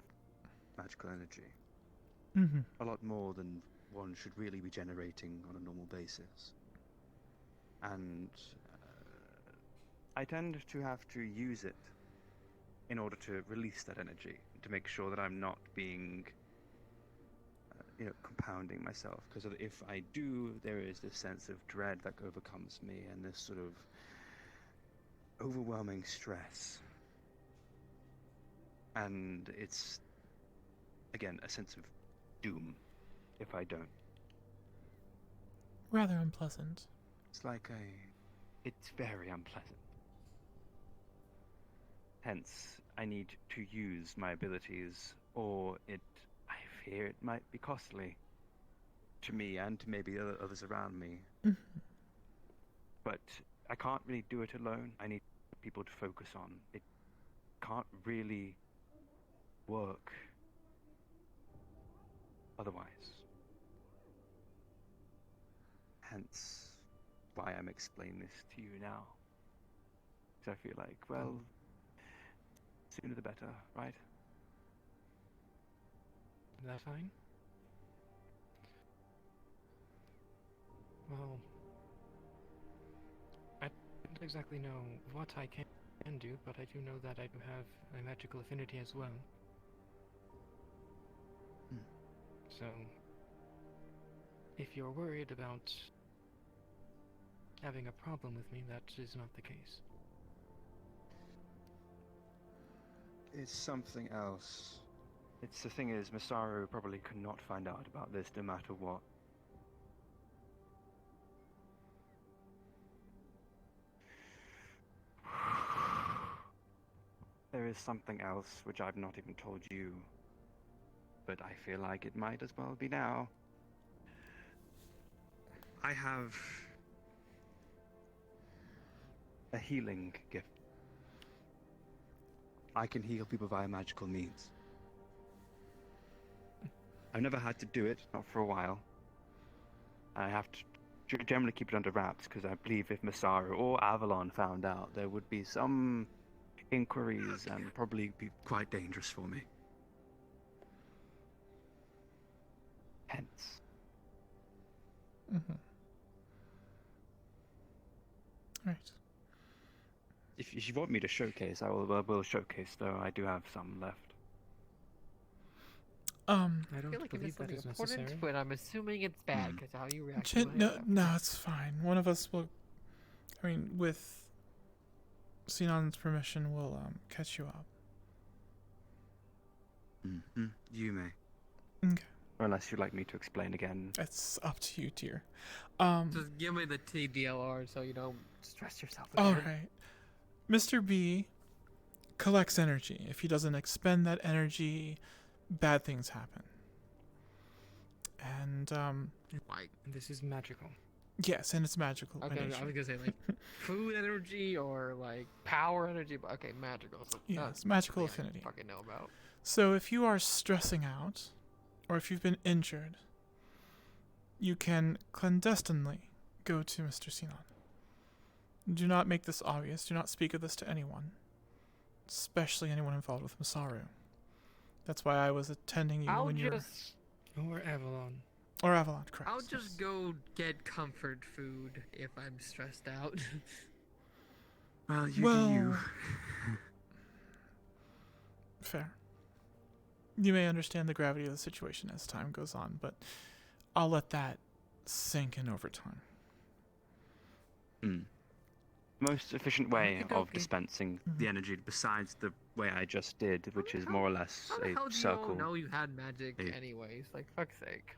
magical energy. Mm-hmm. A lot more than one should really be generating on a normal basis. And I tend to have to use it in order to release that energy, to make sure that I'm not being, compounding myself. Because if I do, there is this sense of dread that overcomes me, and this sort of overwhelming stress. And it's, again, a sense of doom if I don't. Rather unpleasant. It's very unpleasant. Hence, I need to use my abilities, or I fear it might be costly to me and to maybe others around me. Mm-hmm. But I can't really do it alone. I need people to focus on. It can't really work otherwise. Hence why I'm explaining this to you now. Because I feel like, well, sooner the better, right? Is that fine? Well, I don't exactly know what I can do, but I do know that I do have a magical affinity as well. So, if you're worried about having a problem with me, that is not the case. It's something else. The thing is, Masaru probably could not find out about this no matter what. There is something else which I've not even told you, but I feel like it might as well be now. I have a healing gift. I can heal people via magical means. I've never had to do it, not for a while. I have to generally keep it under wraps, because I believe if Masaru or Avalon found out, there would be some inquiries and probably be quite dangerous for me. Hence. Mm-hmm. Right. If you want me to showcase, I will showcase, though I do have some left. I I don't feel like believe it's that something is important, necessary. but I'm assuming it's bad because how you react. No, it's fine. One of us will. I mean, with Sinan's permission, we'll catch you up. Mm-hmm. You may. Okay. Unless you'd like me to explain again. It's up to you, dear. Just give me the TDLR so you don't stress yourself. All right. Mr. B collects energy. If he doesn't expend that energy, bad things happen. And Like this is magical. yes, and it's magical. by Okay, I nature. was gonna say like food energy or like power energy, but okay, magical. So Yes, that's magical something affinity. I fucking know about. So if you are stressing out, or if you've been injured, you can clandestinely go to Mr. Sinan. Do not make this obvious. Do not speak of this to anyone, especially anyone involved with Masaru. That's why I was attending you when you were... Or Avalon. Or Avalon, correct. I'll just go get comfort food if I'm stressed out. Well, you Well, do you. Fair. You may understand the gravity of the situation as time goes on, but I'll let that sink in over time. Most efficient way of Okey-dokey. dispensing the energy, besides the way I just did, which is more or less How the hell a do you circle. all know you had magic anyways? Like, fuck's sake.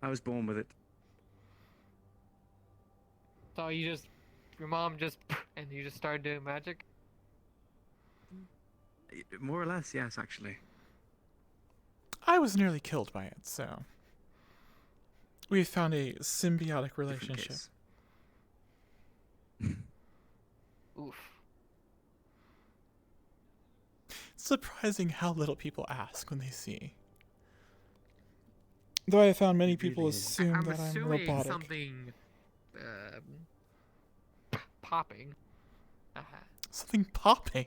I was born with it. So you just, your mom just, and you just started doing magic? More or less, yes, actually. I was nearly killed by it, so we found a symbiotic relationship. Oof. It's surprising how little people ask when they see. Though I found many people assume I'm that I'm assuming robotic. something, popping. Something popping.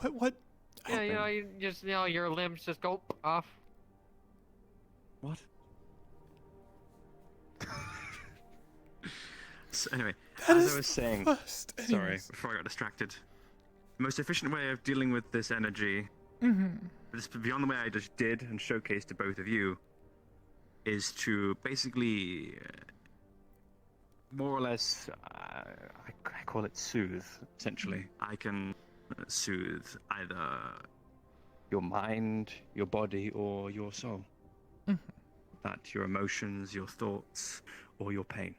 What? Yeah, you know, you just, your limbs just go off. What? So anyway, as I was saying, sorry, before I got distracted. The most efficient way of dealing with this energy, this beyond the way I just did and showcased to both of you, is to basically, more or less, I call it soothe, essentially. I can soothe either your mind, your body, or your soul. That your emotions, your thoughts, or your pain.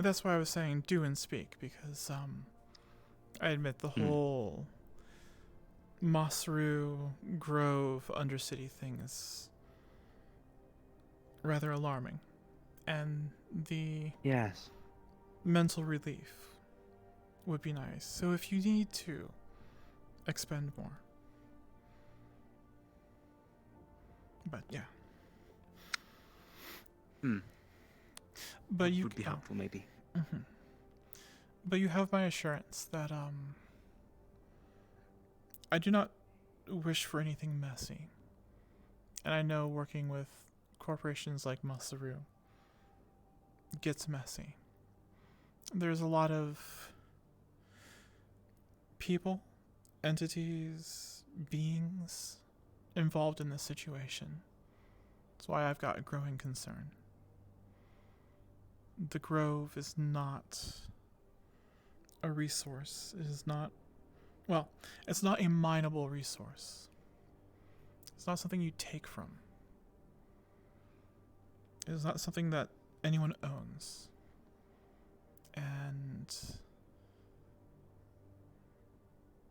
That's why I was saying do and speak, because I admit the whole Masaru Grove Undercity thing is rather alarming. And the mental relief would be nice. So if you need to expend more. But yeah. But you would be helpful, maybe. But you have my assurance that I do not wish for anything messy. And I know working with corporations like Masaru gets messy. There's a lot of people, entities, beings involved in this situation. That's why I've got a growing concern. The Grove is not a resource. It is not, well, it's not a mineable resource. It's not something you take from. It is not something that anyone owns. And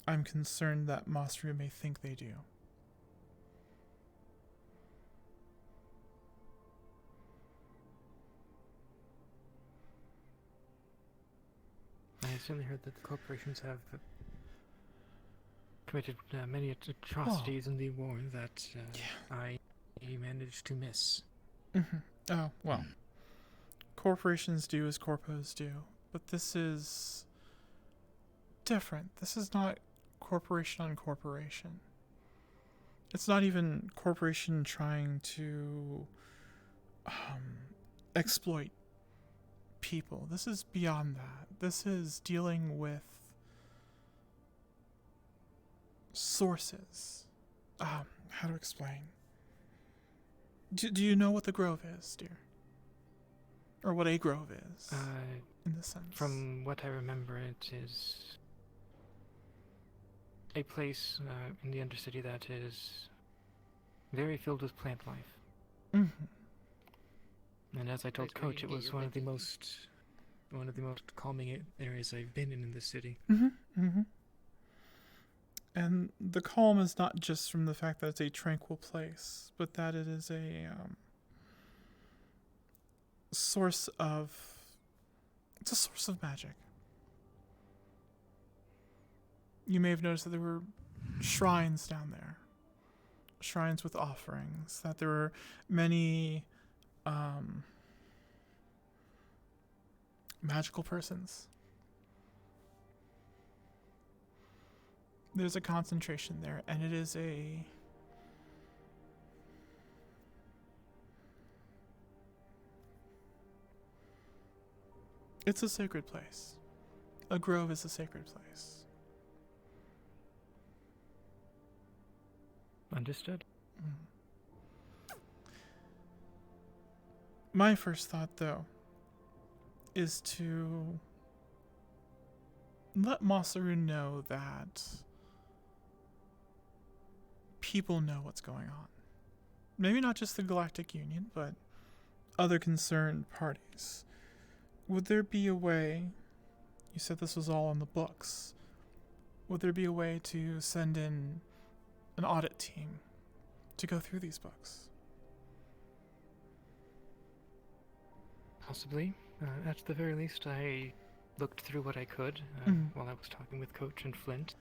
I'm concerned that Masaru may think they do. I certainly heard that the corporations have committed many atrocities in the war that I managed to miss. Oh, well. Corporations do as corpos do, but this is different. This is not corporation on corporation. It's not even corporation trying to exploit people. This is beyond that. This is dealing with sources. How to explain? Do you know what the Grove is, dear? Or what a grove is, in this sense? From what I remember, it is a place in the Undercity that is very filled with plant life. And as I told Coach, it was one of the most calming areas I've been in the city. And the calm is not just from the fact that it's a tranquil place, but that it is a source of magic. You may have noticed that there were shrines down there. Shrines with offerings. That there were many magical persons. There's a concentration there, and it is it's a sacred place. A grove is a sacred place. Understood. My first thought, though, is to let Masaru know that people know what's going on. Maybe not just the Galactic Union, but other concerned parties. Would there be a way, you said this was all in the books, would there be a way to send in an audit team to go through these books? Possibly. At the very least, I looked through what I could while I was talking with Coach and Flint.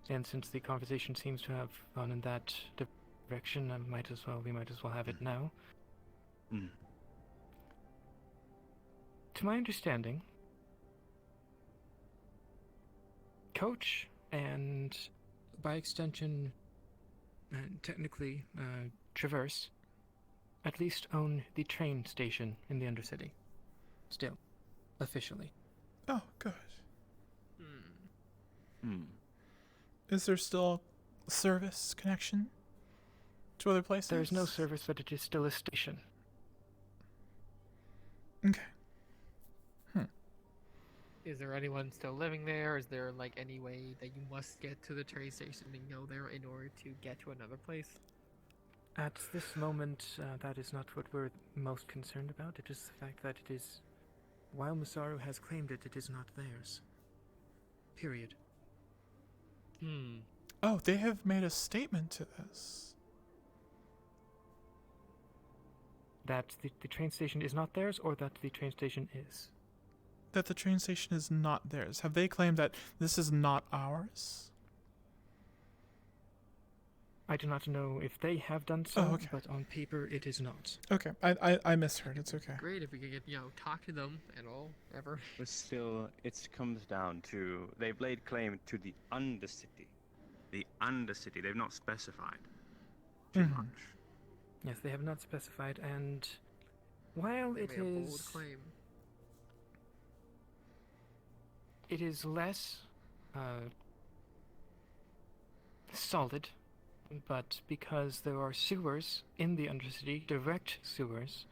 And since the conversation seems to have gone in that direction, we might as well have it now. To my understanding, Coach and, by extension, technically, Traverse, at least own the train station in the Undercity. Still, officially. Oh, good. Hmm. Is there still service connection to other places? There is no service, but it is still a station. Okay. Is there anyone still living there? Is there like any way that you must get to the train station and go there in order to get to another place? At this moment, that is not what we're most concerned about. It is the fact that it is, while Masaru has claimed it, it is not theirs. Period. Oh, they have made a statement to this. That the train station is not theirs, or that the train station is? That the train station is not theirs. Have they claimed that this is not ours? I do not know if they have done so, Oh, okay. but on paper it is not. Okay, I misheard. It's okay. Great if we could get, talk to them at all, ever. But still, it comes down to they've laid claim to the Undercity. The Undercity. They've not specified too much. Yes, they have not specified, and while They it made a bold is... claim. It is less solid, but because there are sewers in the Undercity, direct sewers,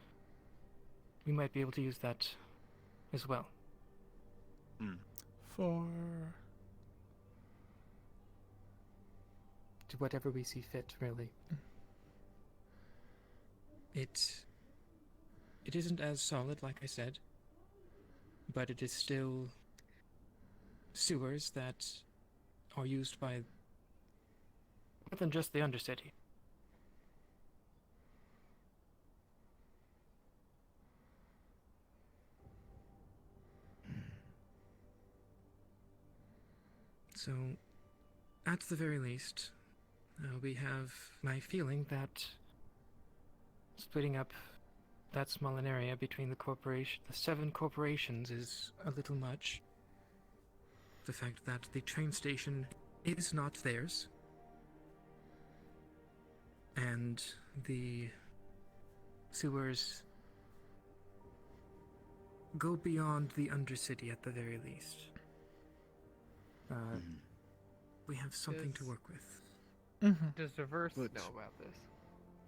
we might be able to use that as well. For... To whatever we see fit, really. It isn't as solid, like I said, but it is still sewers that are used by more than just the Undercity. So, at the very least, we have my feeling that splitting up that small an area between the 7 corporations is a little much. The fact that the train station is not theirs, and the sewers go beyond the Undercity at the very least. We have something to work with. Does Traverse know about this?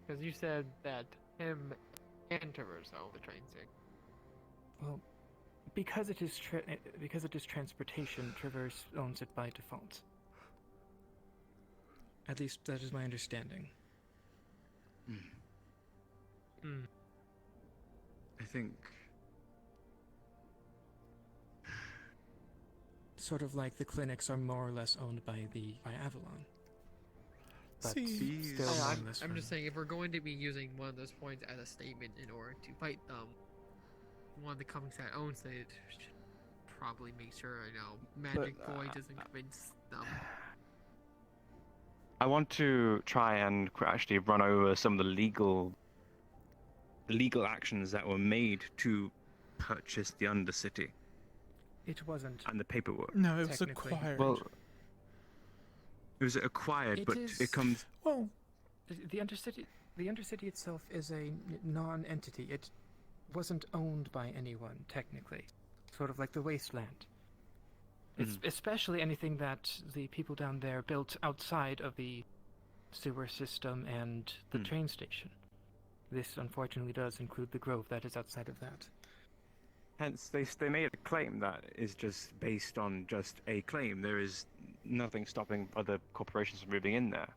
Because you said that him and Traverse own the train station. Well, because it is transportation, Traverse owns it by default. At least that is my understanding. I think... Sort of like the clinics are more or less owned by Avalon. But still more or less I'm just saying, if we're going to be using one of those points as a statement in order to fight them, one of the companies that owns it should probably make sure, Magic Boy doesn't convince them. I want to try and actually run over some of the legal actions that were made to purchase the Undercity. It wasn't. And the paperwork. No, it was acquired. Well, it was acquired, but it comes... Well, the Undercity itself is a non-entity. It wasn't owned by anyone, technically. Sort of like the Wasteland. It's especially anything that the people down there built outside of the sewer system and the train station. This, unfortunately, does include the grove that is outside of that. Hence, they made a claim that is just based on just a claim. There is nothing stopping other corporations from moving in there.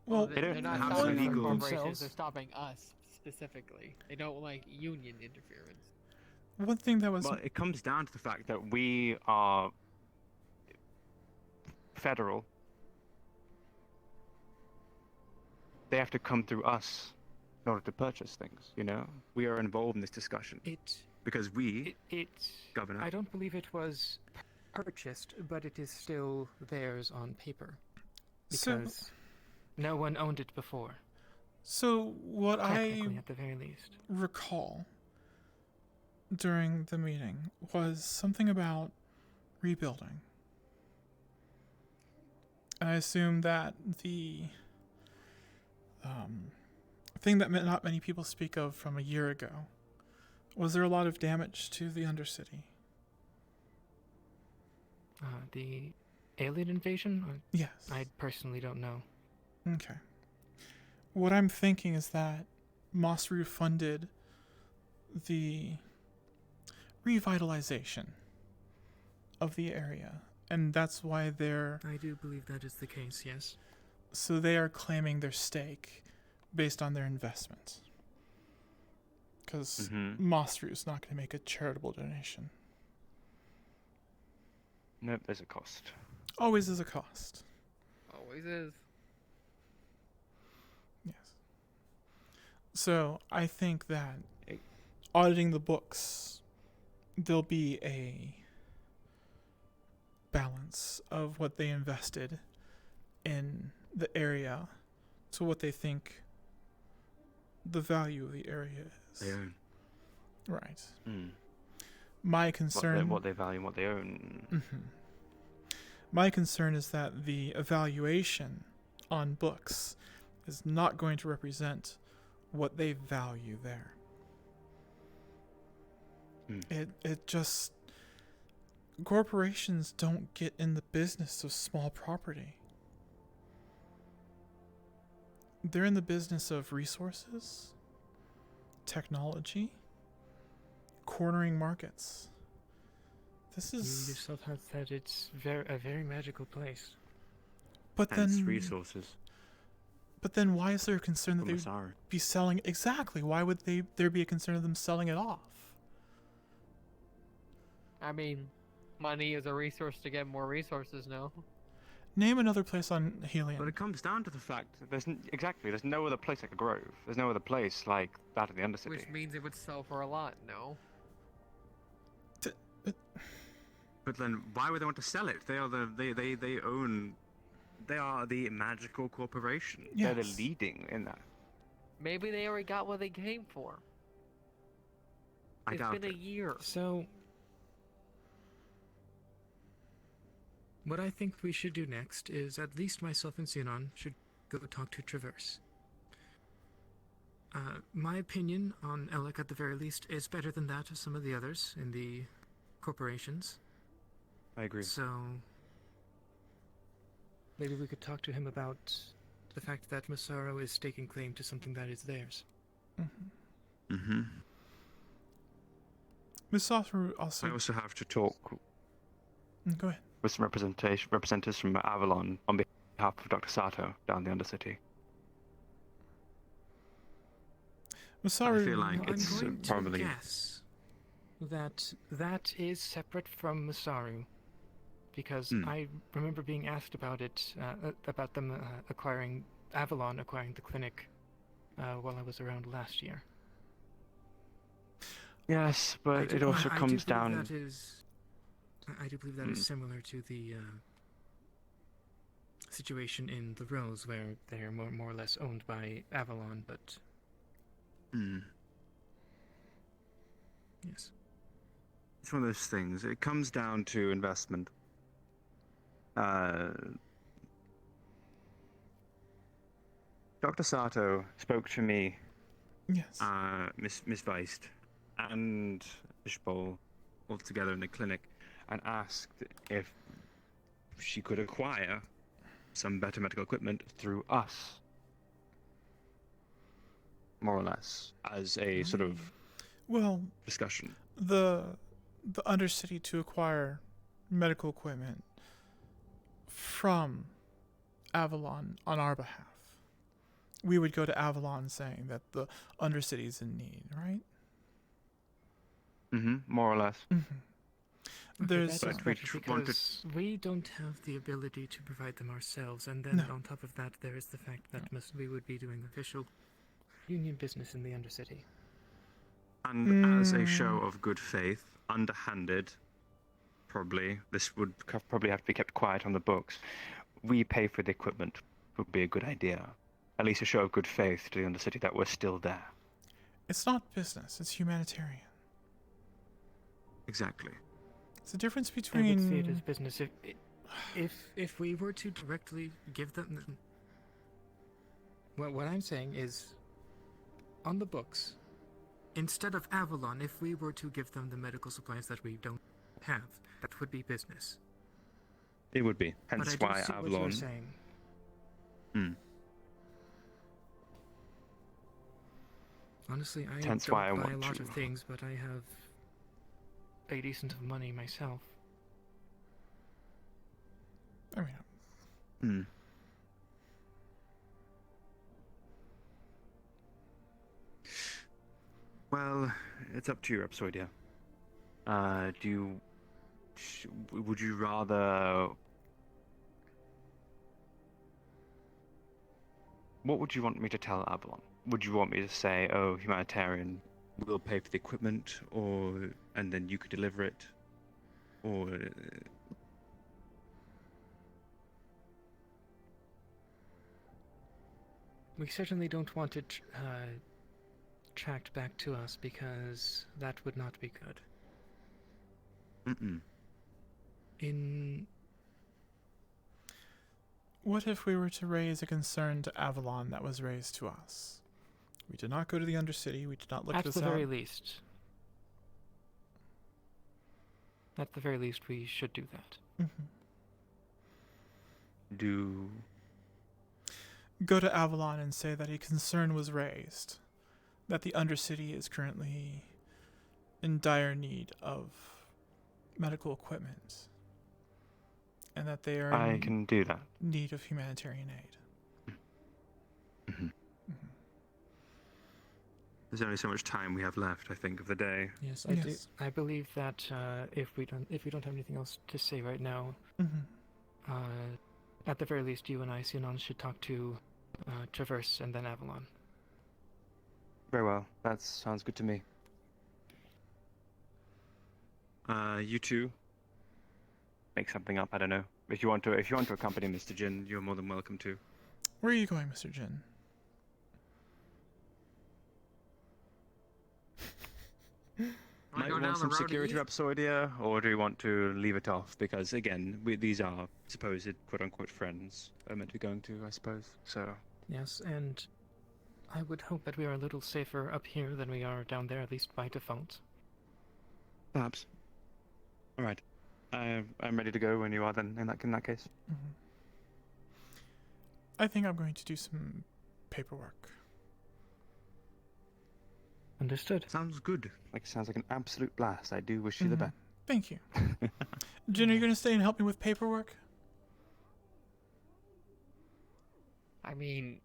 Well, they don't they're not have stopping to other legal corporations, they're stopping us specifically. They don't like union interference. One thing that was... Well, it comes down to the fact that we are federal. They have to come through us in order to purchase things, We are involved in this discussion. Because we, Governor... I don't believe it was purchased, but it is still theirs on paper. Because no one owned it before. So what I Technically, at the very least. recall during the meeting was something about rebuilding. And I assume that the thing that not many people speak of from a year ago, was there a lot of damage to the Undercity? The alien invasion? Yes. I personally don't know. Okay. What I'm thinking is that Masru funded the revitalization of the area, and that's why they're... I do believe that is the case, yes. So they are claiming their stake based on their investment. Because Masru's not going to make a charitable donation. Nope, there's a cost. Always is a cost. Always is. Yes. So I think that auditing the books, there'll be a balance of what they invested in the area to what they think the value of the area is. They own. Right. Mm. My concern... What they value and what they own. Mm-hmm. My concern is that the evaluation on books is not going to represent what they value there. It just... Corporations don't get in the business of small property. They're in the business of resources, technology, cornering markets. This is... You yourself have said it's a very magical place. But Hence then... resources. But then why is there a concern that they would be selling... Exactly, why would there be a concern of them selling it off? I mean, money is a resource to get more resources, no? Name another place on Helium. But it comes down to the fact that there's no other place like a Grove. There's no other place like that of the Undercity. Which means it would sell for a lot, no? But then why would they want to sell it? They are they own. They are the magical corporation. Yes. They're the leading in that. Maybe they already got what they came for. It's been a year. So, what I think we should do next is at least myself and Xenon should go talk to Traverse. My opinion on Alec, at the very least, is better than that of some of the others in the corporations. I agree. So, maybe we could talk to him about the fact that Massaro is staking claim to something that is theirs. Massaro also... I also have to talk... Go ahead. With some representatives from Avalon on behalf of Dr. Sato down the Undercity. Massaro... I feel like it's I'm going probably... to guess that is separate from Masaru, because I remember being asked about it, about them acquiring Avalon acquiring the clinic while I was around last year. Yes, but it also comes down... I do believe that is similar to the situation in the Rose, where they are more or less owned by Avalon, but... Yes. It's one of those things. It comes down to investment. Dr. Sato spoke to me, yes, Miss Weist, and Fishbowl all together in the clinic, and asked if she could acquire some better medical equipment through us, more or less, as a sort of discussion. The Undercity to acquire medical equipment from Avalon on our behalf. We would go to Avalon saying that the Undercity is in need, right? More or less. There's because we don't have the ability to provide them ourselves, and then on top of that, there is the fact that we would be doing official union business in the Undercity. And as a show of good faith, underhanded, probably, this would probably have to be kept quiet on the books. We pay for the equipment would be a good idea. At least a show of good faith to the Undercity that we're still there. It's not business, it's humanitarian. Exactly. It's the difference I would between. see it as business if we were to directly give them. Well, what I'm saying is, on the books, instead of Avalon, if we were to give them the medical supplies that we don't have, that would be business. It would be. But Hence I do why see what Avalon. you're saying. Honestly, I Hence don't why I buy a want lot to- of things, but I have a decent of money myself. I mean, Well, it's up to you, Rhapsodia. Would you rather? What would you want me to tell Avalon? Would you want me to say, "Oh, humanitarian, we'll pay for the equipment," and then you could deliver it, or? We certainly don't want it tracked back to us because that would not be good. In what if we were to raise a concern to Avalon that was raised to us? We did not go to the Undercity. We did not look at this the out. very least. At the very least, we should do that. Go to Avalon and say that a concern was raised, that the Undercity is currently in dire need of medical equipment, and that they are I can do that. Need of humanitarian aid. There's only so much time we have left, I think, of the day. Yes, I do. I believe that if we don't have anything else to say right now, at the very least, you and I, Sinon, should talk to Traverse and then Avalon. Very well. That sounds good to me. You two. Make something up. I don't know. If you want to accompany Mr. Jin, you're more than welcome to. Where are you going, Mr. Jin? Might want some security, Rhapsodia, or do you want to leave it off? Because again, these are supposed quote-unquote friends are meant to be going to, I suppose. So. Yes, and I would hope that we are a little safer up here than we are down there, at least by default. Perhaps. All right. I'm ready to go when you are. Then in that case. I think I'm going to do some paperwork. Understood. Sounds good. Sounds like an absolute blast. I do wish you the best. Thank you. Jin, are you going to stay and help me with paperwork? I mean,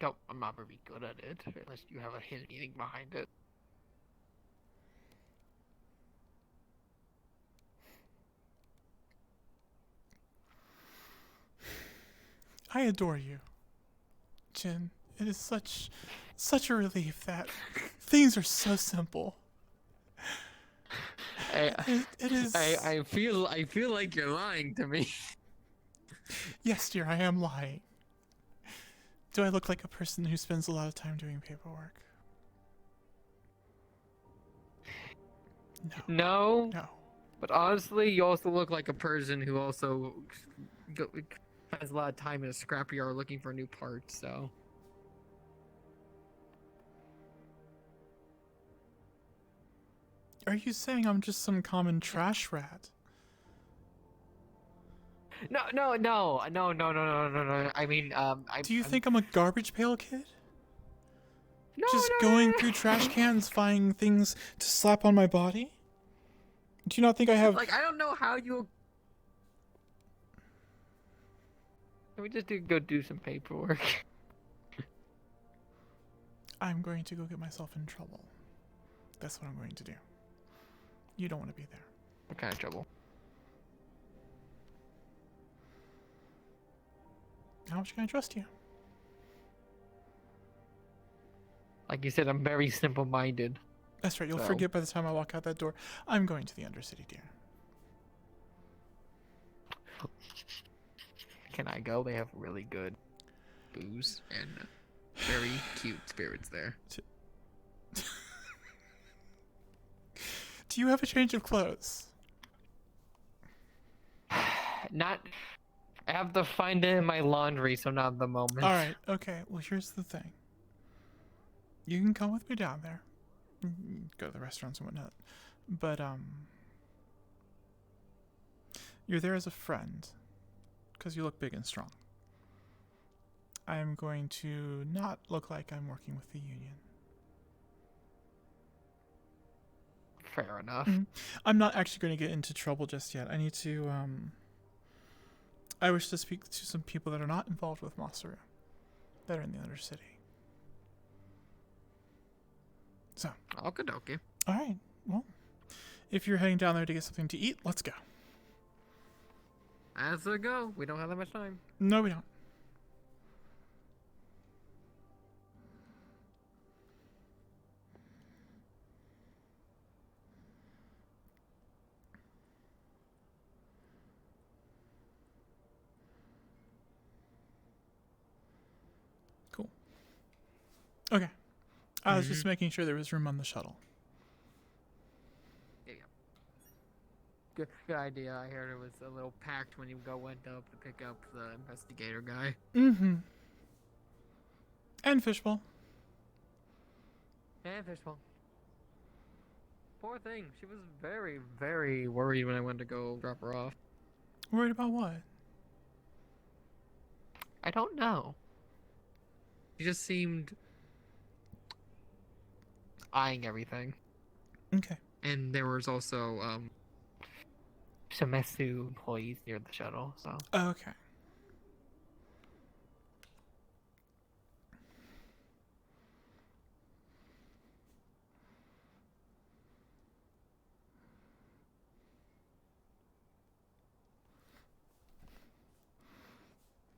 I'm not very good at it, unless you have a hidden meaning behind it. I adore you, Jin. It is such a relief that things are so simple. It is. I feel like you're lying to me. Yes, dear, I am lying. Do I look like a person who spends a lot of time doing paperwork? No. No. But honestly, you also look like a person who also has a lot of time in a scrapyard looking for new parts, so. Are you saying I'm just some common trash rat? No. I mean, Do you think I'm a garbage pail kid? No, just going through trash cans, finding things to slap on my body? Do you not think I have... Like, I don't know how you... Can we just go do some paperwork? I'm going to go get myself in trouble. That's what I'm going to do. You don't want to be there. What kind of trouble? How much can I trust you? Like you said, I'm very simple-minded. That's right, you'll forget by the time I walk out that door. I'm going to the Undercity, dear. Can I go? They have really good booze and very cute spirits there. Do you have a change of clothes? Not. I have to find it in my laundry, so not at the moment. All right. Okay. Well, here's the thing. You can come with me down there. Go to the restaurants and whatnot. But you're there as a friend, because you look big and strong. I am going to not look like I'm working with the union. Fair enough. I'm not actually going to get into trouble just yet. I need to, I wish to speak to some people that are not involved with Masaru, that are in the Undercity. So. Okay. Alright, well, if you're heading down there to get something to eat, let's go. As we go, we don't have that much time. No, we don't. Cool. Okay. I was just making sure there was room on the shuttle. Good idea. I heard it was a little packed when you went up to pick up the investigator guy. Mm-hmm. And Fishbowl. And Fishbowl. Poor thing. She was very, very worried when I went to go drop her off. Worried about what? I don't know. She just seemed eyeing everything. Okay. And there was also some S3E2 employees near the shuttle, so. Oh, okay.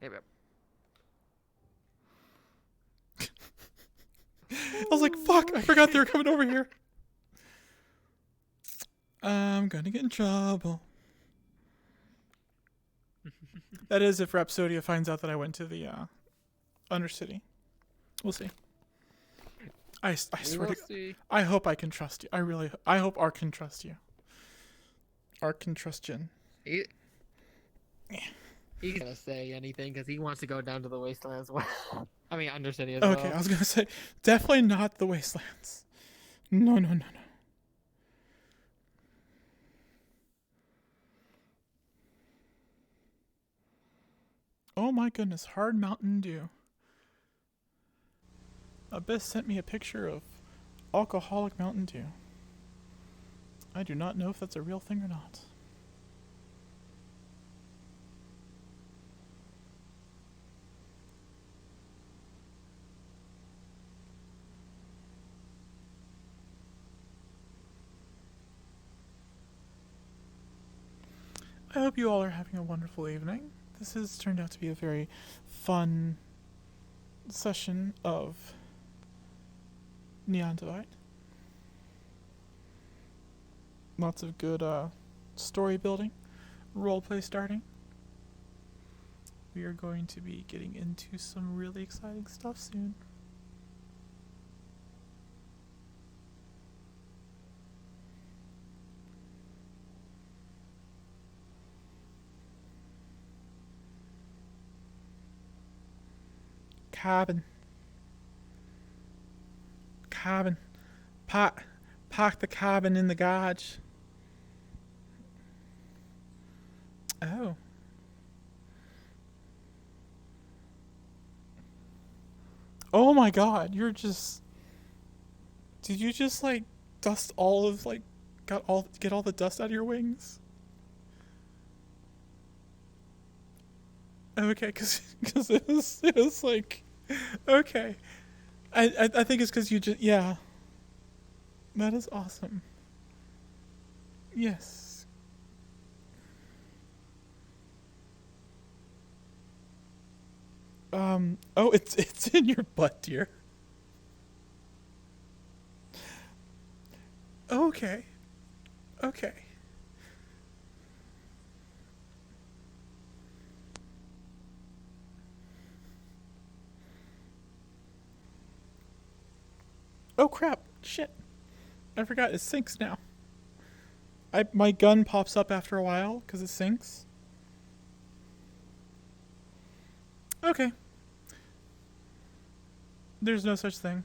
Hey, babe. I was like, fuck, I forgot they were coming over here. I'm gonna get in trouble. That is if Rhapsodia finds out that I went to the Undercity. We'll see. I swear to God, I hope I can trust you. I hope Ark can trust you. Ark can trust Jin. He's gonna say anything because he wants to go down to the wasteland as well. I mean, Undercity as well. Okay, I was gonna say, definitely not the wastelands. No. Oh my goodness, hard Mountain Dew. Abyss sent me a picture of alcoholic Mountain Dew. I do not know if that's a real thing or not. I hope you all are having a wonderful evening. This has turned out to be a very fun session of Neon Divide. Lots of good story building, roleplay starting. We are going to be getting into some really exciting stuff soon. Cabin. Park the cabin in the garage. Oh. Oh my god, you're just... Did you just, like, dust all of, like, get all the dust out of your wings? Okay, because it was like... Okay. I think it's because you just... Yeah. That is awesome. Yes. Oh, it's in your butt, dear. Okay. Okay. Oh crap! Shit! I forgot it sinks now. My gun pops up after a while because it syncs. Okay. There's no such thing.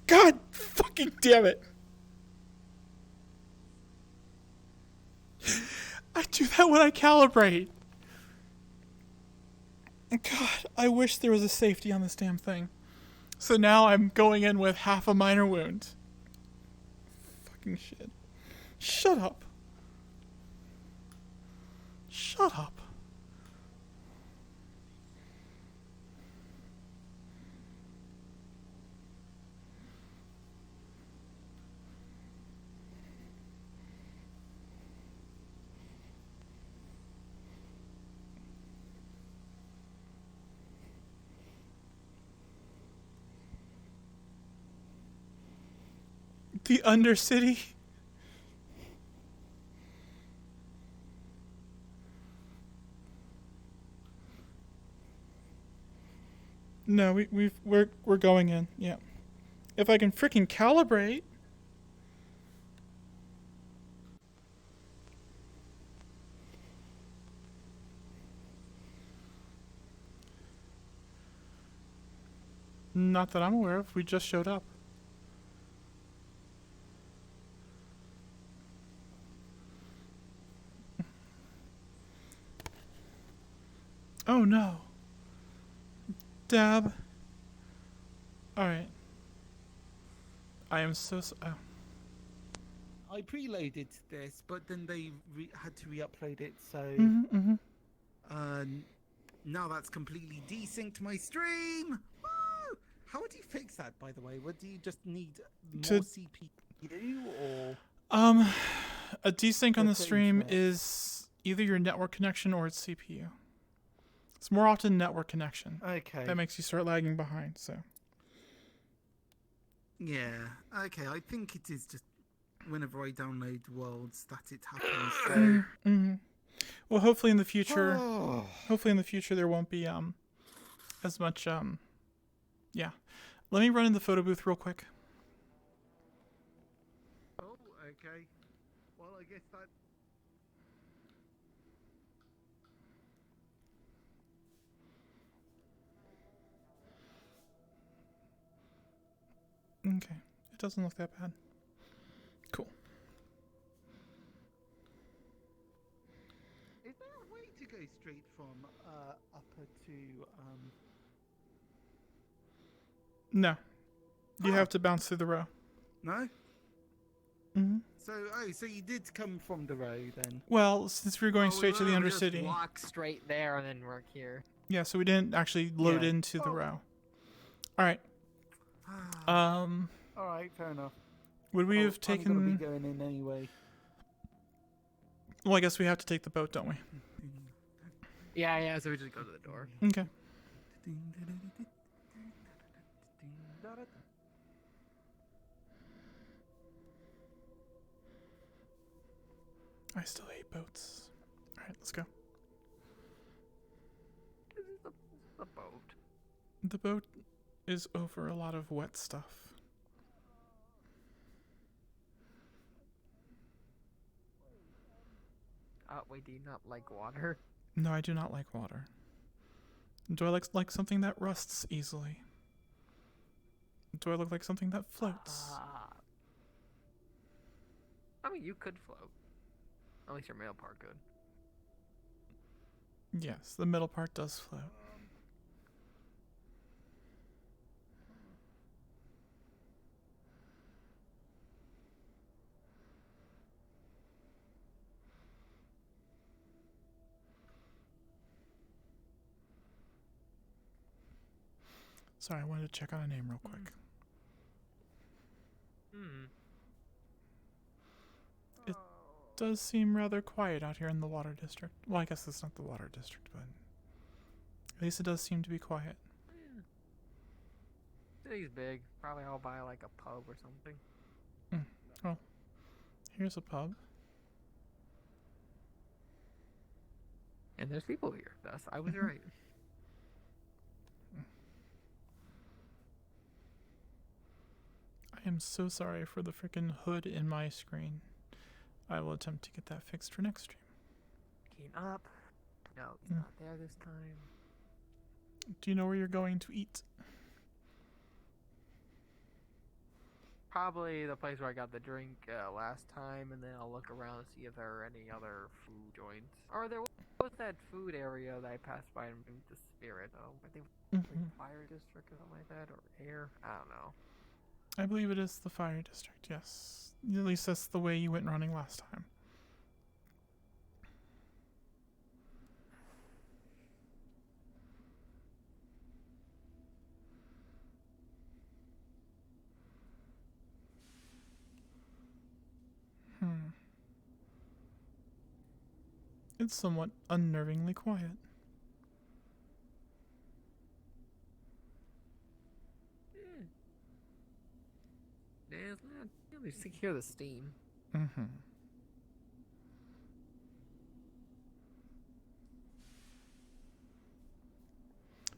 God fucking damn it. I do that when I calibrate. God, I wish there was a safety on this damn thing. So now I'm going in with half a minor wound. Fucking shit. Shut up. Shut up. The Undercity? No, we're going in. Yeah. If I can freaking calibrate. Not that I'm aware of. We just showed up. Oh no. Dab. Alright. I am so oh. I preloaded this, but then they had to re-upload it, so now that's completely desynced my stream. Woo! How would you fix that, by the way? Would you just need more CPU or? A desync on the stream is either your network connection or its CPU. It's more often network connection. Okay. That makes you start lagging behind, so. Yeah, okay, I think it is just whenever I download worlds that it happens, so... Well, hopefully in the future, there won't be, as much, yeah. Let me run in the photo booth real quick. Oh, okay. Well, I guess that... Okay, it doesn't look that bad. Cool. Is there a way to go straight from upper to No. You have to bounce through the row. No? So you did come from the row then? Well, since we were going straight to the We just Undercity. walk straight there and then work here. Yeah, so we didn't actually load into the row. Alright. Alright, fair enough. Would we have taken... I'm gonna be going in anyway. Well, I guess we have to take the boat, don't we? Yeah, so we just go to the door. Okay. I still hate boats. Alright, let's go. This is the boat. The boat is over a lot of wet stuff. Wait, do you not like water? No, I do not like water. Do I like something that rusts easily? Do I look like something that floats? I mean, you could float. At least your male part could. Yes, the middle part does float. Sorry, I wanted to check on a name real quick. It does seem rather quiet out here in the water district. Well, I guess it's not the water district, but at least it does seem to be quiet. City's big. Probably I'll buy like a pub or something. Oh, here's a pub. And there's people here. I was right. am so sorry for the frickin' hood in my screen. I will attempt to get that fixed for next stream. Keen up. No, he's not there this time. Do you know where you're going to eat? Probably the place where I got the drink last time, and then I'll look around and see if there are any other food joints. Or there was that food area that I passed by in the Spirit. Oh, I think like Fire District or something like that, or Air. I don't know. I believe it is the fire district, yes. At least that's the way you went running last time. It's somewhat unnervingly quiet. Yeah, it's not. You just hear the steam.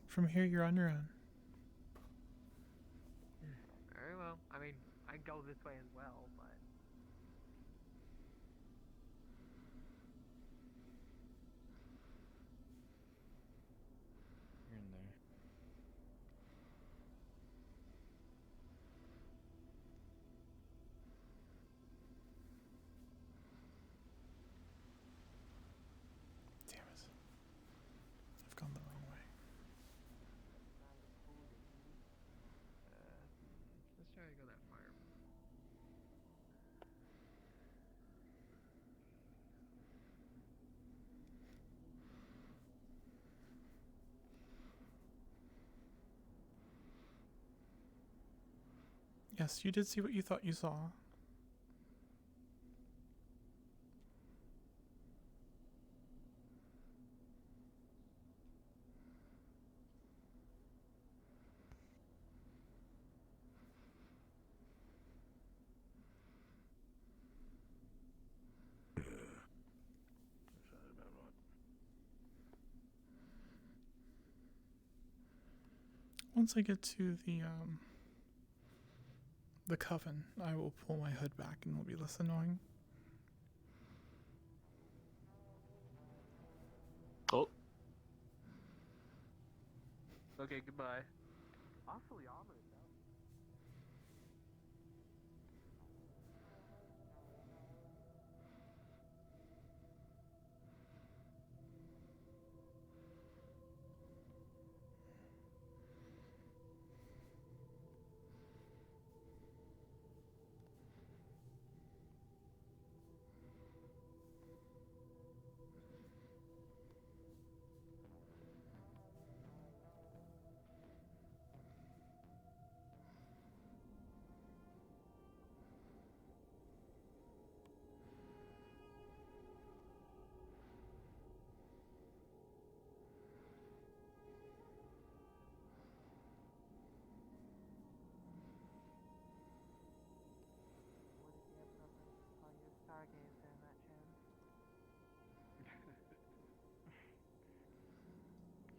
From here, you're on your own. Very well. I mean, I go this way as well, but. You're in there. Damn it. I've gone the wrong way. Let's try to go that fire. Yes, you did see what you thought you saw. Once I get to the coven, I will pull my hood back and it'll be less annoying. Oh. Okay, goodbye. Awfully ominous, though.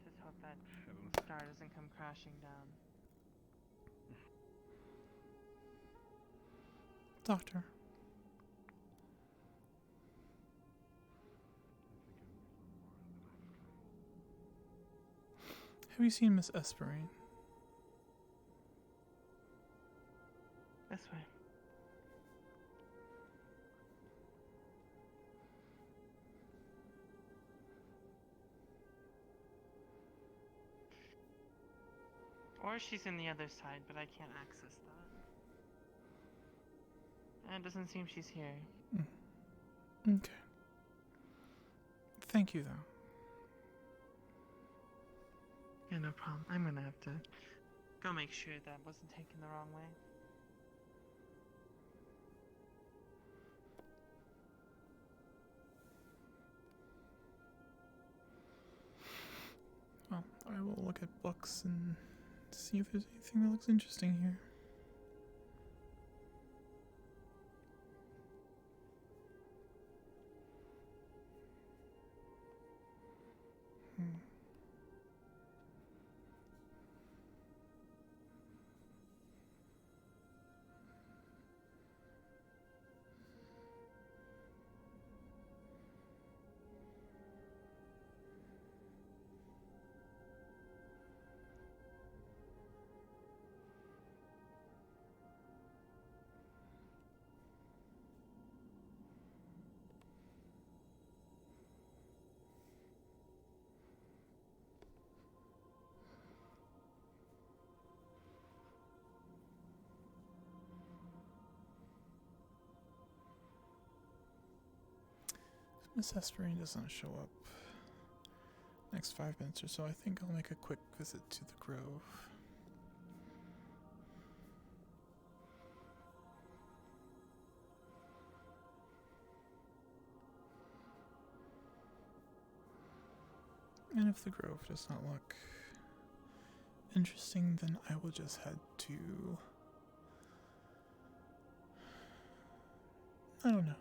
Just hope that star doesn't come crashing down. Doctor. Have you seen Miss Esperine? This way. Or she's in the other side, but I can't access that. And it doesn't seem she's here. Okay. Thank you, though. Yeah, no problem. I'm gonna have to go make sure that wasn't taken the wrong way. Well, I will look at books and see if there's anything that looks interesting here. Miss S3E doesn't show up next 5 minutes or so. I think I'll make a quick visit to the Grove. And if the Grove does not look interesting, then I will just head to... I don't know.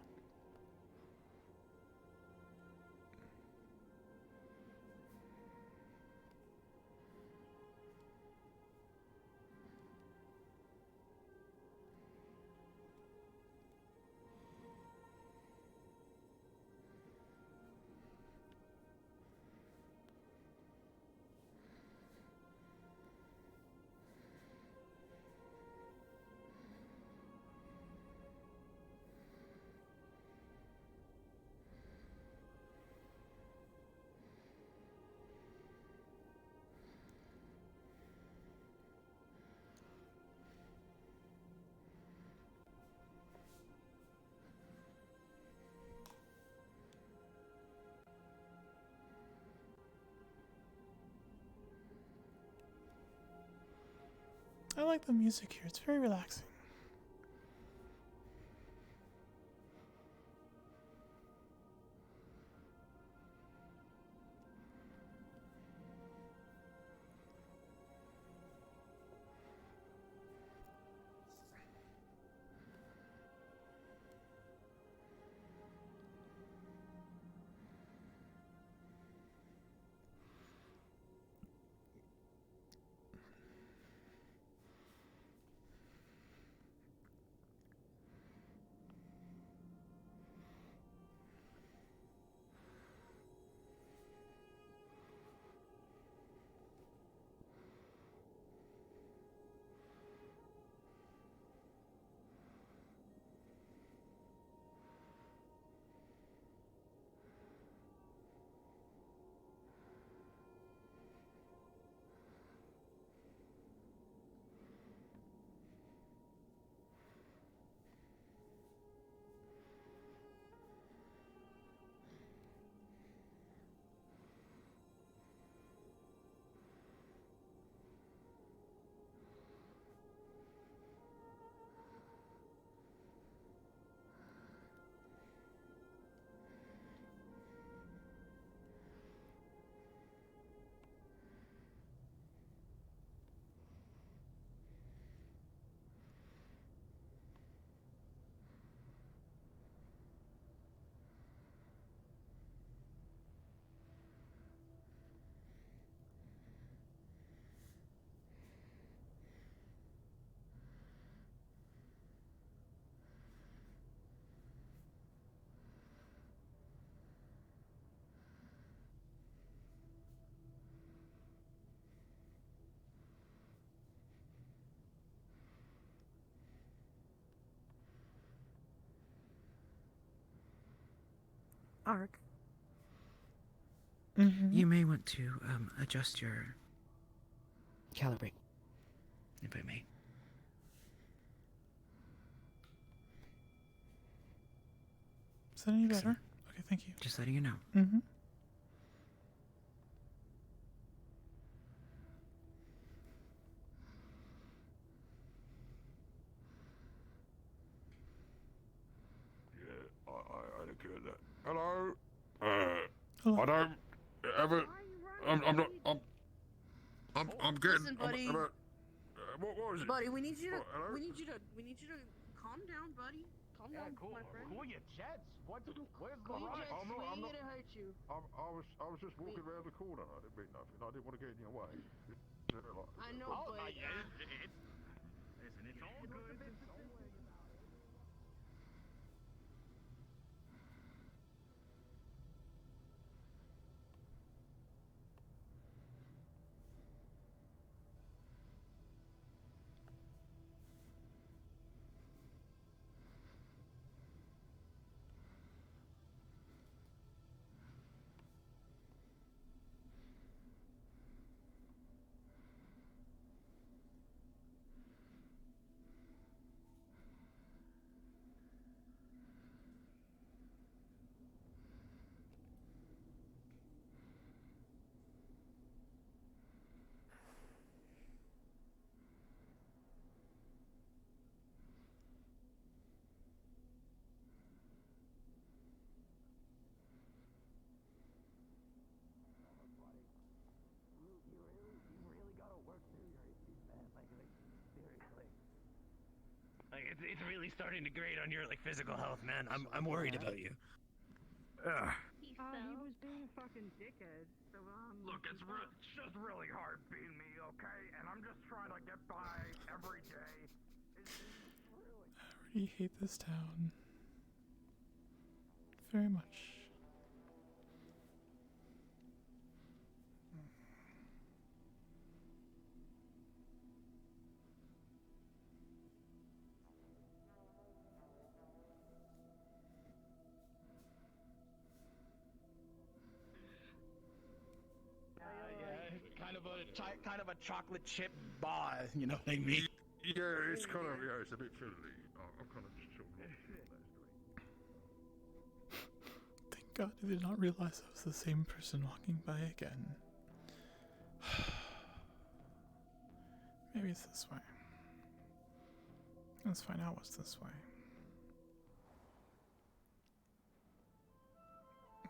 I like the music here. It's very relaxing. Ark. Mm-hmm. You may want to adjust your calibrate, if I may. Is that any better? Okay, thank you. Just letting you know. Mm-hmm. Yeah, I didn't get that. Hello? Hello. I don't ever. I'm not. I'm getting. Listen, buddy. What was it? Buddy, we need you to. Hello? We need you to calm down, buddy. Calm down, my friend. Cool your jets. Where's the Cool your rush? jets. We ain't gonna hurt you. I was just walking around the corner. I didn't mean nothing. I didn't want to get in your way. I know, but Listen, it's all good. Like it's really starting to grate on your like physical health, man. I'm worried about you. Ugh. He He fell. was being a fucking dickhead. So Look, it's just really hard being me, okay? And I'm just trying to get by every day. I already hate this town. Very much. Kind of a chocolate chip bar, you know what I mean? Yeah, it's kind of, it's a bit fiddly. I'm kind of just chilling. Thank God I did not realize I was the same person walking by again. Maybe it's this way. Let's find out what's this way.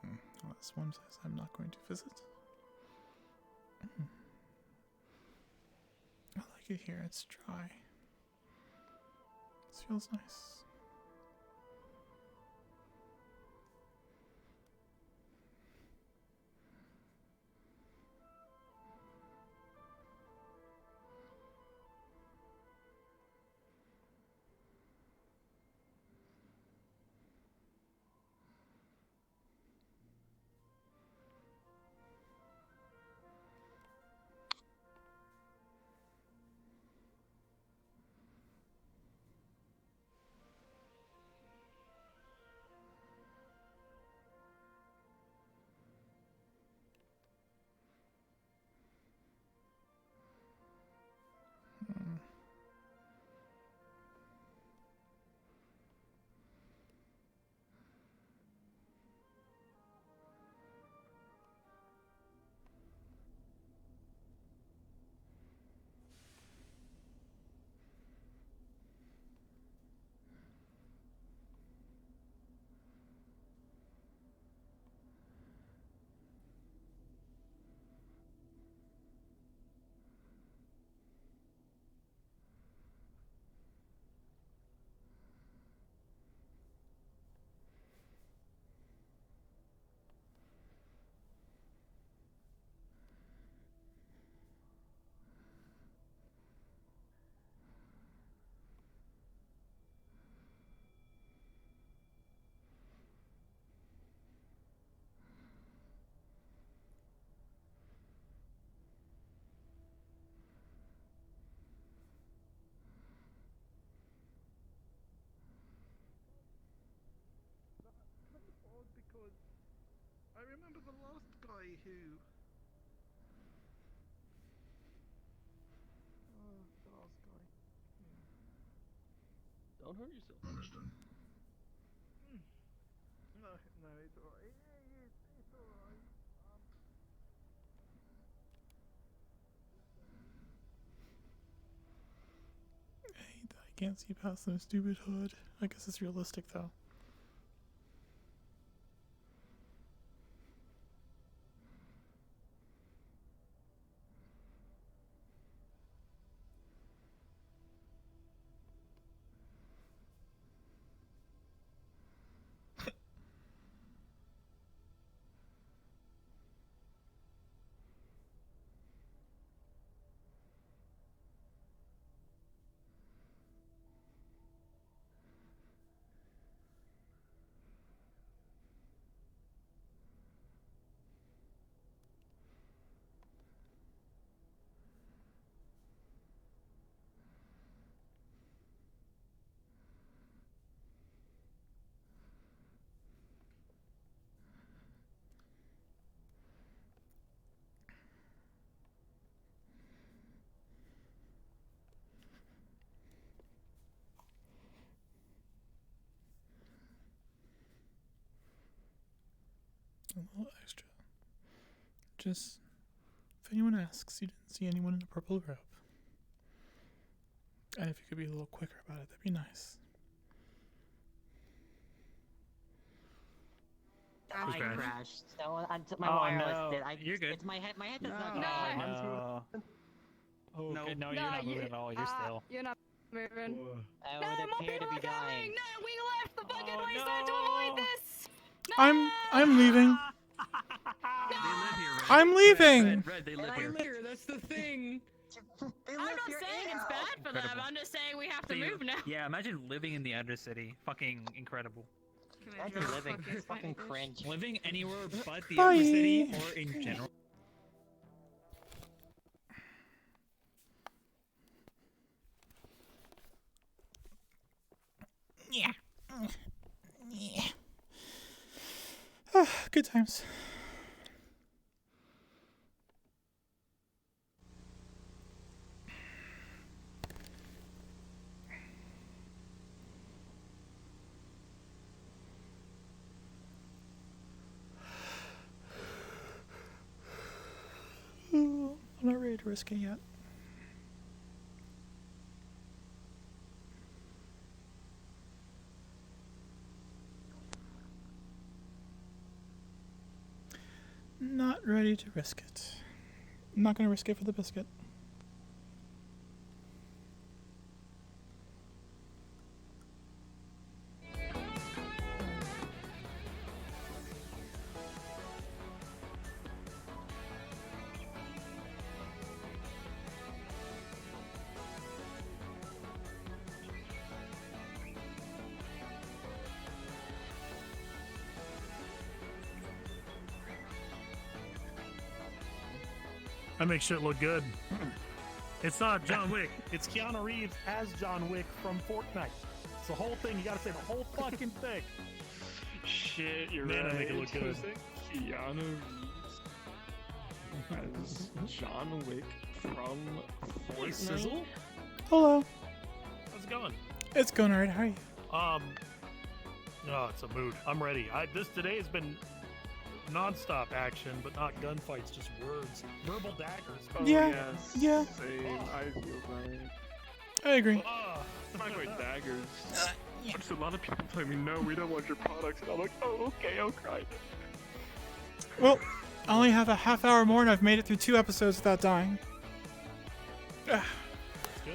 Well, that's one place I'm not going to visit. I like it here, it's dry. This feels nice. Odd because I remember the last guy who. The last guy. Don't hurt yourself. Understood. No, it's alright. It's alright. I hate that I can't see past the stupid hood. I guess it's realistic though. A little extra. Just, if anyone asks, you didn't see anyone in a purple robe. And if you could be a little quicker about it, that'd be nice. I Okay. crashed. So my Oh, wireless no. did. You're good. It's my head. My head does not. No. get No. Oh, No. okay, no, you're not moving at all. You're still. You're not. Moving. I would appear to be dying. No, we left the fucking wasteland to avoid this. I'm leaving. I'm leaving. Red, they live here. Here, that's the thing. I'm not saying it's bad for them. I'm just saying we have to move now. Yeah, imagine living in the Undercity. Fucking incredible. Imagine living. It's fucking cringe. Living anywhere but the Bye. Undercity or in general. Yeah. Yeah. Good times. I'm not ready to risk it yet. Not ready to risk it. I'm not going to risk it for the biscuit. That makes shit look good. It's not John Wick. It's Keanu Reeves as John Wick from Fortnite. It's the whole thing. You gotta say the whole fucking thing. Shit, you're Man, right. I make it look good. Keanu Reeves as John Wick from Hey, Fortnite. Sizzle? Hello. How's it going? It's going alright. How are you? No, it's a mood. I'm ready. Today has been non-stop action, but not gunfights, just words. Verbal daggers. Oh, Yeah, yes. yeah. Same. I feel that. I agree. Talking about daggers. Just a lot of people tell me, no, we don't want your products. And I'm like, oh, okay, I'll cry. Well, I only have a half hour more and I've made it through 2 episodes without dying. That's good.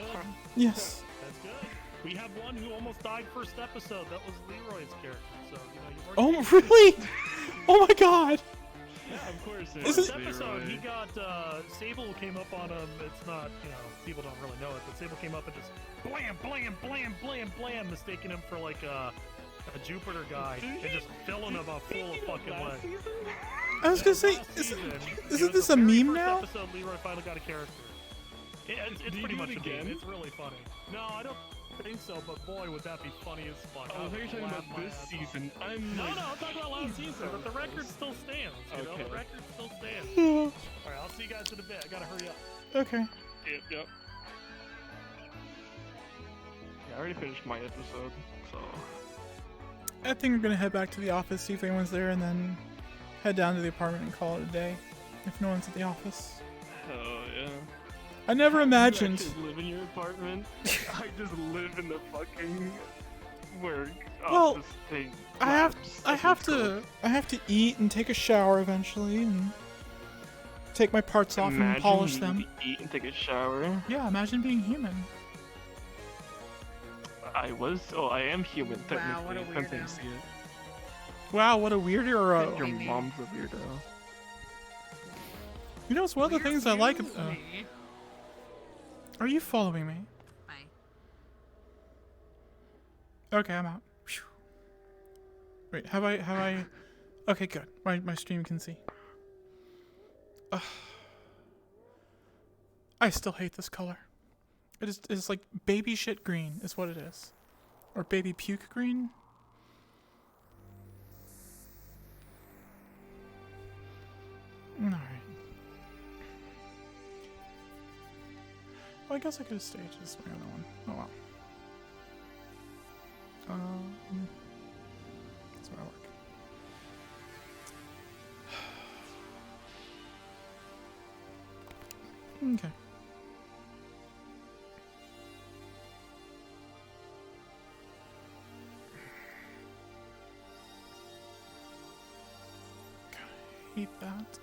Yes. That's good. We have one who almost died first episode. That was Leroy's character. So, you've Oh, already... really? Oh my god. Yeah, of course. First episode, he got, Sable came up on him. It's not, people don't really know it, but Sable came up and just blam, blam, blam, blam, blam, mistaking him for like a Jupiter guy and just filling him up full of fucking lead. I was gonna say, isn't this a meme now? First episode, Leroy finally got a character. It's pretty much a meme. It's really funny. No, I don't think so, but boy, would that be funny as fuck. Oh, I thought you were talking about this season. No, I'm talking about last season, but the record still stands. You know, the record still stands. Yeah. Alright, I'll see you guys in a bit. I gotta hurry up. Okay. Yep. Yeah, I already finished my episode, so... I think we're gonna head back to the office, see if anyone's there, and then head down to the apartment and call it a day. If no one's at the office. Oh, yeah. I never imagined. You actually live in your apartment? I just live in the fucking work Well, office thing. I have to eat and take a shower eventually and take my parts off and polish them. Eat and take a shower. Yeah, imagine being human. I am human technically. Wow, what a Depends how you weirdo. see it. Wow, what a weirdo. Your mom's a weirdo. You know, it's one of the things I like. Are you following me? Bye. Okay, I'm out. Phew. Wait, have I? Okay, good. My stream can see. I still hate this color. It's like baby shit green is what it is. Or baby puke green. Alright. Well, I guess I could have staged this my other one. Oh well. That's where I work. Okay. Hate that.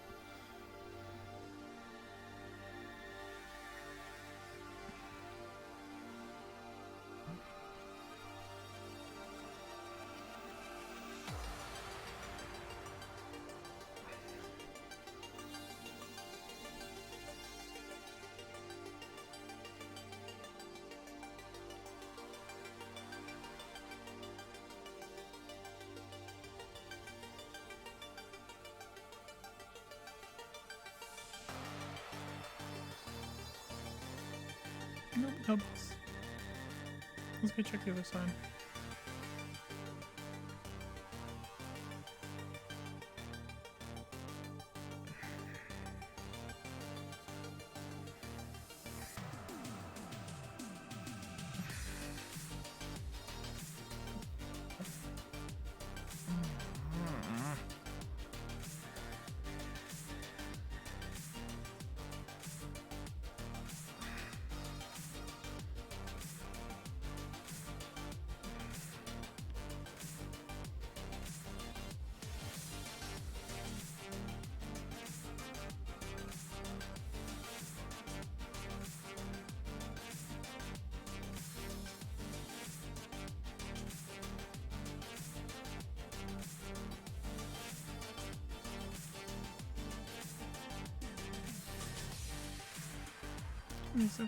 Nope, no boss. Let's go check the other side. So.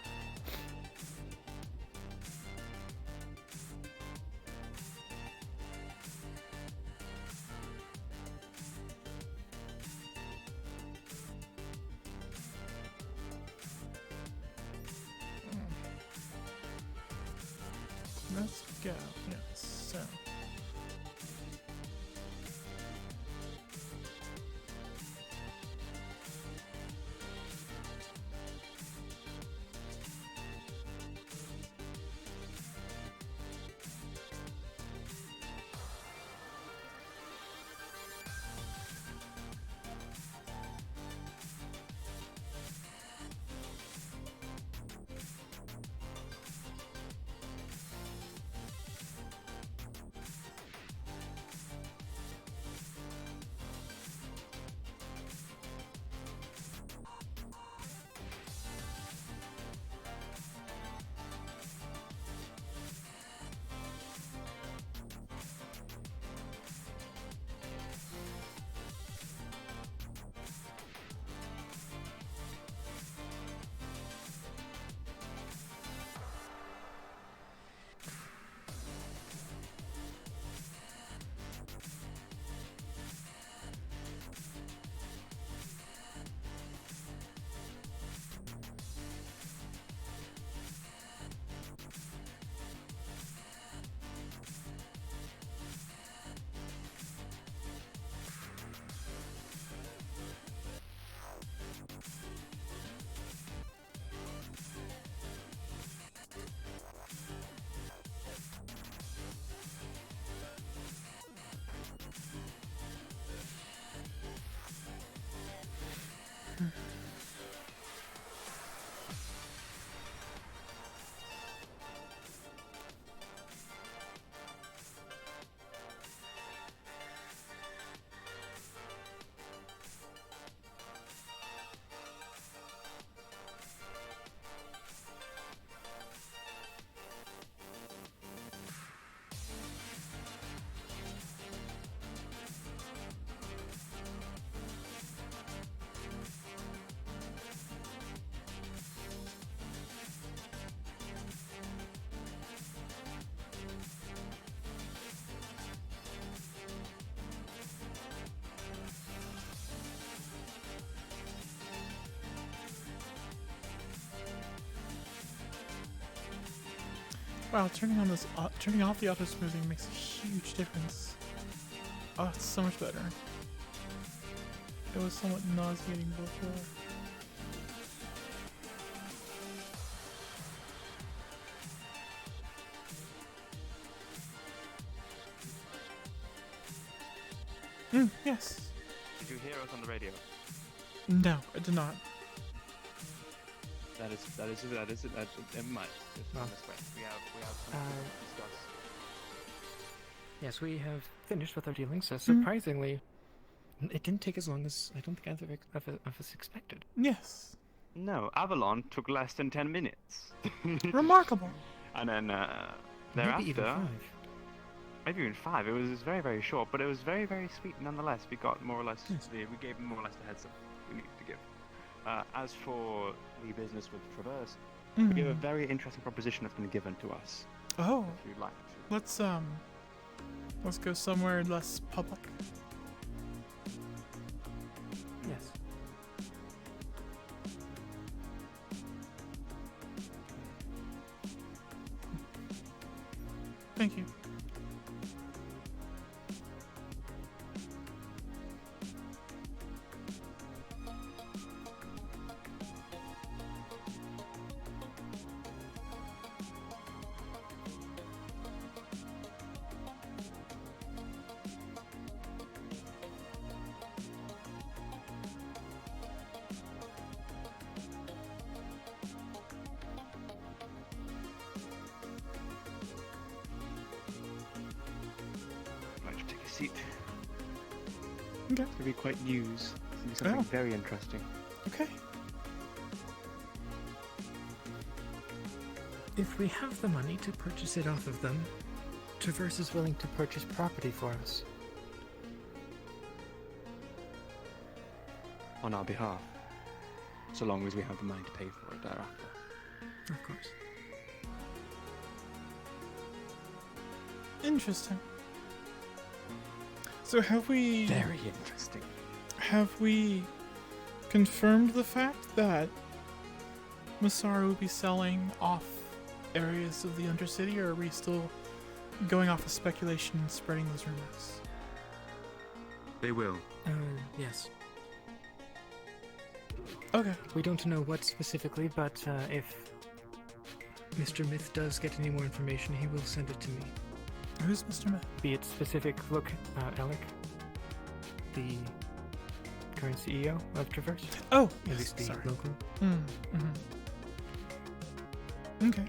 Let's go. Yes. So. Wow, turning off the auto smoothing makes a huge difference. Oh, it's so much better. It was somewhat nauseating before. Yes. Did you hear us on the radio? No, I did not. That is it might. Just Well, this way. We have something to discuss. Yes, we have finished with our dealings. Surprisingly, it didn't take as long as I don't think either of us expected. Yes. No, Avalon took less than 10 minutes. Remarkable. And then thereafter, Maybe even 5. Maybe even 5. It was very, very short, but it was very, very sweet nonetheless. We got more or less, we gave more or less the heads up we needed to give. As for the business with Traverse, we have a very interesting proposition that's been given to us. Oh. If you'd like to. Let's go somewhere less public. Yes. Thank you. I'd like to take a seat. Okay. It's gonna be quite news. It's gonna be something very interesting. Okay. If we have the money to purchase it off of them, Traverse is willing to purchase property for us. On our behalf. So long as we have the money to pay for it thereafter. Of course. Interesting. So have we... Very interesting. Have we confirmed the fact that Masaru will be selling off areas of the Undercity, or are we still going off of speculation and spreading those rumors? They will. Yes. Okay. We don't know what specifically, but if Mr. Myth does get any more information, he will send it to me. Who's Mr. Myth? Be it specific, look, Alec, the current CEO of Traverse. Oh, at yes, least the sorry. local. Okay.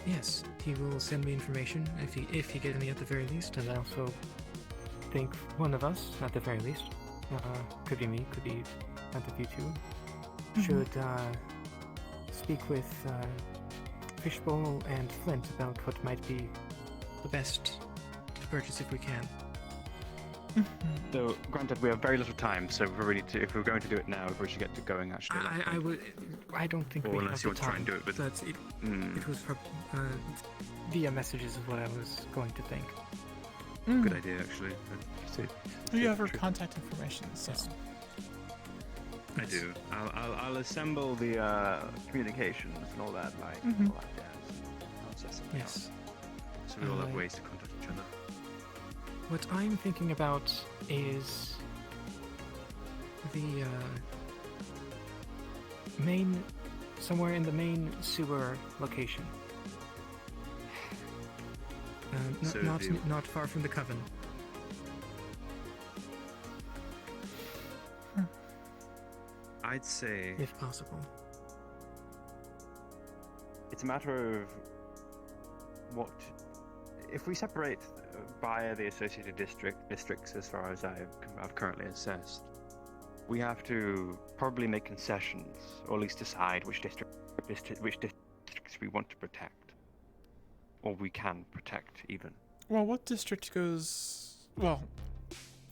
Yes, he will send me information if he gets any at the very least, and I also think one of us, at the very least, could be me, could be Antiph2, should speak with Fishbowl and Flint about what might be the best to purchase if we can. So, granted, we have very little time, so if we're going to do it now, we should get to going. Actually, I don't think or we unless have you the want to try time. and do it with. But it was via messages is what I was going to think. Good idea, actually. You have her contact information, so. Yes. I do. I'll assemble the communications and all that, like all that jazz. Yes. So we all have ways to contact each other. What I'm thinking about is the somewhere in the main sewer location. So Not far from the Coven. I'd say, if possible. It's a matter of what if we separate via the associated districts as far as I've currently assessed. We have to probably make concessions, or at least decide which districts we want to protect, or we can protect even. Well, what district goes? Well,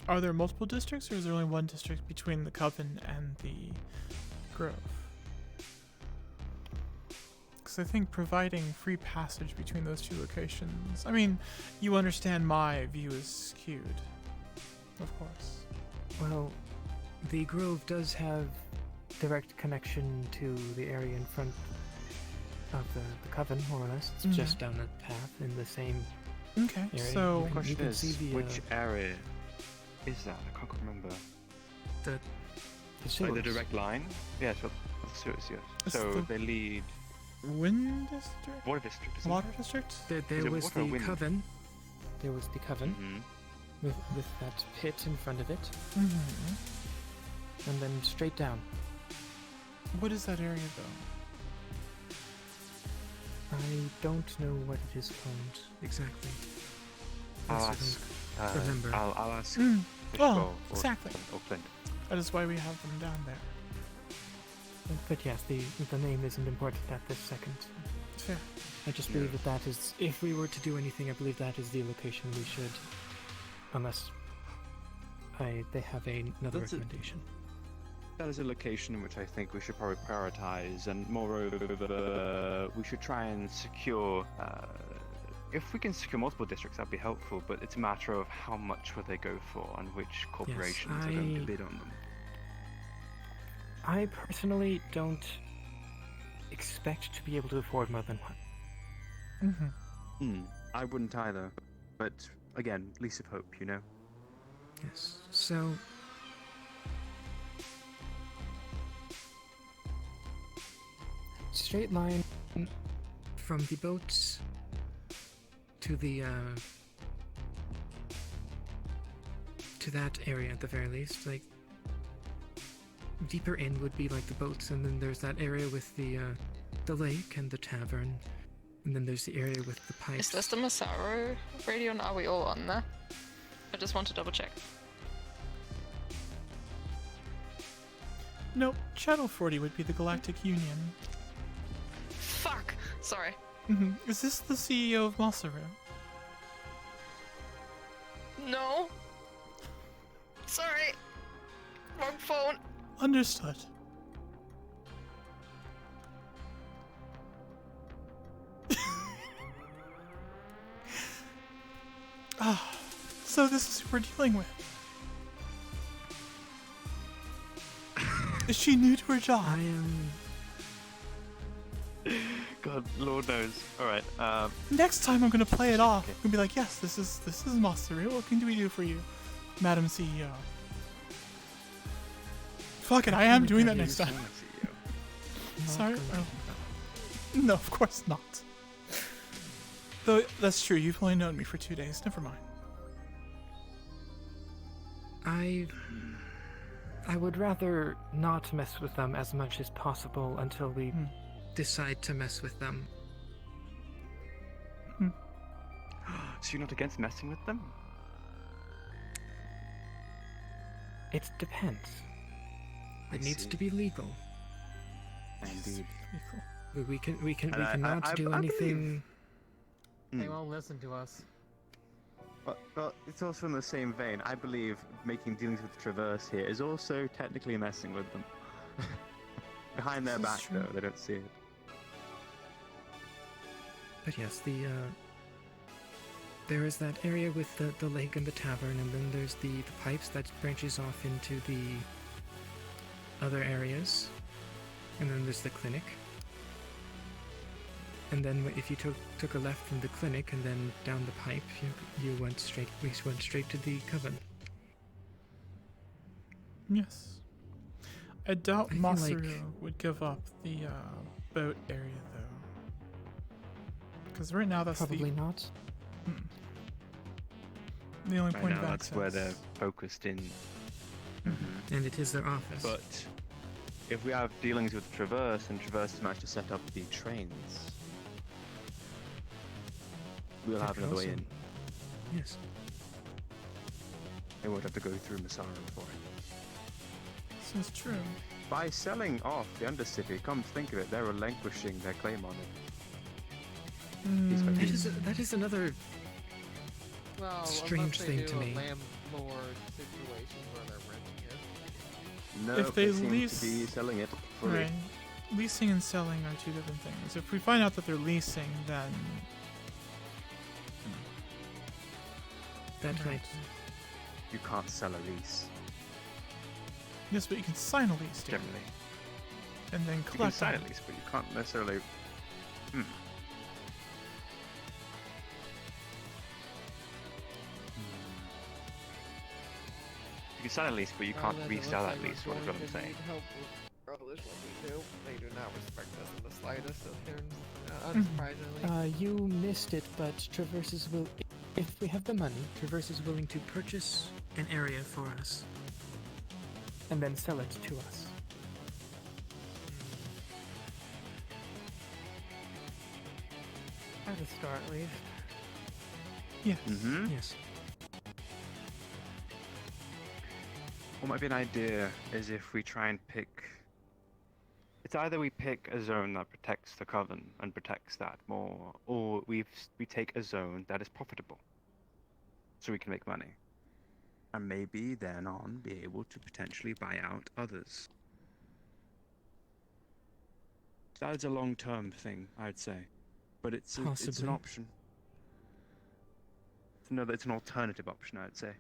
are there multiple districts, or is there only one district between the Coven and the Grove? Because I think providing free passage between those two locations. I mean, you understand my view is skewed, of course. Well, the Grove does have direct connection to the area in front of the Coven, more or less. It's just down a path in the same area. So the question is, see the, which area is that? I can't remember. The sewers. The direct line? Yes, the sewers, yes. So they lead... Wind district? Water district, isn't Water it? district? There was the Coven. There was the Coven. With that pit in front of it. And then straight down. What is that area, though? I don't know what it is called exactly. I'll I ask. don't remember. I'll ask. Well, exactly. Or Flint. That is why we have them down there. But yes, the name isn't important at this second. Fair. I just believe that is, if we were to do anything, I believe that is the location we should, unless they have another recommendation. That is a location in which I think we should probably prioritize, and moreover, we should try and secure. If we can secure multiple districts, that'd be helpful. But it's a matter of how much will they go for, and which corporations are going to bid on them. I personally don't expect to be able to afford more than one. I wouldn't either. But again, lease of hope, you know. Yes. So. Straight line from the boats to the to that area at the very least. Like deeper in would be like the boats, and then there's that area with the lake and the tavern, and then there's the area with the pipes. Is this the Masaru radio and are we all on there? I just want to double check. Nope, Channel 40 would be the Galactic Union. Fuck! Sorry. Is this the CEO of Masaru? No. Sorry. Wrong phone. Understood. Ah, so this is who we're dealing with. Is she new to her job? I am. God, Lord knows. All right. Next time I'm gonna play it off. I'm gonna be like, yes, this is Masaru. What can we do for you, Madam CEO? Fuck it, I am doing that next time. Sorry. Oh. No, of course not. Though that's true. You've only known me for 2 days. Never mind. I would rather not mess with them as much as possible until we decide to mess with them. So you're not against messing with them? It depends. It needs to be legal. Indeed. We And I cannot do anything. They won't listen to us. But it's also in the same vein. I believe making dealings with Traverse here is also technically messing with them. Behind their back, though, they don't see it. But yes, there is that area with the lake and the tavern, and then there's the pipes that branches off into the other areas, and then there's the clinic. And then if you took a left from the clinic and then down the pipe, we went straight to the coven. Yes. I doubt I feel Masaru like- would give up the boat area though. Because right now that's Probably not. The only Right point now, of that's access. where they're focused in. And it is their office. But if we have dealings with Traverse and Traverse has managed to set up the trains, we'll That have could another way also- in. Yes. They won't have to go through Masaru for it. This is true. By selling off the Undercity, come to think of it, they're relinquishing their claim on it. That is another Well, strange unless they thing do to a me. landlord situation where they're renting it. No, If they seem lease- to be selling it fully. Right. Leasing and selling are two different things. If we find out that they're leasing, then That might. You can't sell a lease. yes, but you can sign a lease, dear. Generally. And then You can collect sign on a it. lease, but you can't necessarily. You can sign a lease, but you can't resell that lease. What is what I'm saying? Help with brothers when we do. They do not respect us in the slightest. Mm-hmm. Unsurprisingly. You missed it, but Traverse is will. If we have the money, Traverse is willing to purchase an area for us, and then sell it to us. At a start, at least. Yes. Mm-hmm. Yes. What might be an idea is if we try and pick. It's either we pick a zone that protects the Coven and protects that more, or we take a zone that is profitable, so we can make money, and maybe then on be able to potentially buy out others. That is a long-term thing, I'd say, but it's an Possibly. option. It's an alternative option, I'd say.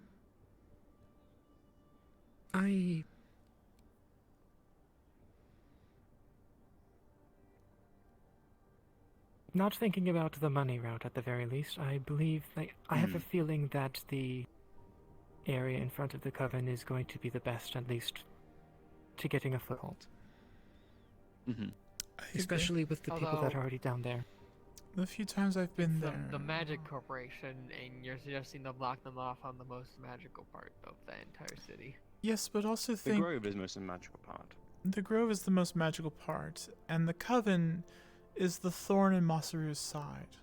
Not thinking about the money route at the very least, I believe, I have a feeling that the area in front of the Coven is going to be the best, at least, to getting a foothold. Mm-hmm. Especially with the people that are already down there. The few times I've been there. The Magic Corporation, and you're suggesting to block them off on the most magical part of the entire city. Yes, but also The think Grove is the most magical part. the Grove is the most magical part, and the Coven is the thorn in Masaru's side.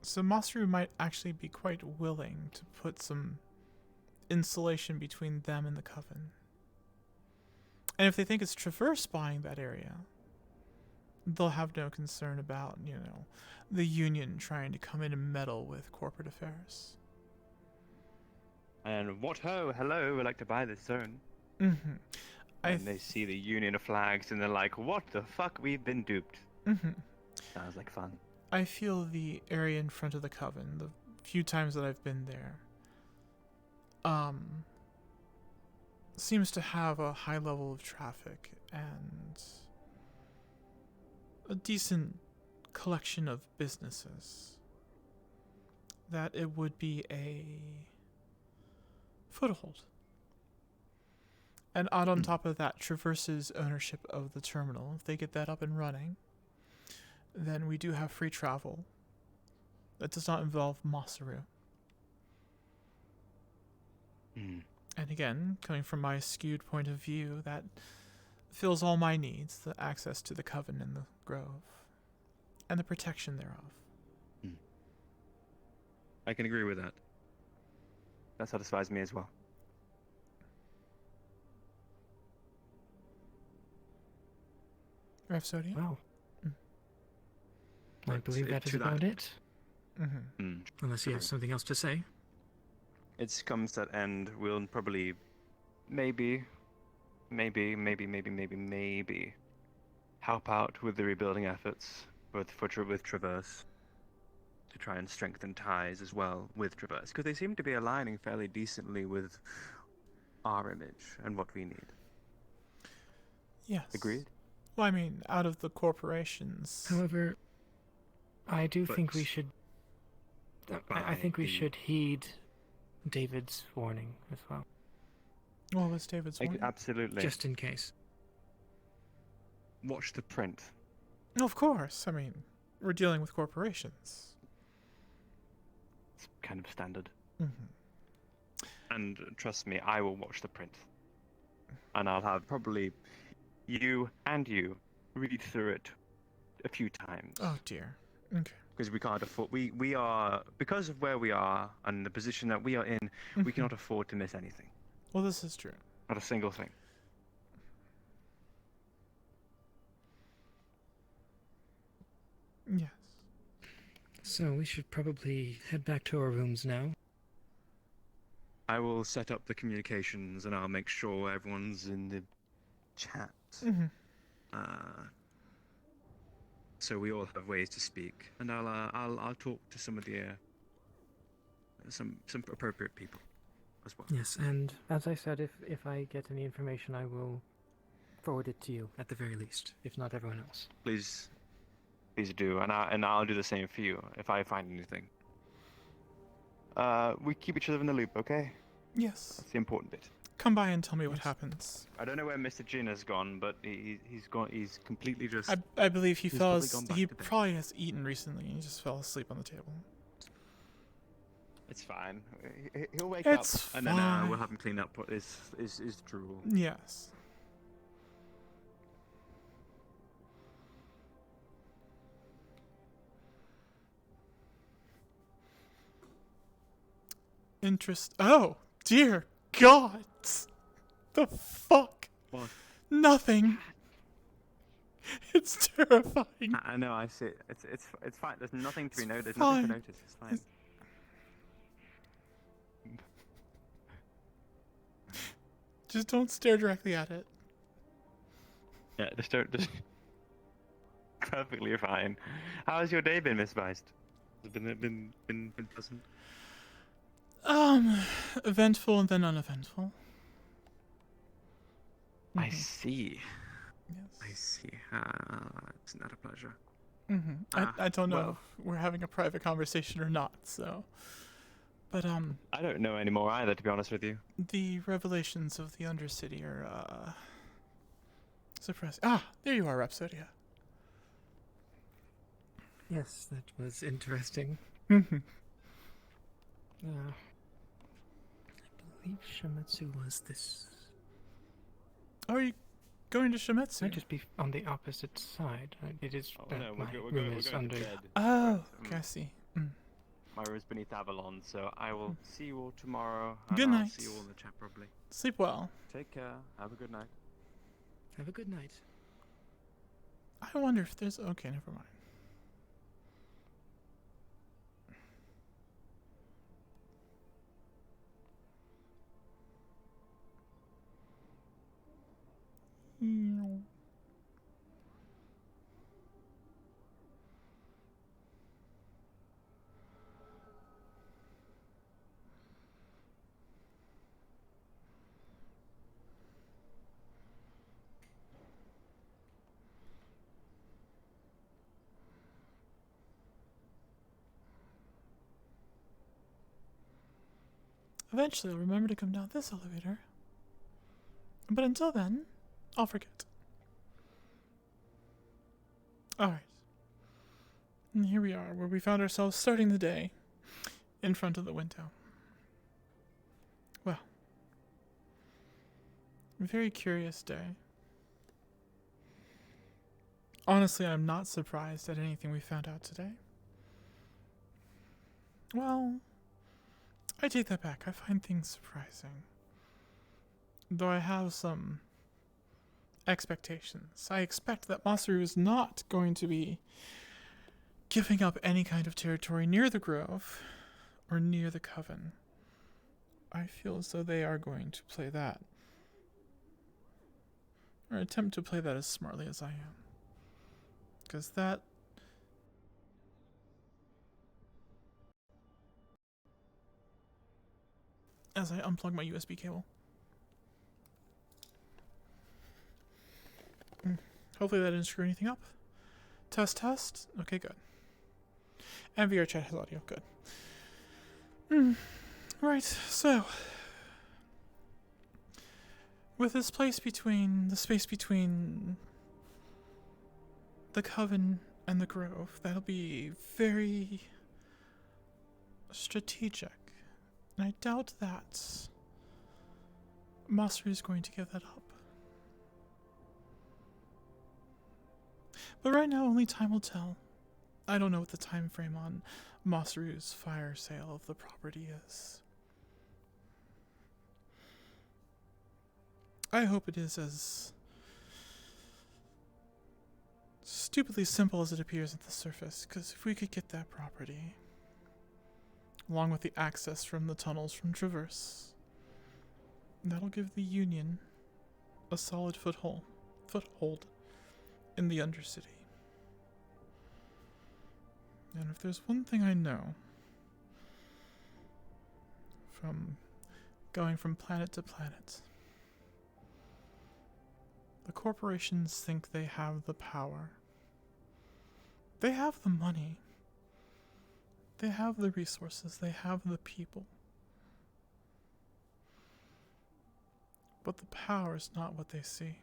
So Masaru might actually be quite willing to put some insulation between them and the Coven. And if they think it's Traverse buying that area, they'll have no concern about, the Union trying to come in and meddle with corporate affairs. And what hello, we'd like to buy this zone. Mm-hmm. And they see the Union flags and they're like, what the fuck, we've been duped. Mm-hmm. Sounds like fun. I feel the area in front of the Coven, the few times that I've been there, seems to have a high level of traffic and a decent collection of businesses. That it would be a foothold. And on top of that, Traverse's ownership of the terminal. If they get that up and running, then we do have free travel. That does not involve Masaru. And again, coming from my skewed point of view, that fills all my needs, the access to the Coven and the Grove, and the protection thereof. I can agree with that. That satisfies me as well. Rhapsody? Well, I believe that is about it. Unless you have something else to say. It comes to that end, we'll probably maybe help out with the rebuilding efforts with Traverse to try and strengthen ties as well with Traverse, because they seem to be aligning fairly decently with our image and what we need. Yes. Agreed? Well, I mean, out of the corporations. However, I do think we should. I think we should heed David's warning as well. Well, what's David's warning? Absolutely. Just in case. Watch the print. Of course. I mean, we're dealing with corporations. It's kind of standard. Mm-hmm. And trust me, I will watch the print. And I'll have probably you read through it a few times. Oh dear. Okay. Because we can't afford, we are, because of where we are and the position that we are in, we cannot afford to miss anything. Well, this is true. Not a single thing. Yes. So we should probably head back to our rooms now. I will set up the communications and I'll make sure everyone's in the chat. Mm-hmm. So we all have ways to speak, and I'll talk to some of the some appropriate people as well. Yes, and as I said, if I get any information, I will forward it to you at the very least, if not everyone else. Please do, and I'll do the same for you if I find anything. We keep each other in the loop, okay? Yes. That's the important bit. Come by and tell me what happens. I don't know where Mr. Jin has gone, but he's gone. He's completely just. I believe he He probably has eaten recently and he just fell asleep on the table. It's fine. He'll wake It's up, and then we'll have him clean up. Is the drool. Yes. Oh, dear God! The fuck? What? Nothing. It's terrifying. I know. I see it. It's fine. There's nothing to be noticed. There's fine. nothing to notice. It's fine. Just don't stare directly at it. Yeah, just don't. Just perfectly fine. How's your day been, Miss Beist? Has it been pleasant? Eventful and then uneventful. I see. Yes. I see. It's not a pleasure. I don't know well. if we're having a private conversation or not, so. But, I don't know anymore either, to be honest with you. the revelations of the Undercity are, surprising. Ah, there you are, Rhapsodia. Yes, that was interesting. Mhm. I believe Shamitsu was this. Oh, are you going to Shamitsu? Might just be on the opposite side. It is. No, my we're room going is to under. bed. Oh, okay, I see. My room's beneath Avalon, so I will see you all tomorrow. And Good I'll night. see you all in the chat probably. Sleep well. Take care. Have a good night. Have a good night. I wonder if there's. Okay, never mind. Eventually, I'll remember to come down this elevator. But until then, I'll forget. Alright. And here we are, where we found ourselves starting the day in front of the window. Well, a very curious day. Honestly, I'm not surprised at anything we found out today. Well, I take that back. I find things surprising. Though I have some expectations. I expect that Masaru is not going to be giving up any kind of territory near the Grove or near the Coven. I feel as though they are going to play that, or attempt to play that as smartly as I am. Because that... As I unplug my USB cable. Hopefully that didn't screw anything up. Test, test. Okay, good. And VR chat has audio. Good. Right, so... With this place between... The space between... the Coven and the Grove, that'll be very... strategic. And I doubt that... Masaru is going to give that up. But right now, only time will tell. I don't know what the time frame on Masaru's fire sale of the property is. I hope it is as stupidly simple as it appears at the surface, because if we could get that property, along with the access from the tunnels from Traverse, that'll give the Union a solid foothold in the Undercity. And if there's one thing I know from going from planet to planet, the corporations think they have the power. They have the money. They have the resources. They have the people. But the power is not what they see.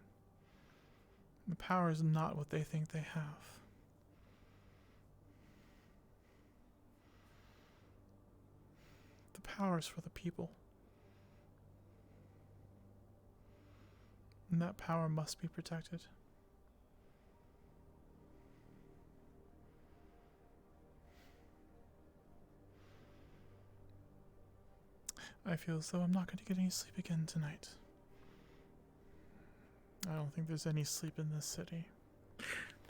The power is not what they think they have. The power is for the people. And that power must be protected. I feel as though I'm not going to get any sleep again tonight. I don't think there's any sleep in this city.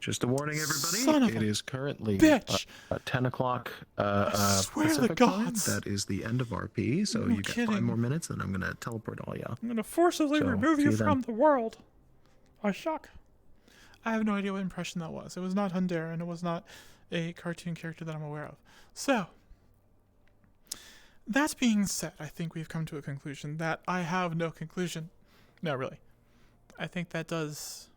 Just a warning, everybody. Son of It a is currently bitch! 10 o'clock swear to the Pacific time. gods. That is the end of RP, so No you got 5 kidding. more minutes, and I'm going to teleport all y'all. I'm going to forcibly So, remove see you you then. from the world. I shock. I have no idea what impression that was. It was not Hundera, and it was not a cartoon character that I'm aware of. So, that being said, I think we've come to a conclusion that I have no conclusion. No, really. I think that does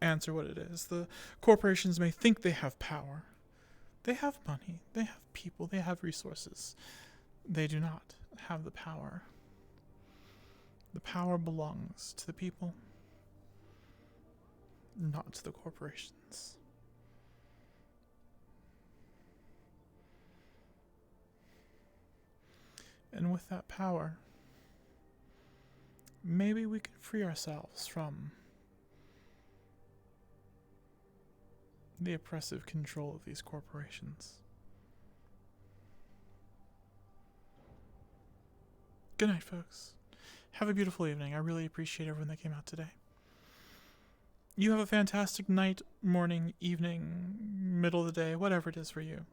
answer what it is. The corporations may think they have power. They have money, they have people, they have resources. They do not have the power. The power belongs to the people, not to the corporations. And with that power, maybe we can free ourselves from the oppressive control of these corporations. Good night, folks. Have a beautiful evening. I really appreciate everyone that came out today. You have a fantastic night, morning, evening, middle of the day, whatever it is for you.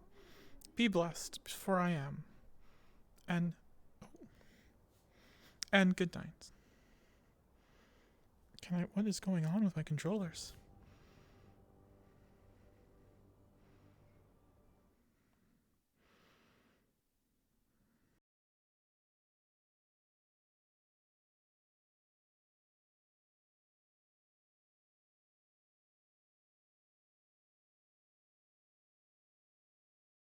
Be blessed, for I am. And good night. What is going on with my controllers?